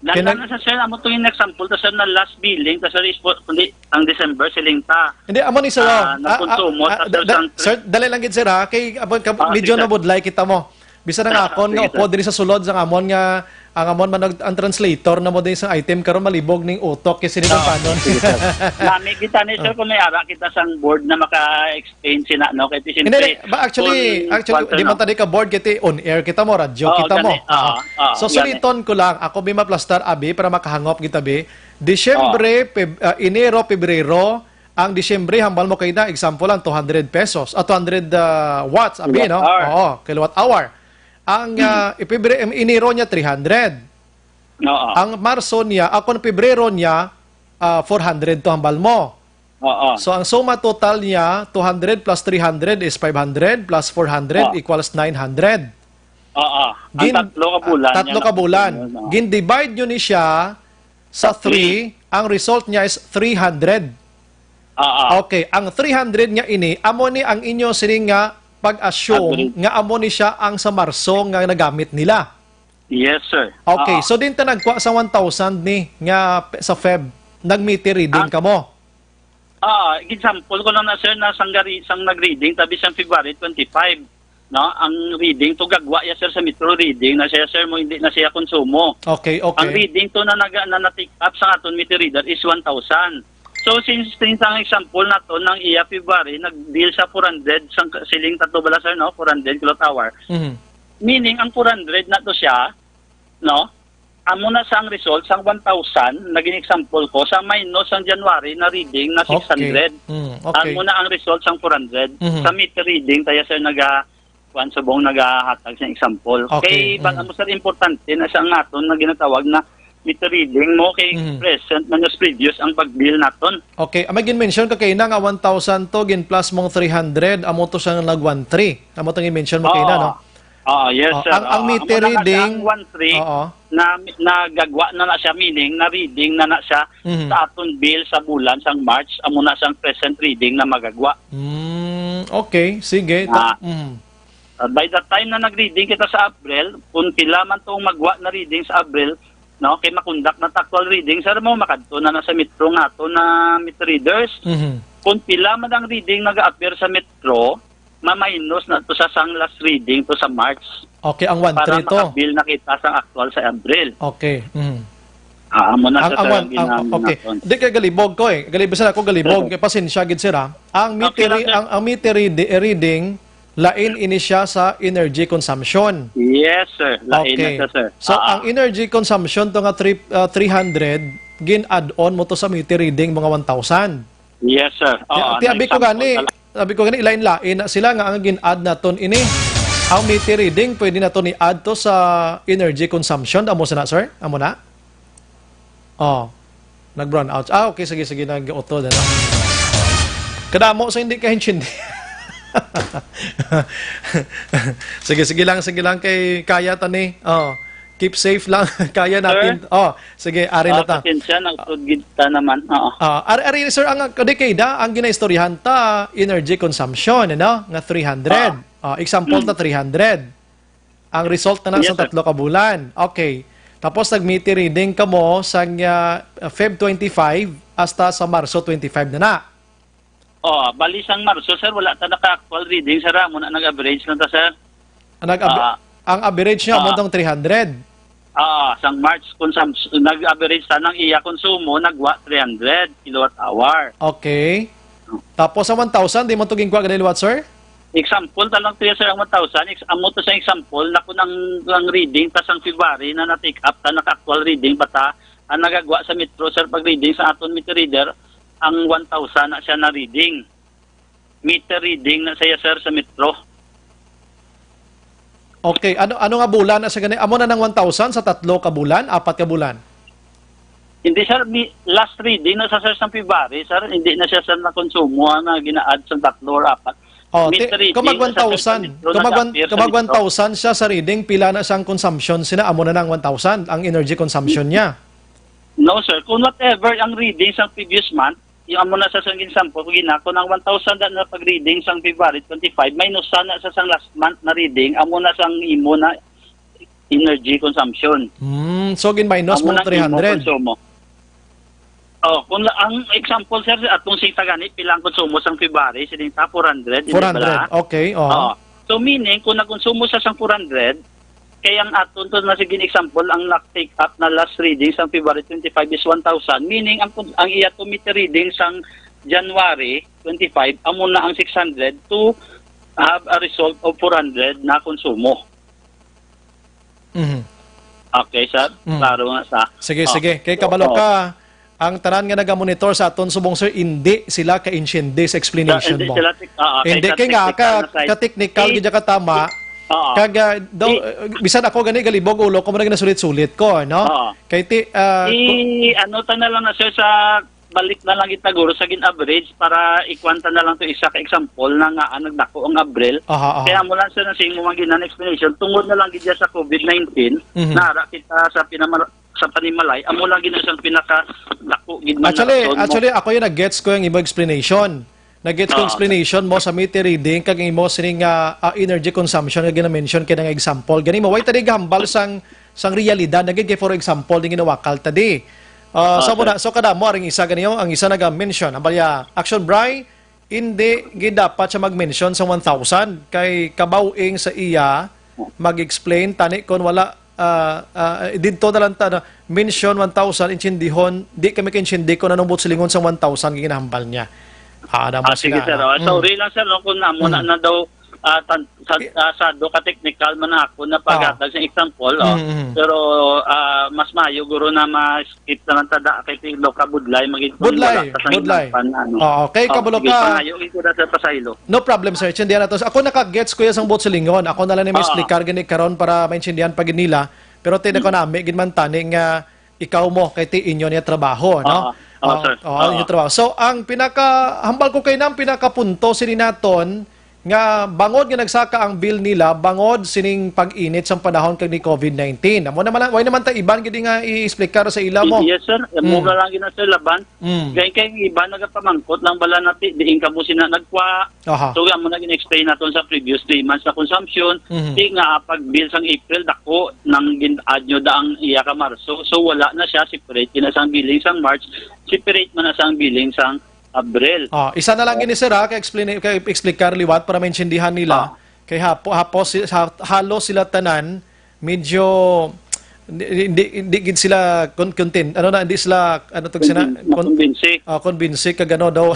Speaker 17: Nandang na sa sir, amo to yung example, ta sir na last billing, ta sir is ang December siling ta.
Speaker 3: Hindi, amo ni sir.
Speaker 17: Nagkonsumo,
Speaker 3: sir, dali lang gid sir ha, kay medyo na budlay kita mo. Bisa na nga akon nga upo diri sa sulod sang amon nga ang amon man ang translator na mo din sa item karon malibog ning utok kasi nito panon.
Speaker 17: Nami kita ni sir kung may ara kita sang board na maka-explain sina no kay tin.
Speaker 3: Hindi, actually di man tadi ka board kiti on air kita mo radyo kita mo. So suliton ko lang ako bima plastar abi para makahangop kita be. Disyembre, Enero, Pebrero, ang Disyembre hambal mo kay na example lang 200 pesos at 200 watts abi no. Kilowatt hour. Ang Enero niya 300. Ang Marso niya, ako ng Pebrero niya 400 to hambal mo. So ang suma total niya 200 plus 300 is 500 plus 400 equals 900.
Speaker 17: Ang tatlo ka bulan.
Speaker 3: Gin-divide nyo ni siya sa 3, ang result niya is 300. Okay, ang 300 niya ini, amo ni ang inyo sining nga pag-assume nga amo ni siya ang sa Marso nga nagamit nila.
Speaker 17: Yes, sir.
Speaker 3: Okay, so din ta nagkuha sa 1,000 ni nga sa Feb, nag-meter reading ka mo.
Speaker 17: Example ko lang na sir na sang nag-reading tabi sang February 25. No, ang reading to gagwa ya sir sa Metro reading na siya sir mo hindi na siya konsumo.
Speaker 3: Okay.
Speaker 17: Ang reading to na na-take up sa aton meter reader is 1,000. So since ang example na to ng iya February nag-deal sa 400 sang siling tatlo bala sir no 400 kWh. Meaning ang 400 na to siya no amo na sang result sang 1,000 naging example ko sa minus sang January na reading na 600. Amo na ang result sang 400 sa meter reading tayo sir kuan subong nagahatag sa example. Kay bang amo sir importante na sa aton na ginatawag na meter reading mo kay present minus previous ang pag-bill naton.
Speaker 3: Okay, may gin-mention ka kay na nga 1,000 to gin plus mong 300 amo to siyang nag-13. Amo tong i-mention mo kay na no.
Speaker 17: Yes sir.
Speaker 3: Ang meter reading
Speaker 17: 1,3 na nagagwa na siya meaning na reading na siya sa aton bill sa bulan sang March amo na siyang present reading na magagwa.
Speaker 3: Okay, sige.
Speaker 17: By the time na nag-reading kita sa April, kung pila man itong magwa na reading sa April, no, kay makundak na actual reading, sir mo, makadto na sa metro nga to na meter readers. Kung pila man ang reading nag-appear sa metro, ma-minus na to sa sang last reading to sa March.
Speaker 3: Okay, ang 1-3
Speaker 17: para
Speaker 3: to.
Speaker 17: makabil na kita sa actual sa April.
Speaker 3: Okay.
Speaker 17: Amo na sa
Speaker 3: okay. Di kay galibog ko eh. Galibog sa ako galibog. Kay pasensya gid sira. Ang meter reading lain ini siya sa energy consumption.
Speaker 17: Yes, sir. Lain na siya, sir.
Speaker 3: So, ang energy consumption to nga 300, gin-add-on mo to sa meter reading mga 1,000.
Speaker 17: Yes, sir.
Speaker 3: Sabi ko gani, ilain-lain na sila nga ang gin-add na ton ini. Ang meter reading, pwede na to ni-add to sa energy consumption. Amo na, sir? Amo na? Nag-brown out. Okay, sige, nag-auto na. Kadamo, so hindi ka hindi. sige lang kay kaya tani. Keep safe lang. Kaya natin. Sige, ari na ta.
Speaker 17: Pasensya nang tudgita naman.
Speaker 3: Ari sir, ang kadekada ang ginaistoryahan ta energy consumption, nga 300. Example ta 300. Ang result na sa 3 ka bulan. Okay. Tapos nag-meter reading ka mo sa Feb 25 hasta sa Marso 25 na.
Speaker 17: Bali sang Marso, sir, wala ta naka-actual reading, sir. Muna nag-average lang ta, sir.
Speaker 3: Ang average niya mo 300.
Speaker 17: Sang March, nag-average ta ng iya konsumo, nagwa 300 kWh.
Speaker 3: Okay. Tapos sa 1,000, di mo ito gingwa ganil what, sir?
Speaker 17: Example, talang 3, sir, ang 1,000. Amo to sa example, naku ng reading, tas ang February na na-take up ta, naka-actual reading, bata, ang nagagawa sa metro, sir, pag-reading sa aton meter reader, ang 1,000 na siya na reading. Meter reading na siya, sir, sa metro.
Speaker 3: Okay, ano nga bulan na sa ganito? Amo na ng 1,000 sa 3 ka bulan, 4 ka bulan?
Speaker 17: Hindi, sir, last reading na sa sir sa February, sir, hindi na siya sa na-consumo na gina-add sa 3 or 4.
Speaker 3: Kung mag 1,000 siya sa reading, pila na siyang consumption, amo na ng 1,000 ang energy consumption niya?
Speaker 17: No, sir. Kung whatever ang reading sa previous month, yung amo na sa sang example, kung ginako ng 1,000 na pag-reading sa February 25, minus na sa sang last month na reading, amo na sang imo na energy consumption.
Speaker 3: So, gin-minus mo 300.
Speaker 17: Kung ang example, sir, atong sing tagani, pilang konsumo sa February, sining ta 400.
Speaker 3: 400, okay.
Speaker 17: So, meaning, kung nagkonsumo sa 400, kaya ang aton to na sige example, ang take up na last reading sa February 25 is 1,000. Meaning, ang iya to meter reading sa January 25, amo na ang 600 to have a result of 400 na konsumo. Okay, sir? Klaro nga sa.
Speaker 3: Sige. Kay kabalo ka, ang tanan nga naga-monitor sa aton subong, sir, hindi sila ka-insyende sa explanation mo. Hindi kay nga ka-technical gid ka tama. Kaga bisan ako gani galibog ulo ko mo na sulit-sulit ko, no? Kay
Speaker 17: ano ta na lang na, sir, sa balik na lang itaguro sa gin-average para ikwanta na lang to isa ka example na nga nagdako ang Abril. Kaya mo lang, sir, na sing mo maginan explanation tungod na lang gid sa COVID-19 nara kita sa panimalay, amo lang gid sa pinaka dako gid man.
Speaker 3: Actually ako yung nag-gets ko yung iba explanation. Nag-gets ko explanation mo sa meter reading kag imo sining energy consumption nga gina-mention kay nga example. Gani mo way tadi gambal sang realidad nagid kay for example ding ginawakal tadi. So kada mo aring isa ganiyo ang isa naga-mention abalya action Bry hindi gid dapat siya mag-mention sa 1,000 kay kabawing sa iya mag-explain tani kon wala dito na lang ta mention 1,000 inchindihon di kami kinchindi ko nanubot silingon sa 1,000 ginahambal niya.
Speaker 17: Sige, sir. Sorry lang, sir, kung amo na daw sado ka technical man ako na paghatag sa example. Pero mas mayo guro na ma-skip na lang tada kay tilo ka budlay
Speaker 3: budlay. Okay, kabalo ka. No problem, sir. Chindihan na to. Ako naka-gets ko yung bot silingon. Ako na lang ni explicar gani karon para maintindihan pag nila. Pero tida ko nami gid man taning ikaw mo kay ti inyo niya trabaho, no?
Speaker 17: Sir.
Speaker 3: Yung trabaho. So, ang pinaka-hambal ko kay nang pinaka-punto sini naton nga bangod nga nagsaka ang bill nila bangod sining pag-init sa panahon kag ni COVID-19. Amo naman way naman ta iban gid nga i-explicar sa ila mo.
Speaker 17: Yes sir, mo lang gina sir laban. Kay iba nagapamangkot lang bala nati diin kamo sina nagkwa. So amo na gin-explain naton sa previous 3 months na consumption. Di nga pag bill sang April dako nang gin-add nyo daang iya ka Marso. So wala na siya separate kina sang billing sang March, separate man na sang billing sang Abril.
Speaker 3: Isa na lang gini sir kay explain liwat para maintindihan nila. Kay halos sila tanan medyo hindi gid sila content. Hindi sila tug sina convince kag ano daw.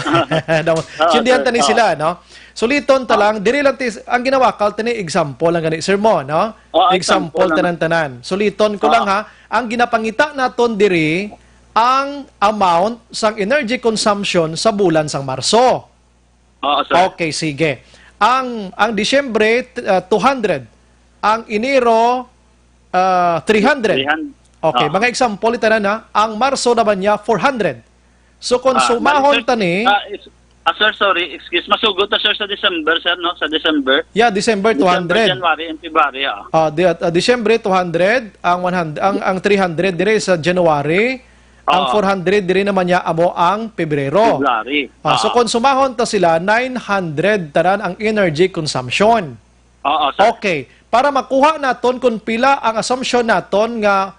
Speaker 3: Sindihan tani sila no. Suliton ta lang diri lang ang ginawa kal tani example lang gani sir mo no. Example tanan. Suliton ko lang ha. Ang ginapangita naton diri ang amount sang energy consumption sa bulan sang Marso. Okay, sige. Ang Disyembre 200, ang Enero 300. Okay, mga example ito na, ang Marso naman niya 400. So kung sumahon tani
Speaker 17: sir, sorry, excuse, masugot na sir sa December, sir, no? Sa December.
Speaker 3: Yeah, December 200.
Speaker 17: January and February,
Speaker 3: December 200, ang 300 dire sa January. Ang 400 din naman niya amo ang Pebrero. So kung sumahon ta sila 900 tanan ang energy consumption. Okay, para makuha naton kung pila ang assumption naton nga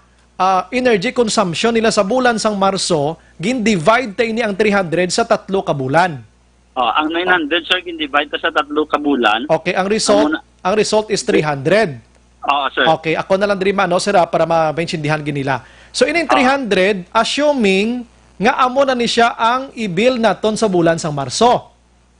Speaker 3: energy consumption nila sa bulan sang Marso, gin-divide ta ini ang 300 sa 3 ka bulan.
Speaker 17: Ang 900 sir gin-divide ta sa 3 ka bulan.
Speaker 3: Okay, ang result is 300.
Speaker 17: Sir.
Speaker 3: Okay, ako na lang diri man no sir para maintindihan ginila. So ining 300 assuming nga amo na ni siya ang i-bill naton sa bulan sang Marso.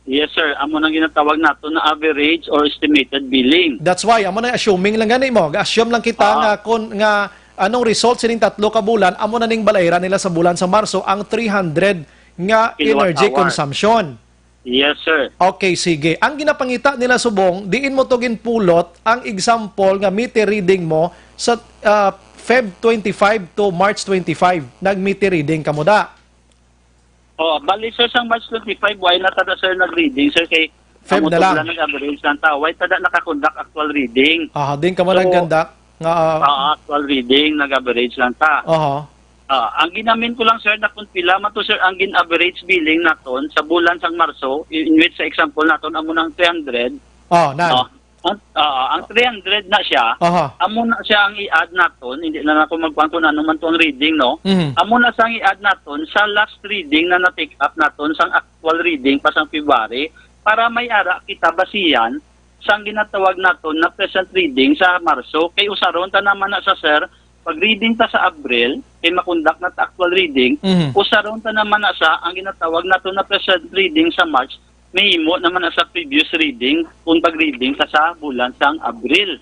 Speaker 17: Yes sir, amo nang ginatawag naton na average or estimated billing.
Speaker 3: That's why amo na assuming lang gani mo. Assume lang kita nga kun nga anong result sining 3 ka bulan amo na ning balayran nila sa bulan sang Marso ang 300 nga energy consumption.
Speaker 17: Yes sir.
Speaker 3: Okay, sige. Ang ginapangita nila subong, diin mo to ginpulot ang example nga meter reading mo sa Feb 25 to March 25. Nag-meter reading ka mo da.
Speaker 17: Bali sir sang March 25, why na tada sir nag-reading sir kay
Speaker 3: Feb na lang.
Speaker 17: Nag-average lang ta. Why tada nakakonduct actual reading?
Speaker 3: Din ka mo naggandak nga
Speaker 17: actual reading nag-average lang ta. Ang ginamin ko lang sir na kung pila man to sir ang gin-average billing naton sa bulan sang Marso, in which sa example naton amo nang 300. Ang 300 na siya, amo na siya ang i-add naton, hindi na ako magkuhan kung ano man to ang reading, no? Amo na siya ang i-add naton sa last reading na na-take up naton sang actual reading pa sang February para may ara kita basihan sang ginatawag naton na present reading sa Marso. Kay usaron ta naman na sa sir, pag reading ta sa Abril, kay makonduct na ta actual reading, usaron ta naman na sa ang ginatawag naton na present reading sa March, may imo naman na sa previous reading kung pag-reading sa bulan sang Abril.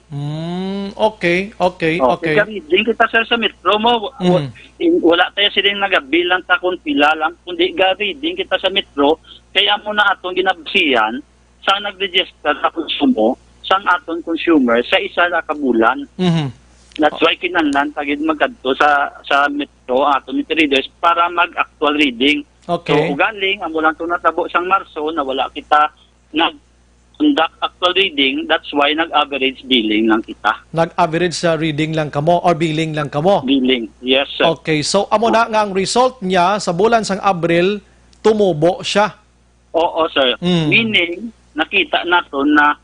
Speaker 3: Okay.
Speaker 17: Reading kita sir sa Metro mo, wala tayo silang nagabilang ta kung pila lang, kundi reading kita sa Metro, kaya mo na atong ginabasihan sa nag-register sa konsumo, sang aton consumer sa isa na kabulan. That's why kinahanglan tagid magkadto sa Metro aton meter readers para mag-actual reading.
Speaker 3: Okay.
Speaker 17: So, ugaling, amo lang ito natabo sang Marso na wala kita nag-conduct actual reading, that's why nag-average billing lang kita.
Speaker 3: Nag-average sa reading lang kamo or billing lang kamo?
Speaker 17: Billing, yes sir.
Speaker 3: Okay, so amo na nga ang result niya sa bulan sang Abril, tumubo siya?
Speaker 17: Oo sir, meaning, nakita naton na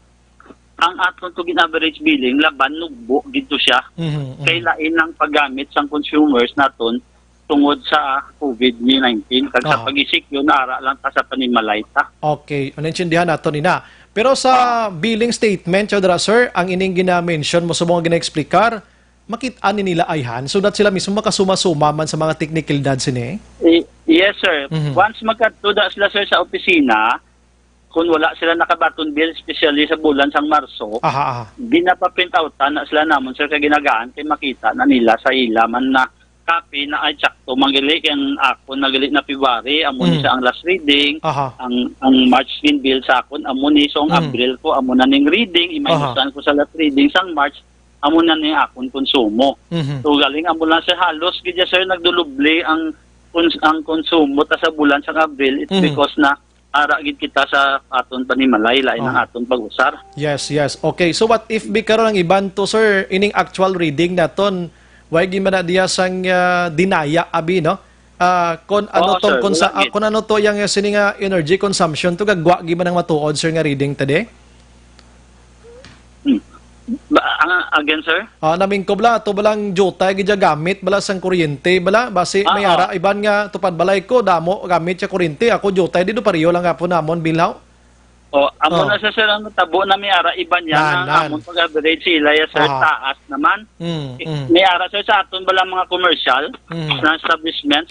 Speaker 17: ang aton to gin-average billing, laban nugbo dito siya. Kay lain ang paggamit sang consumers naton tungod sa COVID-19 kag sa pag-isik yun naara lang ta sa panimalay ta.
Speaker 3: Okay, naintindihan nato nina. Pero sa billing statement chodra sir, ang ining gina-mention mo subong gina-explicar, makit-an nila ayhan so that sila mismo makasuma-suma man sa mga technical dads ini.
Speaker 17: Yes sir. Once magkatuda sila sir sa opisina, kung wala sila nakabaton bill, especially sa bulan sang Marso, ginapaprint outan na sila namon sir kay ginagaan kay makita na nila sa ila man na copy na ay sakto mangili ang ako nagali na February amo ni sa ang last reading ang March din bill sa akon amo ni so ang April ko amo na ning reading imayusan ko sa last reading sang March amo na ning akon konsumo. So galing amo lang sa halos gid sir nagduluble ang konsumo ta sa bulan sang April it's because na ara gid kita sa aton panimalay lain ang aton pag-usar.
Speaker 3: Yes. Okay, so what if bi karon ang iban to, sir, ining actual reading naton, way gi man na diya sang dinaya abi, no? Kon ano
Speaker 17: Oo,
Speaker 3: tong
Speaker 17: sir, wala gid.
Speaker 3: kon ano to yang sini nga energy consumption to gagwa gi man ang matuod, sir, nga reading tade?
Speaker 17: Again, sir?
Speaker 3: Namin ko bala, to balang jotay gidya gamit bala sang kuryente bala, basi may ara iban nga tupad balay ko damo gamit sa kuryente, ako jotay dito pareho lang nga po namon bilhaw.
Speaker 17: Amo na sa sir ang tabo na may ara iban yan, ang amon pag-average sila ya sir taas naman. May ara sir sa aton bala mga commercial na establishment,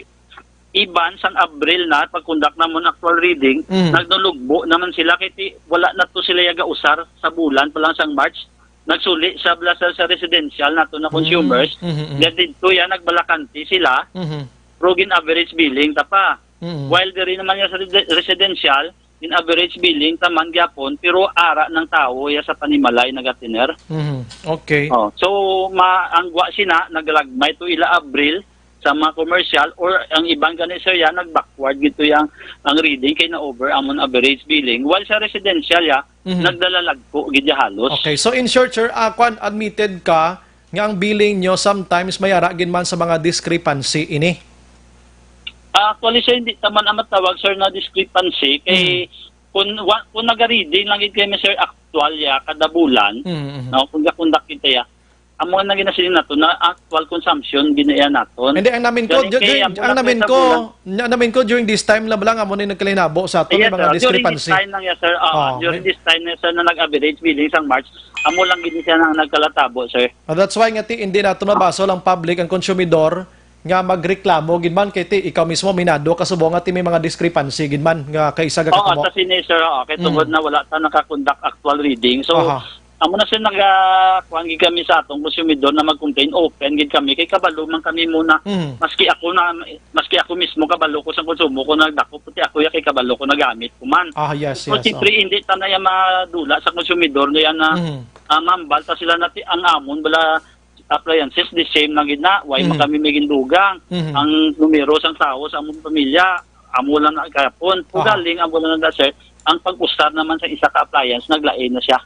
Speaker 17: iban sang Abril na pagkundak namon actual reading, nagdulugbo naman sila kiti wala na to sila yaga usar sa bulan pa lang sang March. Nagsuli sa sa residential nato na consumers, dito yan nagbalakanti sila, rugin average billing tapa. While diri naman ya sa residential, in average billing taman gyapon pero ara ng tao ya sa panimalay nagatiner.
Speaker 3: Okay.
Speaker 17: So maangwa sina naglagmay to ila Abril sa mga commercial or ang ibang gani sir yan nag-backward gito yang ang reading kay na over amon average billing while sa residential ya nagdalalagpo gidya halos.
Speaker 3: Okay, so in short, sir, kwan admitted ka nga ang billing nyo sometimes may ara gin man sa mga discrepancy ini.
Speaker 17: Actually sir hindi taman ang matawag sir na discrepancy kay kung naga-reading lang gid kay sir actual ya kada bulan no kung gakundak kita ya amo na ginasin nato na actual consumption ginaya naton.
Speaker 3: Hindi ang namin ko during this time lang amo ni nagkalinabo sa ato mga discrepancy.
Speaker 17: During this time lang sir. During this time na sir na nag-average billing sang March, amo lang gid siya nang nagkalatabo sir.
Speaker 3: That's why nga hindi nato mabaso lang public ang konsumidor nga magreklamo gid man kay ikaw mismo minado kasubo nga may mga discrepancy gid man nga kaysa ga katamo.
Speaker 17: Sa sini sir, kay tungod na wala ta nakakonduct actual reading. So amo na sir nagakuan gid kami sa atong konsumidor na mag-complain open gid kami kay kabalo man kami muna maski ako mismo kabalo ko sa konsumo ko nagdako puti ako ya kay kabalo ko nagamit ko man.
Speaker 3: Yes.
Speaker 17: So siyempre hindi tanay madula sa konsumidor no yan na mambal ta sila nati ang amon bala appliances the same na gid na why kami may gindugang ang numero sang tao sa among pamilya amo lang na kapon galing amo lang na sir ang pag-usar naman sa isa ka appliance naglain na siya.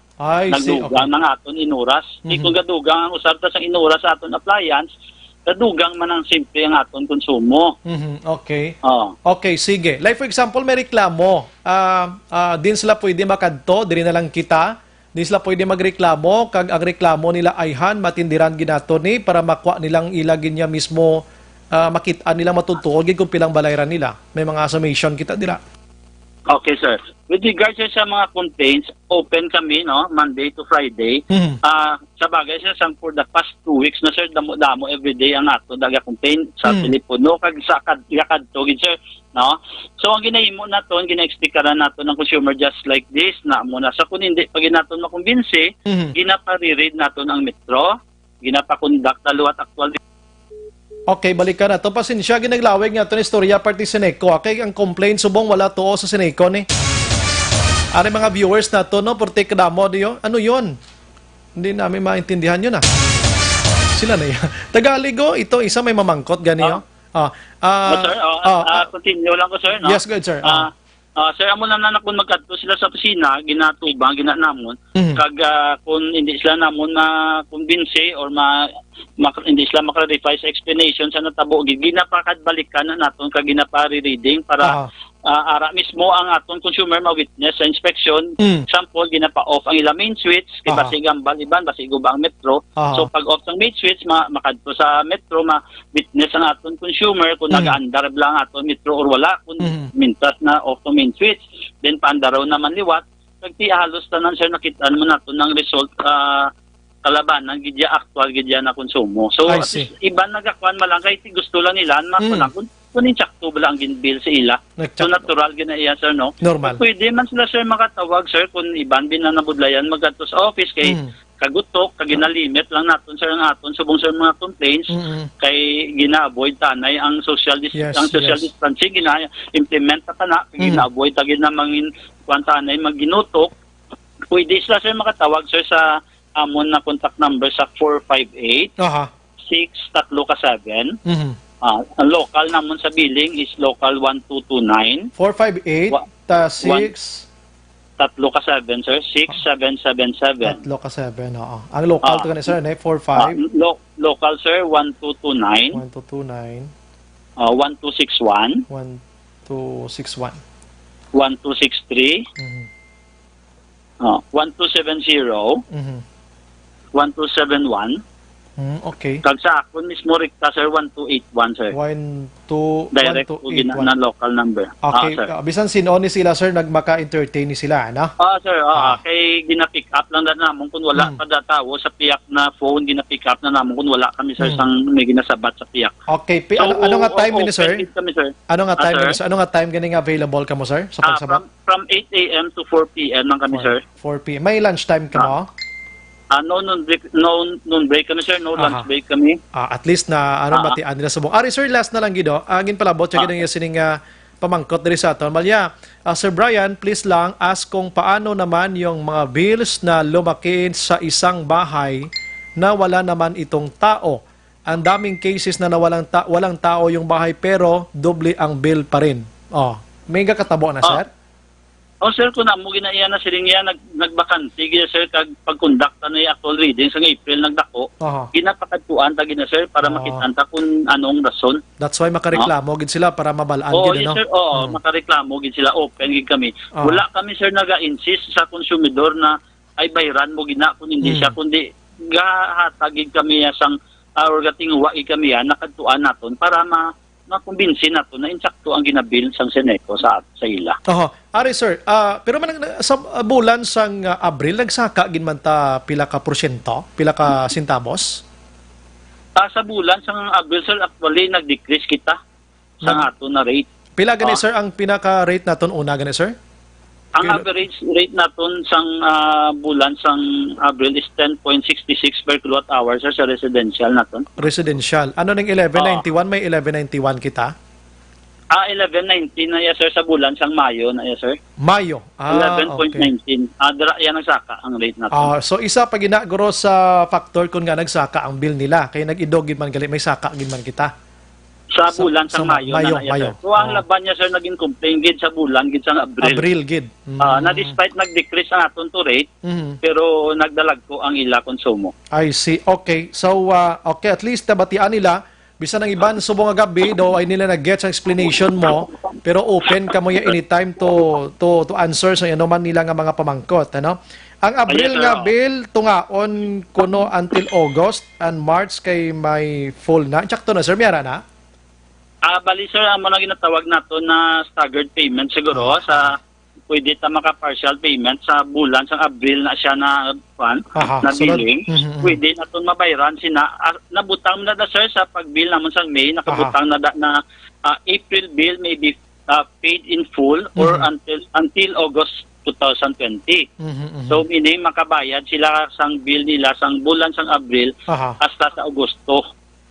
Speaker 17: Nagdugang ng aton inuras. Kung gadugang ang usar ta sa inuras sa aton appliance, gadugang man ang simple ang aton konsumo.
Speaker 3: Okay. Okay, sige. Like for example, may reklamo. Din sila pwede makadto, diri na lang kita. Din sila pwede magreklamo kag ang reklamo nila ayhan matindiran ginato ni para makuha nilang ilagin niya mismo makita nila matutuod kung pilang balayran nila. May mga summation kita dira.
Speaker 17: Okay, sir. With regards sa mga complaints, open kami, no, Monday to Friday. Sa bagay, sir, for the past 2 weeks na, sir, damo everyday ang ato daga-complain sa telepono, kag sa kadtogid, sir, no? So, ang ginahimo nato, ang gina-explicaran nato ng consumer just like this, na muna sa kung hindi, pag nato makumbinsi, ginapare-read nato ng metro, ginapakonduct na luwat actual.
Speaker 3: Okay, balikan na to. Pasensya, ginaglawig nga ito ni istorya party Seneco. Okay, ang complaint subong wala to sa Seneco ni. Ano mga viewers na to, no? Porte kadamo diyo. Ano yun? Hindi namin maintindihan yun, Sila na yan. Tagaligo, ito isa may mamangkot, ganiyo.
Speaker 17: Sir, continue lang ko, sir, no?
Speaker 3: Yes, good, sir.
Speaker 17: Sir, amo na nakon magkadto sila sa opisina, ginatubang, ginanamon. Kag kung hindi sila namon na kumbinsi or hindi sila makarefy sa explanation sa natabo, ginapakadbalikan na naton kag ginapari-reading para ara mismo ang aton consumer ma-witness sa inspection. Sample, ginapa-off ang ilang main switch, kay basig ang baliban, basig ba ang metro. So pag-off ng main switch, makadto sa metro, ma-witness ang aton consumer kung nag-andar lang aton metro or wala, kung mintas na off to main switch. Then paandaraw naman liwat. Kagti halos tanan sir nakita naman nato ng result kalabanan gidya actual gidya na konsumo. So iban nagakuan malang kay gusto lang nila makulang kung insakto bala ang ginbill sa ila. So natural ginaya sir, no?
Speaker 3: Normal.
Speaker 17: Pwede man sila sir makatawag sir kung iban binanabudlayan magadto sa office kay kagutok kag ginalimit lang naton sir ang aton subong sir mga complaints kay gina-avoid tanay ang social distancing gina-implement ta na gina-avoid ta ginamangin kwantanay magginutok. Pwede sila sir makatawag sir sa amon na contact number sa 458 6337. Ang local namon sa billing is local 1229.
Speaker 3: 458
Speaker 17: Tatlo ka 7, sir. 6777.
Speaker 3: Tatlo ka 7, oo. Ang local to sir, 45.
Speaker 17: Local, sir, 1229.
Speaker 3: 1229.
Speaker 17: 1261.
Speaker 3: 1261.
Speaker 17: 1263. 1270. 1271.
Speaker 3: Okay.
Speaker 17: Kag sa akon mismo rikta, sir, 1281, sir.
Speaker 3: 1281.
Speaker 17: Direct po na local number.
Speaker 3: Okay.
Speaker 17: Sir.
Speaker 3: Bisan sino ni sila, sir, nagmaka-entertain ni sila, ano?
Speaker 17: Sir, kay gina-pick up lang na namon kung wala pa datawo sa piyak na phone, gina-pick up na namon kung wala kami, sir, sang may ginasabat sa piyak.
Speaker 3: Okay. Ano nga time ni sir?
Speaker 17: Kami, sir.
Speaker 3: Ano nga time ni sir? Ano nga time ganing available ka mo, sir, sa pagsabat?
Speaker 17: From 8 a.m. to 4 p.m. lang kami, sir.
Speaker 3: 4 p.m. May lunch time ka mo?
Speaker 17: No noon break kami, sir. No lunch break kami.
Speaker 3: At least na batian nila subong. Ari sir, last na lang gido. Agin palabot siya ganyan sining pamangkot diri sa aton. Malya, Sir Brian, please lang ask kung paano naman yung mga bills na lumaki sa isang bahay na wala naman itong tao. Ang daming cases na walang tao yung bahay pero doble ang bill pa rin. May katabo na, sir?
Speaker 17: Sir, kung namo ginaiya na siling yan, nagbakante, gina, sir, kag pagkondakta na yung actual reading sa April nagdako, ginapakatuan tagi na, sir, para makitanta kung anong rason.
Speaker 3: That's why makareklamo gid sila para mabalaan gid,
Speaker 17: yes, sir. Makareklamo gid sila, open gid kami. Wala kami, sir, naga-insist sa konsumidor na ay bayran mo gina kung hindi siya, kundi gahatagid kami sang or gatingwa kami yan, nakatuan naton para makumbinsin nato na insakto ang ginabil sang Seneco sa ila.
Speaker 3: Ari sir, pero man sa bulan sang Abril nagsaka gid man ta pila ka porsyento, pila ka centavos?
Speaker 17: Sa bulan sang Abril, sir, actually nag-decrease kita sa ato na rate.
Speaker 3: Pila gani sir ang pinaka rate naton una gani sir?
Speaker 17: Ang average rate naton sang bulan sang Abril is 10.66 per kilowatt hour, sir, sa residential naton.
Speaker 3: Residential. Ano ning 1191? May 1191 kita?
Speaker 17: 11.19 na yes, sir, sa bulan sang Mayo na yes, sir.
Speaker 3: Mayo.
Speaker 17: 11.19. Yan nagsaka ang rate natin.
Speaker 3: So isa pa ginaguro sa factor kung nga nagsaka ang bill nila. Kaya nag-idog gid man gali may saka gid man kita.
Speaker 17: Sa bulan sang Mayo. So ang laban niya, sir, naging complaint gid sa bulan gid sang Abril.
Speaker 3: Abril gid.
Speaker 17: Na despite nag-decrease ang aton to rate, pero nagdalag ko ang ila konsumo.
Speaker 3: I see. Okay. So okay, at least nabatian nila bisan ang iban subong nga gabi do ay nila nag-get sa explanation mo, pero open ka mo ya anytime to answer sa ano man nila nga mga pamangkot, ano? Ang Abril nga bill tungaon kuno until August and March kay may full na. Sakto na, sir, miyara na?
Speaker 17: Bali, sir, amo na ginatawag nato na staggered payment siguro sa pwede ta maka-partial payment sa bulan sang Abril na siya na billing. Pwede naton mabayaran sina nabutang na da, sir, sa pagbill namon sang May, nakabutang na April bill may be paid in full or until August 2020. So meaning makabayad sila sang bill nila sang bulan sang Abril hasta sa Agosto.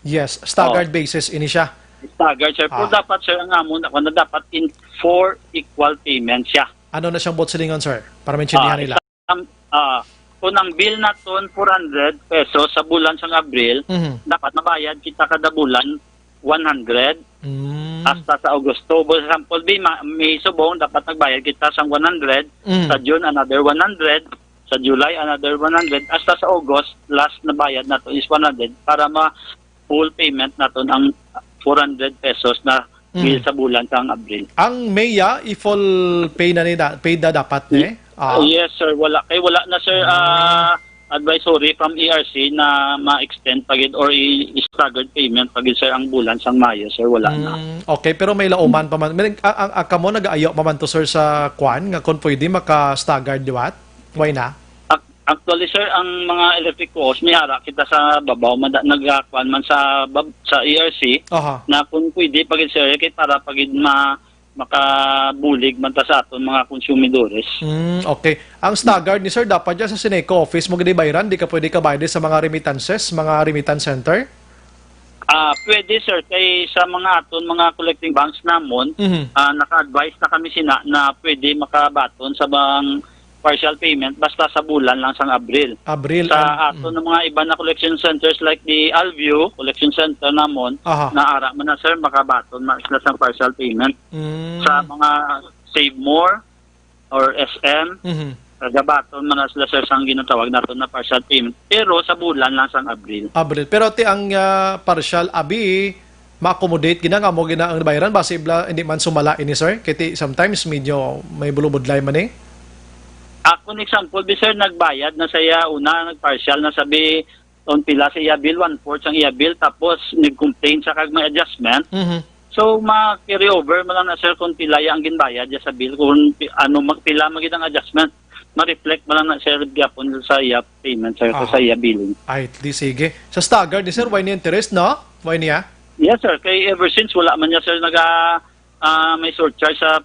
Speaker 3: Yes, staggered basis ini siya.
Speaker 17: Staggered, sir. Pero dapat, sir, ang amon na dapat in 4 equal payments siya.
Speaker 3: Ano na siyang silingon, sir? Para maintindihan nila.
Speaker 17: Kung ang bill naton 400 pesos sa bulan sang Abril, dapat mabayad kita kada bulan 100 hasta sa Agosto. For example, may subong, dapat nagbayad kita sang 100, sa June another 100, sa July another 100, hasta sa August, last na bayad nato is 100 para ma-full payment naton ang 400 pesos na bill sa bulan sang Abril.
Speaker 3: Ang Maya, i-full pay na dapat
Speaker 17: Yes, sir. Wala na, sir, advisory from ERC na ma-extend pagid or i-staggered payment pagid, sir, ang bulan sang Mayo, sir. Wala na.
Speaker 3: Okay, pero may lauman pa man. Kamo nag-aayo pa man to, sir, sa kwan nga kung pwede maka-staggered diwat? Why na?
Speaker 17: Actually, sir, ang mga electric cost, may hara kita sa babaw, nagkakuan man sa ERC, na kung pwede, pagid, sir, para pagid makabulig man ta sa aton mga konsumidores.
Speaker 3: Okay. Ang staggered ni sir, dapat dyan sa Seneco office mo ginibayran, di ka pwede ka bayad sa mga remittances, mga remittance center?
Speaker 17: Pwede, sir, kay sa mga aton mga collecting banks namon, naka-advise na kami sina na pwede makabaton sa bang partial payment basta sa bulan lang sang Abril. Sa ato ng mga iba na collection centers like the Alview Collection Center namon, naara man na, sir, makabaton sila sang partial payment. Sa mga Save More, or SM. Gabaton man na sila sir sang ginatawag nato na partial payment. Pero sa bulan lang sang Abril.
Speaker 3: Abril. Pero ti ang partial abi ma-accommodate gina nga mo gina ang bayaran base bla hindi man sumala ini sir. Kiti sometimes medyo may bulubudlay man eh.
Speaker 17: Ako example, sir, nagbayad na saya una, nag-partial na sabi on pila sa iya bill, 1/4 ang iya bill, tapos nag-complain sa kag may adjustment. So, ma-carry over mo lang na sir kung pila ang ginbayad sa bill, kung pila magiging adjustment, ma-reflect mo lang na sir gyapon sa iya payment, sir, sa iya billing.
Speaker 3: Ay, di sige. Sa staggered ni sir, why ni interest, no? Why niya?
Speaker 17: Yes, sir. Kay ever since, wala man niya, sir, may surcharge sa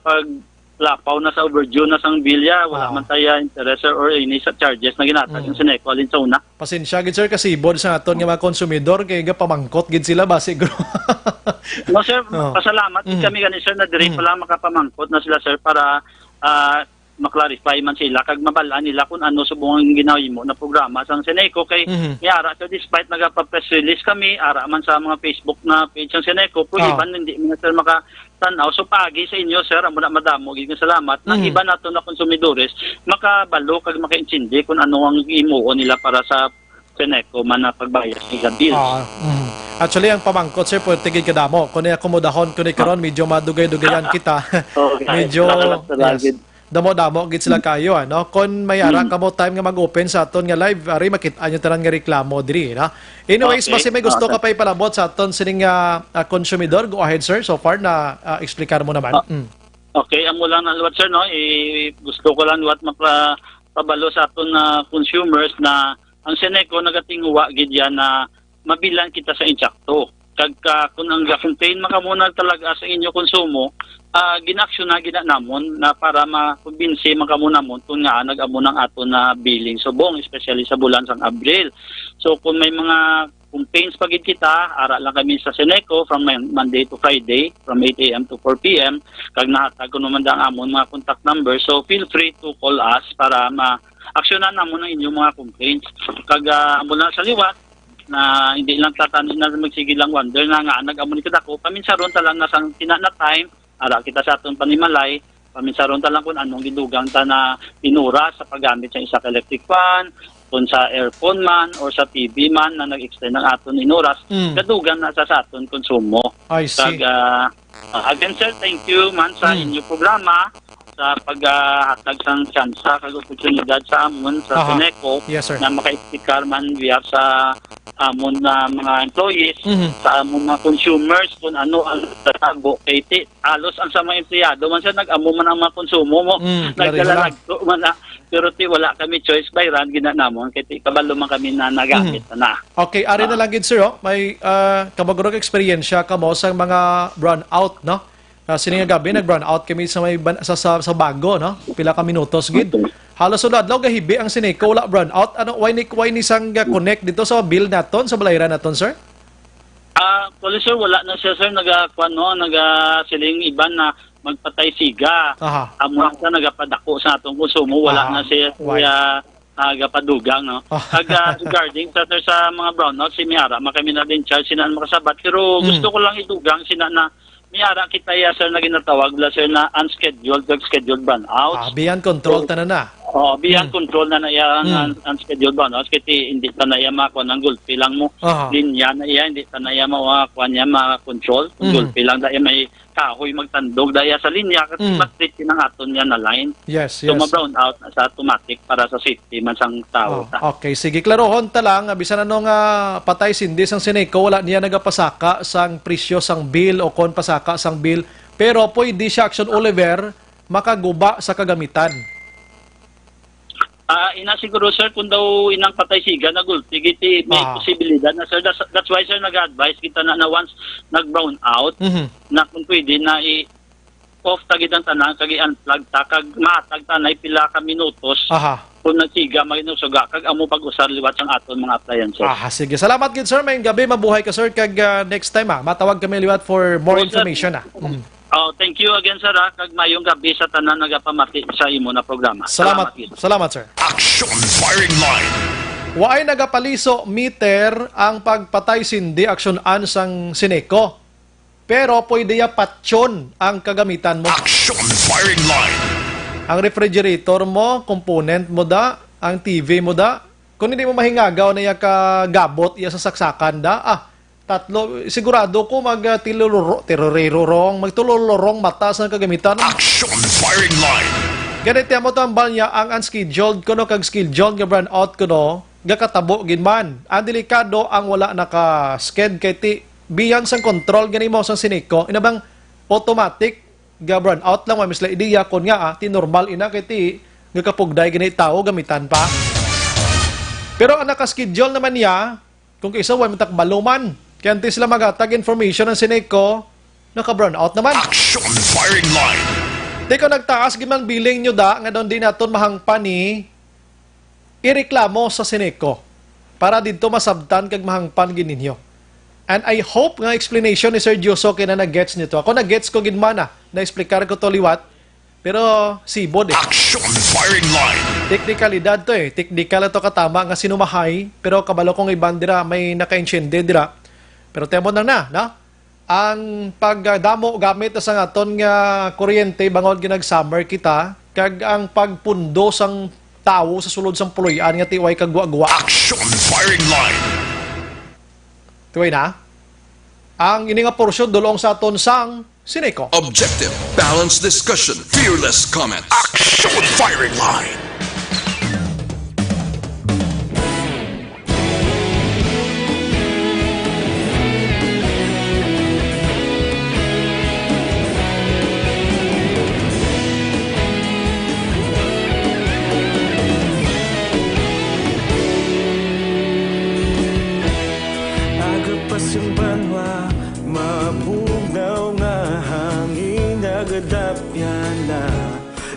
Speaker 17: lapaw na sa overdue na sang bilya, wala man tayo interest or ini sa charges na ginatag yung Seneco alin sa una.
Speaker 3: Pasensya gid sir kasi bod sa aton nga mga konsumidor kay pamangkot gid sila base gro.
Speaker 17: No sir, pasalamat kami gani sir na diri pala makapamangkot na sila sir para maklarify man sila kag mabalaan nila kung ano subong ang ginahimo na programa sang Seneco kay ara so despite nagapa-press release kami ara man sa mga Facebook na page sang Seneco pero iban hindi man sir makatanaw so pagi sa inyo sir amo na madamo gid salamat nang iba nato na konsumidores makabalo kag makaintindi kung ano ang himuon nila para sa Seneco man na pagbayad sa bills.
Speaker 3: Actually, ang pamangkot, sir, pwede gid kadamo. Kung akomodahon, kung karon medyo madugay-dugayan kita. Medyo, yes, damo-damo gid sila kayo, ano? Kung may ara kamo time nga mag-open sa aton nga live, ari makita nyo tanan nga reklamo diri, no? Anyways, basi may gusto ka pa ipalabot sa aton sining konsumidor, go ahead, sir. So far na explicar mo naman.
Speaker 17: Okay, amo lang na luwat sir, no? Gusto ko lang luwat mapabalo sa aton consumers na ang Seneco nagatinguwa gid yan na mabilan kita sa insakto. Kag kung ang contain makamuna talaga sa inyo konsumo, ginaksyon na ginanamon na para makumbinsi makamunamon kung nga nag-amo ng ato na billing subong, especially sa bulan sang Abril. So kung may mga complaints pagid kita, ara lang kami sa Seneco from Monday to Friday, from 8 a.m. to 4 p.m. Kag nahatag ko naman ang amon mga contact number. So feel free to call us para ma-aksyonan namon ang inyong mga complaints. Kag amo na sa liwat, na hindi lang tatanin na magsige lang wonder na nga nag-amon kita ko paminsaron ta lang na sang tina na time ara kita sa aton panimalay paminsaron ta lang kung anong gidugang ta na inura sa paggamit sa isa ka electric fan kung sa aircon man or sa TV man na nag-extend ng aton inuras kadugang na sa aton konsumo.
Speaker 3: I see.
Speaker 17: Again sir, thank you man sa inyong programa sa paghatag sang tsansa kag oportunidad sa amon sa Seneco na maka-explicar man via sa amon na mga employees sa amon mga consumers kung ano ang tatago kay alos ang sa mga empleyado man sa nag-amo man ang mga konsumo mo nagkalalagto man na pero wala kami choice by ran ginanamon kay kabalo man kami na nagamit na. Okay,
Speaker 3: ari na lang gid sir, may kamagurog experience kamo sa mga run out, no? Sining gabi nag-run out kami sa may sa bago, no? Pila ka minutos gid. Halos sulad law gahibi ang Seneco wala run out. Ano why ni sang connect dito sa bill naton sa balayran naton, sir?
Speaker 17: Well, sir, wala na siya sir siling iban na magpatay siga. Amo na nagapadako sa atong konsumo wala na siya gapadugang, no? Regarding sa mga brownout si Miara makami na din charge sina makasabat pero gusto ko lang idugang sina na Miara kita sir na ginatawag la sir na unscheduled burnouts.
Speaker 3: Beyond control ta na.
Speaker 17: Beyond control na yan unscheduled burnouts kasi hindi ta na iya makuha ng gulpi lang mo. Linya na iya hindi ta na iya makuha niya ma-control. Gulpi lang dahil may kahoy magtandog dahil sa linya kasi matrit ng aton niya na line.
Speaker 3: Yes.
Speaker 17: So ma-brown out na sa automatic para sa safety man sang tao.
Speaker 3: Okay, sige klarohon ta lang bisan ano nga patay sindi sang Seneco wala niya nagapasaka sang presyo sang bill o kon pasaka sang bill pero pwede siya action Oliver makaguba sa kagamitan.
Speaker 17: Ina siguro sir kung daw inang patay siga na gulpi giti may posibilidad na sir that's why sir nag-advise kita na once nag-brown out na kung pwede na off tagid ang tanan kag i-unplug ta kag matag tanay pila ka minutos kung nagsiga magnusuga kag amo pag-usar liwat sang aton mga appliances.
Speaker 3: Sige. Salamat gid sir, may gabi mabuhay ka sir kag next time matawag kami liwat for more information
Speaker 17: thank you again sir kag mayong gabi sa tanan nagapamati sa imo na programa.
Speaker 3: Salamat sir.
Speaker 6: Action firing line.
Speaker 3: Waay nagapaliso meter ang pagpatay sindi aksyonan sang Seneco. Pero pwede ya patyon ang kagamitan mo.
Speaker 6: Action firing line.
Speaker 3: Ang refrigerator mo, component mo da, ang TV mo da. Kung hindi mo mahingagaw na iya kagabot, iya sa saksakan da, tatlo, sigurado ko magtulurong mata sa kagamitan.
Speaker 6: Action firing line.
Speaker 3: Ganito mo tambal niya ang unscheduled ko no, kag scheduled nga burn out ko no, gakatabo ginman. Ang delikado ang wala naka-sked kay ti biyan sang control gani mo sang siniko. Inabang automatic ga burn out lang misla ideya kon nga ti normal ina kay ti gakapugday gani tao gamitan pa. Pero ang naka-schedule naman niya, kung kaisa way matak baluman, kaya hindi sila magatag information ng siniko, naka-burn out naman.
Speaker 6: Action firing line.
Speaker 3: Di ko nagtaas gimang billing nyo da, nga doon din naton mahangpa ni ireklamo sa siniko para dito masabtan kag mahangpan gininyo. And I hope nga explanation ni Sir Dioso kina na-gets nito. Ako na-gets ko ginmana, na-explicar ko to liwat, pero sibod
Speaker 6: Action firing line.
Speaker 3: Teknikalidad to Teknikal ito katama nga sinumahay, pero kabalo kong ibandira may naka-enchende dira. Pero temo na. Ang pagdamo gamit sa aton nga kuryente bangod ginag-summer kita, kag ang pagpundo sang tao sa sulod sang puloy-an nga tiway kagwa-gwa.
Speaker 6: Action firing line.
Speaker 3: Tiway na. Ang ini nga porsyon dulong sa aton sang siniko.
Speaker 1: Objective, balanced discussion, fearless comments.
Speaker 6: Action firing line.
Speaker 15: Agapas yung banwa, mabugaw nga hangin, nagadapya na.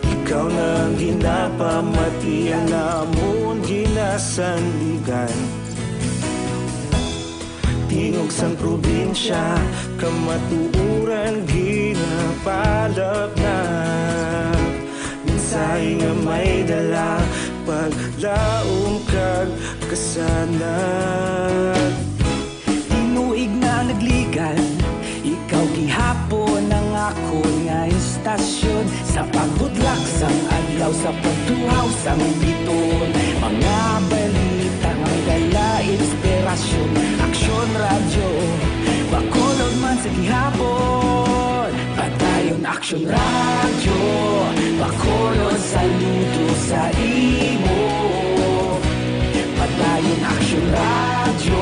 Speaker 15: Ikaw na ang ginapamatian namon ginasandigan. Tingog sang probinsya, kamatuuran ginapalap na. Minsay nga may dala, paglaom kag kasanat.
Speaker 12: Tinuig na nagligan, ikaw gihapon ang ako nga istasyon. Sa pagbudlak sang adlaw, sa pagtuhaw sang biton. Mga balita nga dala inspirasyon. Aksyon radyo, bakulog man sa gihapon. Patayon aksyon radyo, bakulog saludo sa imo. Patayon aksyon radyo,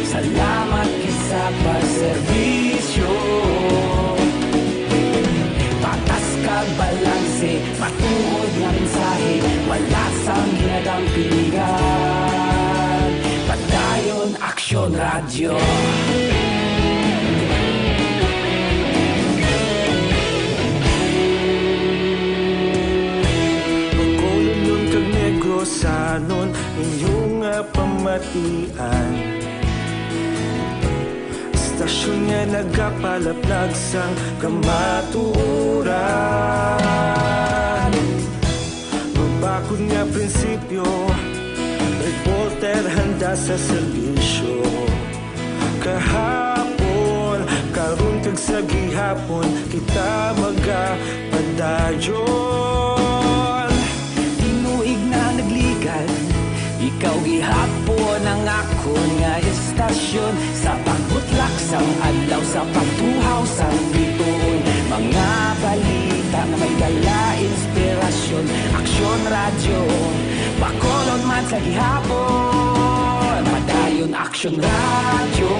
Speaker 12: salamat sa pagserbisyo. Patas kag balanse, matuod nga mensahe, wala sang ginadampingan. Patayon aksyon radyo.
Speaker 15: Pagkulong nun kag negosanon, inyong nga pamatian. Stasyon nga nagapalaplag sang kamatuuran. Babakod nga prinsipyo, reporter handa sa serbisyo. Kahapon, karon kag sa gihapon, kita magapadayon.
Speaker 12: Tinuig na nagligan, ikaw gihapon ang ako nga istasyon. Sa pagbutlak sang adlaw, sa pagtuhaw sang biton. Mga balita na may dala inspirasyon. Aksyon radyo, bakolon man sa gihapon. Padayon aksyon radyo,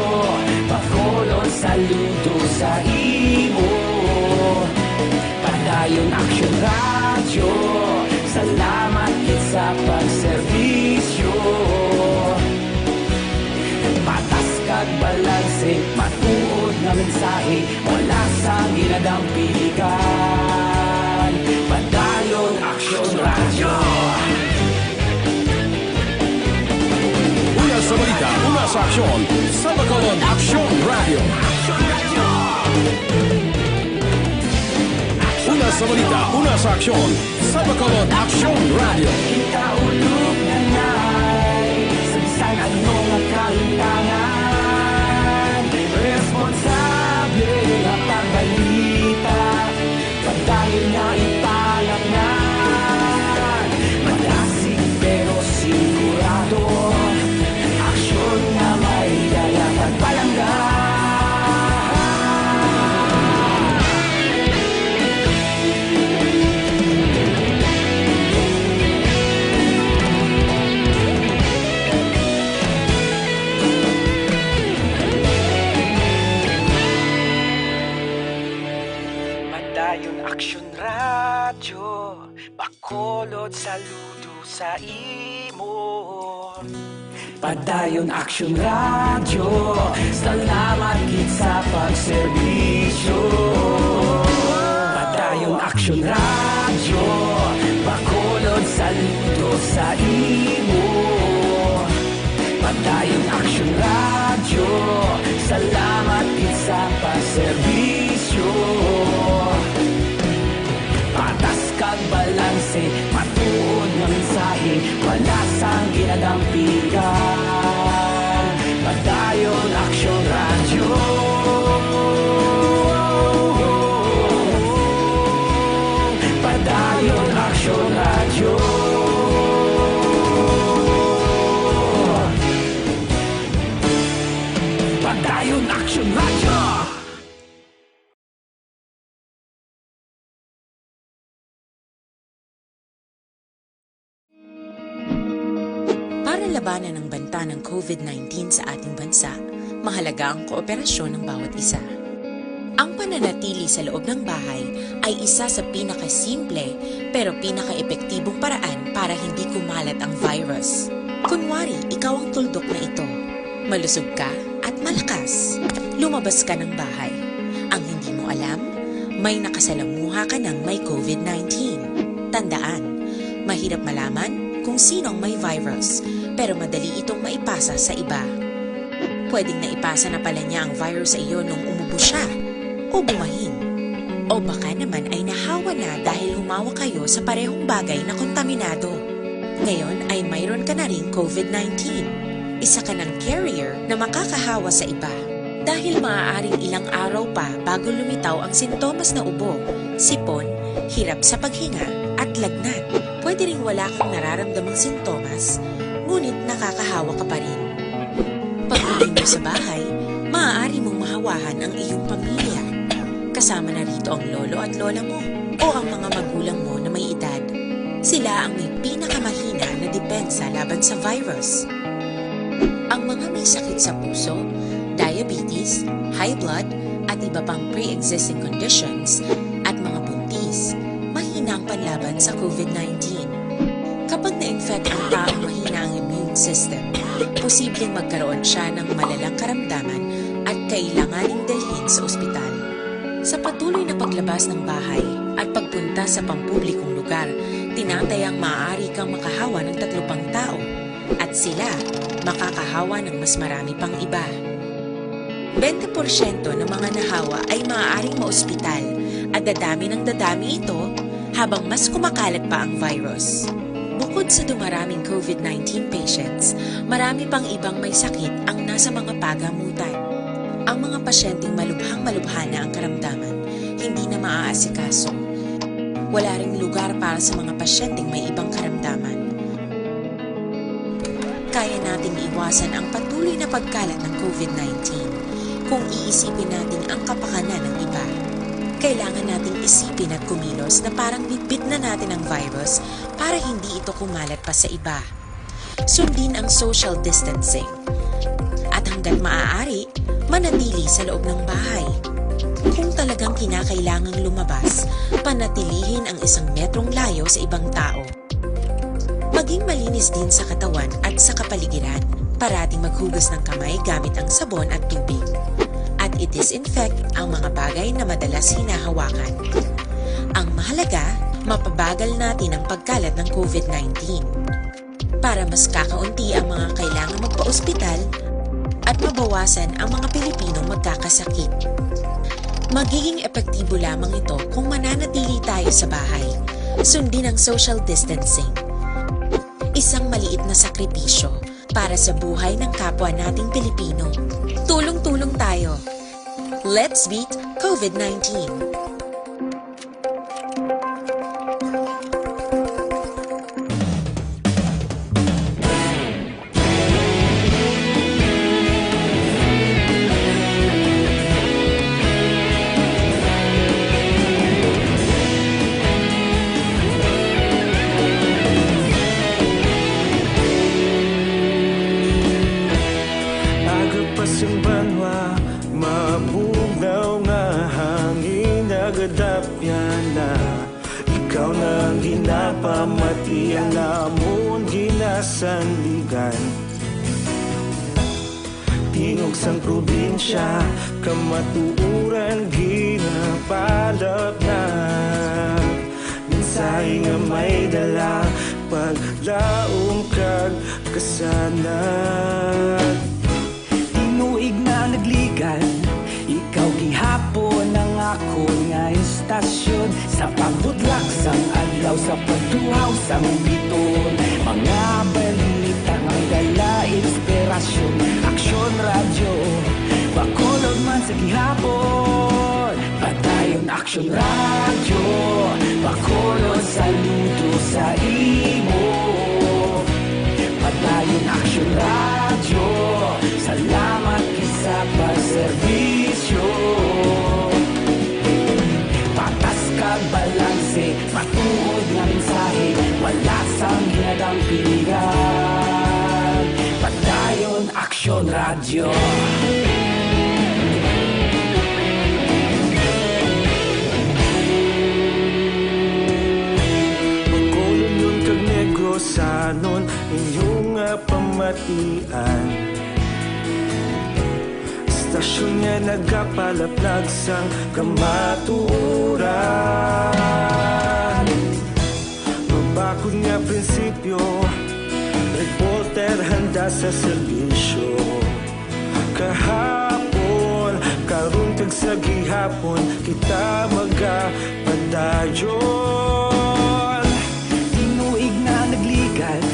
Speaker 12: bakolon saludo sa imo. Padayon aksyon radyo, salamat sa pagserbisyo. Patas kag balanse, matuod nga mensahe, wala sang ginadampilikan. Padayon aksyon radyo.
Speaker 16: Una sa balita, una sa aksyon, sa Bacolod Aksyon Radio. Una sa balita, una sa aksyon, sa Bacolod Aksyon Radio.
Speaker 12: Kita ulog na ngay, sa bisan anong nga kahintangan. Responsable nga pagbalita, padayon nga ipalak na. Bakulod saludo sa imo. Padayon Action Radio, salamat gid sa pagserbisyo. Padayon Action Radio, bakulod saludo sa imo. Padayon Action Radio, salamat gid sa pagserbisyo. Patas kag balanse, matuod nga mensahe, wala sang ginadampigan. Padayon Action Radio. Padayon Action Radio. Padayon Action Radio.
Speaker 14: Para labanan ang banta ng COVID-19 sa ating bansa, mahalaga ang kooperasyon ng bawat isa. Ang pananatili sa loob ng bahay ay isa sa pinakasimple pero pinaka-epektibong paraan para hindi kumalat ang virus. Kunwari, ikaw ang tuldok na ito. Malusog ka at malakas. Lumabas ka ng bahay. Ang hindi mo alam, may nakasalamuha ka ng may COVID-19. Tandaan, mahirap malaman kung sinong may virus, pero madali itong maipasa sa iba. Pwedeng naipasa na pala niya ang virus sa iyo nung umubo siya, o bumahin. O baka naman ay nahawa na dahil humawa kayo sa parehong bagay na kontaminado. Ngayon ay mayroon ka na ring COVID-19. Isa ka ng carrier na makakahawa sa iba. Dahil maaaring ilang araw pa bago lumitaw ang sintomas na ubo, sipon, hirap sa paghinga at lagnat. Pwede ring wala kang nararamdamang sintomas, ngunit nakakahawa ka pa rin. Pag-uwi mo sa bahay, maaari mong mahawahan ang iyong pamilya. Kasama na rito ang lolo at lola mo o ang mga magulang mo na may edad. Sila ang may pinakamahina na depensa laban sa virus. Ang mga may sakit sa puso, diabetes, high blood, at iba pang pre-existing conditions, at mga buntis, mahina ang panlaban sa COVID-19. Kapag na-infect ang taong mahina ang immune system, posibleng magkaroon siya ng malalang karamdaman at kailanganing dalhin sa ospital. Sa patuloy na paglabas ng bahay at pagpunta sa pampublikong lugar, tinatayang maaari kang makahawa ng 3 pang tao at sila makakahawa ng mas marami pang iba. 20% ng mga nahawa ay maaaring maospital at dadami ng dadami ito habang mas kumakalat pa ang virus. Bukod sa dumaraming COVID-19 patients, marami pang ibang may sakit ang nasa mga pagamutan. Ang mga pasyenteng malubhang-malubha na ang karamdaman, hindi na maaasikaso. Wala ring lugar para sa mga pasyenteng may ibang karamdaman. Kaya nating iwasan ang patuloy na pagkalat ng COVID-19 kung iisipin natin ang kapakanan ng iba. Kailangan nating isipin at kumilos na parang bitbit na natin ang virus para hindi ito kumalat pa sa iba. Sundin ang social distancing. At hanggat maaari, manatili sa loob ng bahay. Kung talagang kinakailangang lumabas, panatilihin ang 1 metrong layo sa ibang tao. Maging malinis din sa katawan at sa kapaligiran. Parating maghugas ng kamay gamit ang sabon at tubig. At i-disinfect ang mga bagay na madalas hinahawakan. Ang mahalaga, mapabagal natin ang pagkalat ng COVID-19. Para mas kakaunti ang mga kailangang magpa-ospital at mabawasan ang mga Pilipinong magkakasakit. Magiging epektibo lamang ito kung mananatili tayo sa bahay. Sundin ang social distancing. Isang maliit na sakripisyo para sa buhay ng kapwa nating Pilipino. Tulong-tulong tayo. Let's beat COVID-19.
Speaker 15: Agad pa simbanwa, mapugnaw nga hangin sanligan. Tingog sang probinsya, kamatuuran ginapalap na. Minsay nga may dala, paglaom kag kasanag.
Speaker 12: Tinuig na nagligan, ikaw gihapon ang ako nga istasyon. Sa pagbudlak sang adlaw, sa pagduhaw sang biton. Mga balita nga dala inspirasyon. Aksyon radyo, bakolod man sa gihapon. Padayon aksyon radyo, bakolod saludo sa imo. Padayon aksyon radyo, salamat kisa pagserbisyo. Patas kag balanse, matuod nga mensahe, wala sang hinadang pilihan. Padayon aksyon radyo.
Speaker 15: Bakolod nun kag negosanon, inyong pamatian. Istasyon nga nagapalaplag sang kamatuuran. Mabakod nga prinsipyo, reporter handa sa serbisyo. Kahapon, karong tag sa gihapon, kita magapadayon.
Speaker 12: Tinuig na nagligan,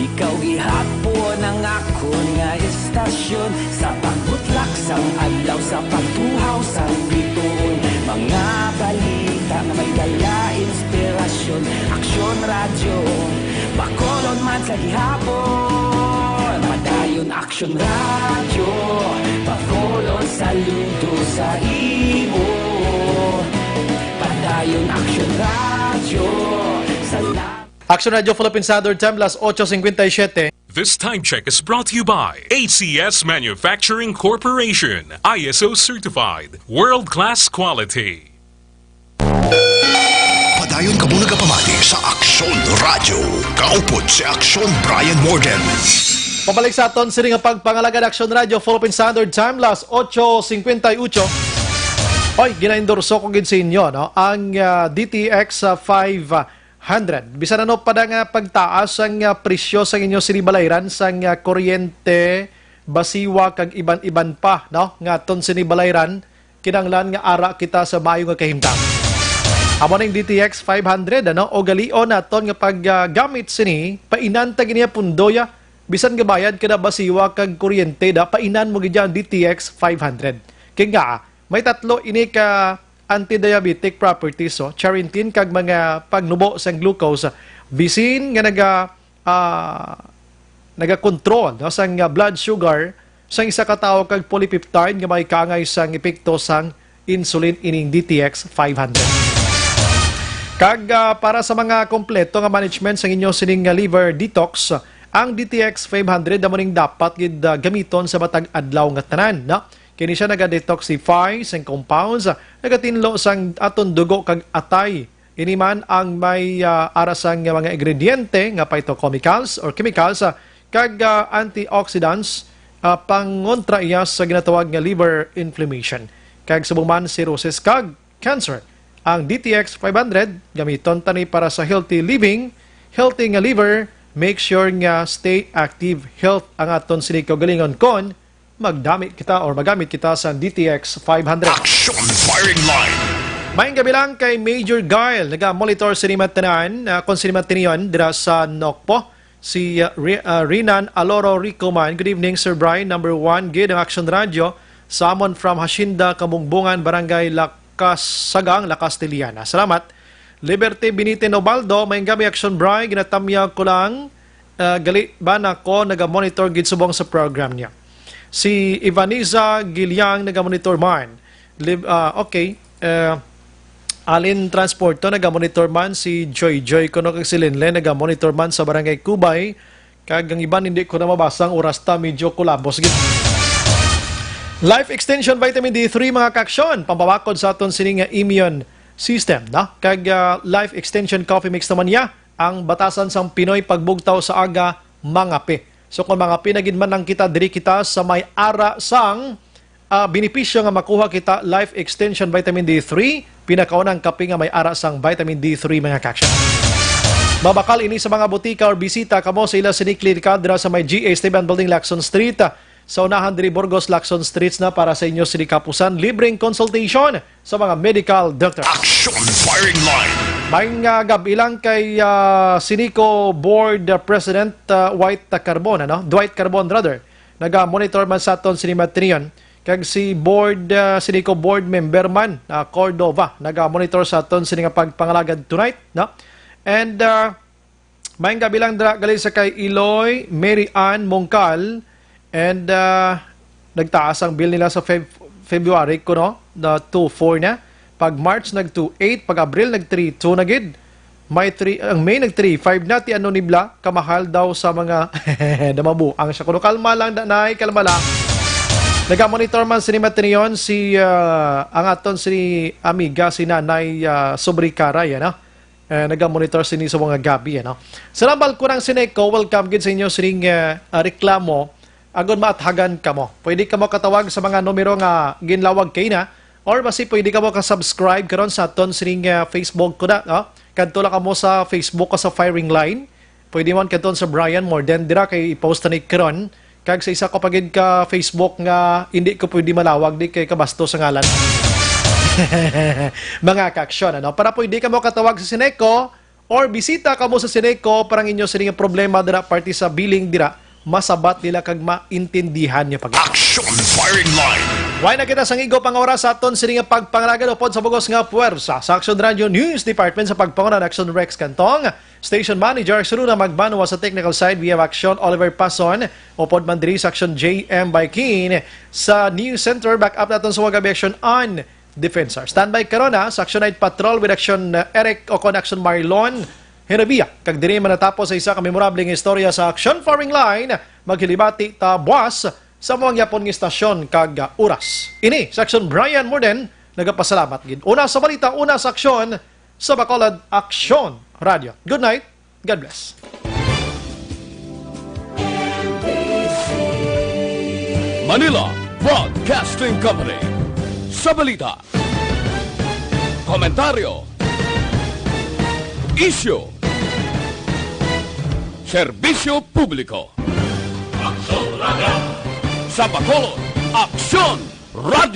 Speaker 12: ikaw gihapon ang ako nga istasyon. Sa pagbutlak sang adlaw, sa pagtuhaw sang biton. Mga balita na may dala inspirasyon. Aksyon radyo, bakolod man sa gihapon. Padayon aksyon radyo, bakolod saludo sa imo. Padayon aksyon radyo, salamat.
Speaker 3: Action Radio Philippine Standard Time, las 8:57.
Speaker 4: This time check is brought to you by ACS Manufacturing Corporation, ISO certified, world-class quality.
Speaker 6: Padayon ka muna kapamati sa Aksyon Radio. Kaupod si Aksyon Brian Morgan.
Speaker 3: Pabalik sa aton sa ring pagpangalaga ng Action Radio Philippine Standard Time, las 8:58. Oy, gina-endorso ko gid sa inyo, no? Ang DTX 500. Bisan ano pa nga pagtaas ang presyo sa inyo sinibalayran sang kuryente, basiwa kag iban-iban pa, no? Nga ton sinibalayran kinanglan nga ara kita sa maayo nga kahimtang. Amo ning DTX 500 ano o galion naton nga paggamit sini painantag niya pundoya bisan nga bayad kada basiwa kag kuryente da painan mo gid DTX 500. Kaya nga may tatlo ini ka anti-diabetic properties, so charintin kag mga pagnubo sa glucose bisin nga naga-control no, sang blood sugar sang isa ka tawo kag polypeptide nga may kaangay sang epekto sang insulin ining DTX 500. Kag para sa mga kompleto nga management sang inyo sining liver detox, ang DTX 500 amo ning dapat gid gamiton sa matag adlaw nga tanan, no? Kini siya naga-detoxify sang compounds, nagatinlo sang aton dugo kag atay. Ini man ang may arasang mga ingrediente nga phytochemicals or chemicals kag antioxidants pangontra iya sa ginatawag nga liver inflammation. Kag subong man cirrhosis kag cancer. Ang DTX 500 gamiton tani para sa healthy living, healthy nga liver, make sure nga stay active health ang aton sini kaugalingon kon magamit kita sa DTX 500.
Speaker 6: Action Firing Line.
Speaker 3: Mayang gabi lang kay Major Guile, naga-monitor sinimat-tanan, kung sinimat-tiniyon dira sa Nokpo, si Rinan Aloro Ricoman. Good evening, Sir Brian. Number 1, gid ang Action Radio. Samon from Hacienda, Kamungbungan, Barangay Lakasagang, La Castellana. Salamat. Liberty Beniten Obaldo, mayang gabi Action Brian. Ginatamya ko lang, gali ba na ko, naga-monitor gid subong sa program niya. Si Ivaniza Gilyang, naga-monitor man. Alin Transporto, naga-monitor man. Si Joy Kono kag si Linlen, naga-monitor man sa Barangay Kubay. Kag ang iban hindi ko na mabasang oras ta, medyo kulabos. Life Extension Vitamin D3 mga kaksyon, pambabakod sa aton sining immune system. Na? Kag Life Extension Coffee Mix naman niya, ang batasan sang Pinoy pagbugtaw sa aga, mangapi. So kung mangapi na gid man lang kita diri kita sa may ara sang benepisyo nga makuha kita life extension vitamin D3, pinakaunang kape nga may ara sang vitamin D3 mga kaksyon. Mabakal ini sa mga butika or bisita kamo sa ila sinikli kadra sa may GA Esteban Building, Lacson Street. Sa unahan diri Burgos, Lacson Streets na para sa inyo sinikapusan. Libreng consultation sa mga medical doctor.
Speaker 6: Action Firing Line.
Speaker 3: May gabi lang kay Sinico Board President Dwight Carbon, rather. Naga-monitor man sa aton sinimatriyon. Kag si Sinico Board member man, Cordova, naga-monitor sa aton sininga pagpangalagad tonight. No? And may gabi lang gali sa kay Iloy, Mary Ann Mongcal. And nagtaas ang bill nila sa February na 2.4 na. Pag March nag 2.8, pag Abril nag 3.2 na gid. Ang May nag 3.5 na ti ano nibla kamahal daw sa mga damabu. Ang siya kuno kalma lang kalma lang. Naga-monitor man si Matrion ang aton si amiga si Nanay Sobrikara yan, naga-monitor sini sa mga gabi Sa nambal ko ng Sineco, welcome gid sa inyo sining reklamo. Agon maathagan ka mo. Pwede ka mo katawag sa mga numero nga ginlawag kay na or basi pwede ka mo ka-subscribe karon sa aton sining Facebook ko na. Kadto lang ka mo sa Facebook ko sa firing line. Pwede man kadton sa Brian Morden dira kay i-post na ni karon. Kag sa isa ko pagid ka Facebook nga hindi ko pwede malawag di kay kabasto sa ngalan. Mga kaksyon para pwede ka mo katawag sa Sineco or bisita ka mo sa Sineco parang inyo sining problema dira party sa billing dira. Masabat nila kag maintindihan niya pag
Speaker 6: Action Firing Line.
Speaker 3: Why na kita sang igo pang oras sa aton sining pagpangalagad upod sa bugos nga puwersa sa Action Radio News Department sa pagpangunan Action Rex Cantong, Station Manager Suruna Magbanwa sa technical side via Action Oliver Pason, upod man diri sa Action JM Baikin sa News Center back up naton sa mga Action on Defensor. Standby karon sa Action Night Patrol with Action Eric o con Action Marlon Herabia, kag diri manatapos sa isa ka memorableng istorya sa Action Firing Line, maghilibati ta buwas sa mga yapon ng istasyon kag oras. Ini sa Action Brian Morden, nagapasalamat gid. Una sa balita, una sa aksyon sa Bacolod Action Radio. Good night. God bless.
Speaker 16: Manila Broadcasting Company. Sa balita, komentaryo, isyu, serbisyo publiko.
Speaker 2: Action Radio.
Speaker 16: Sa Bacolod, Aksyon Radio.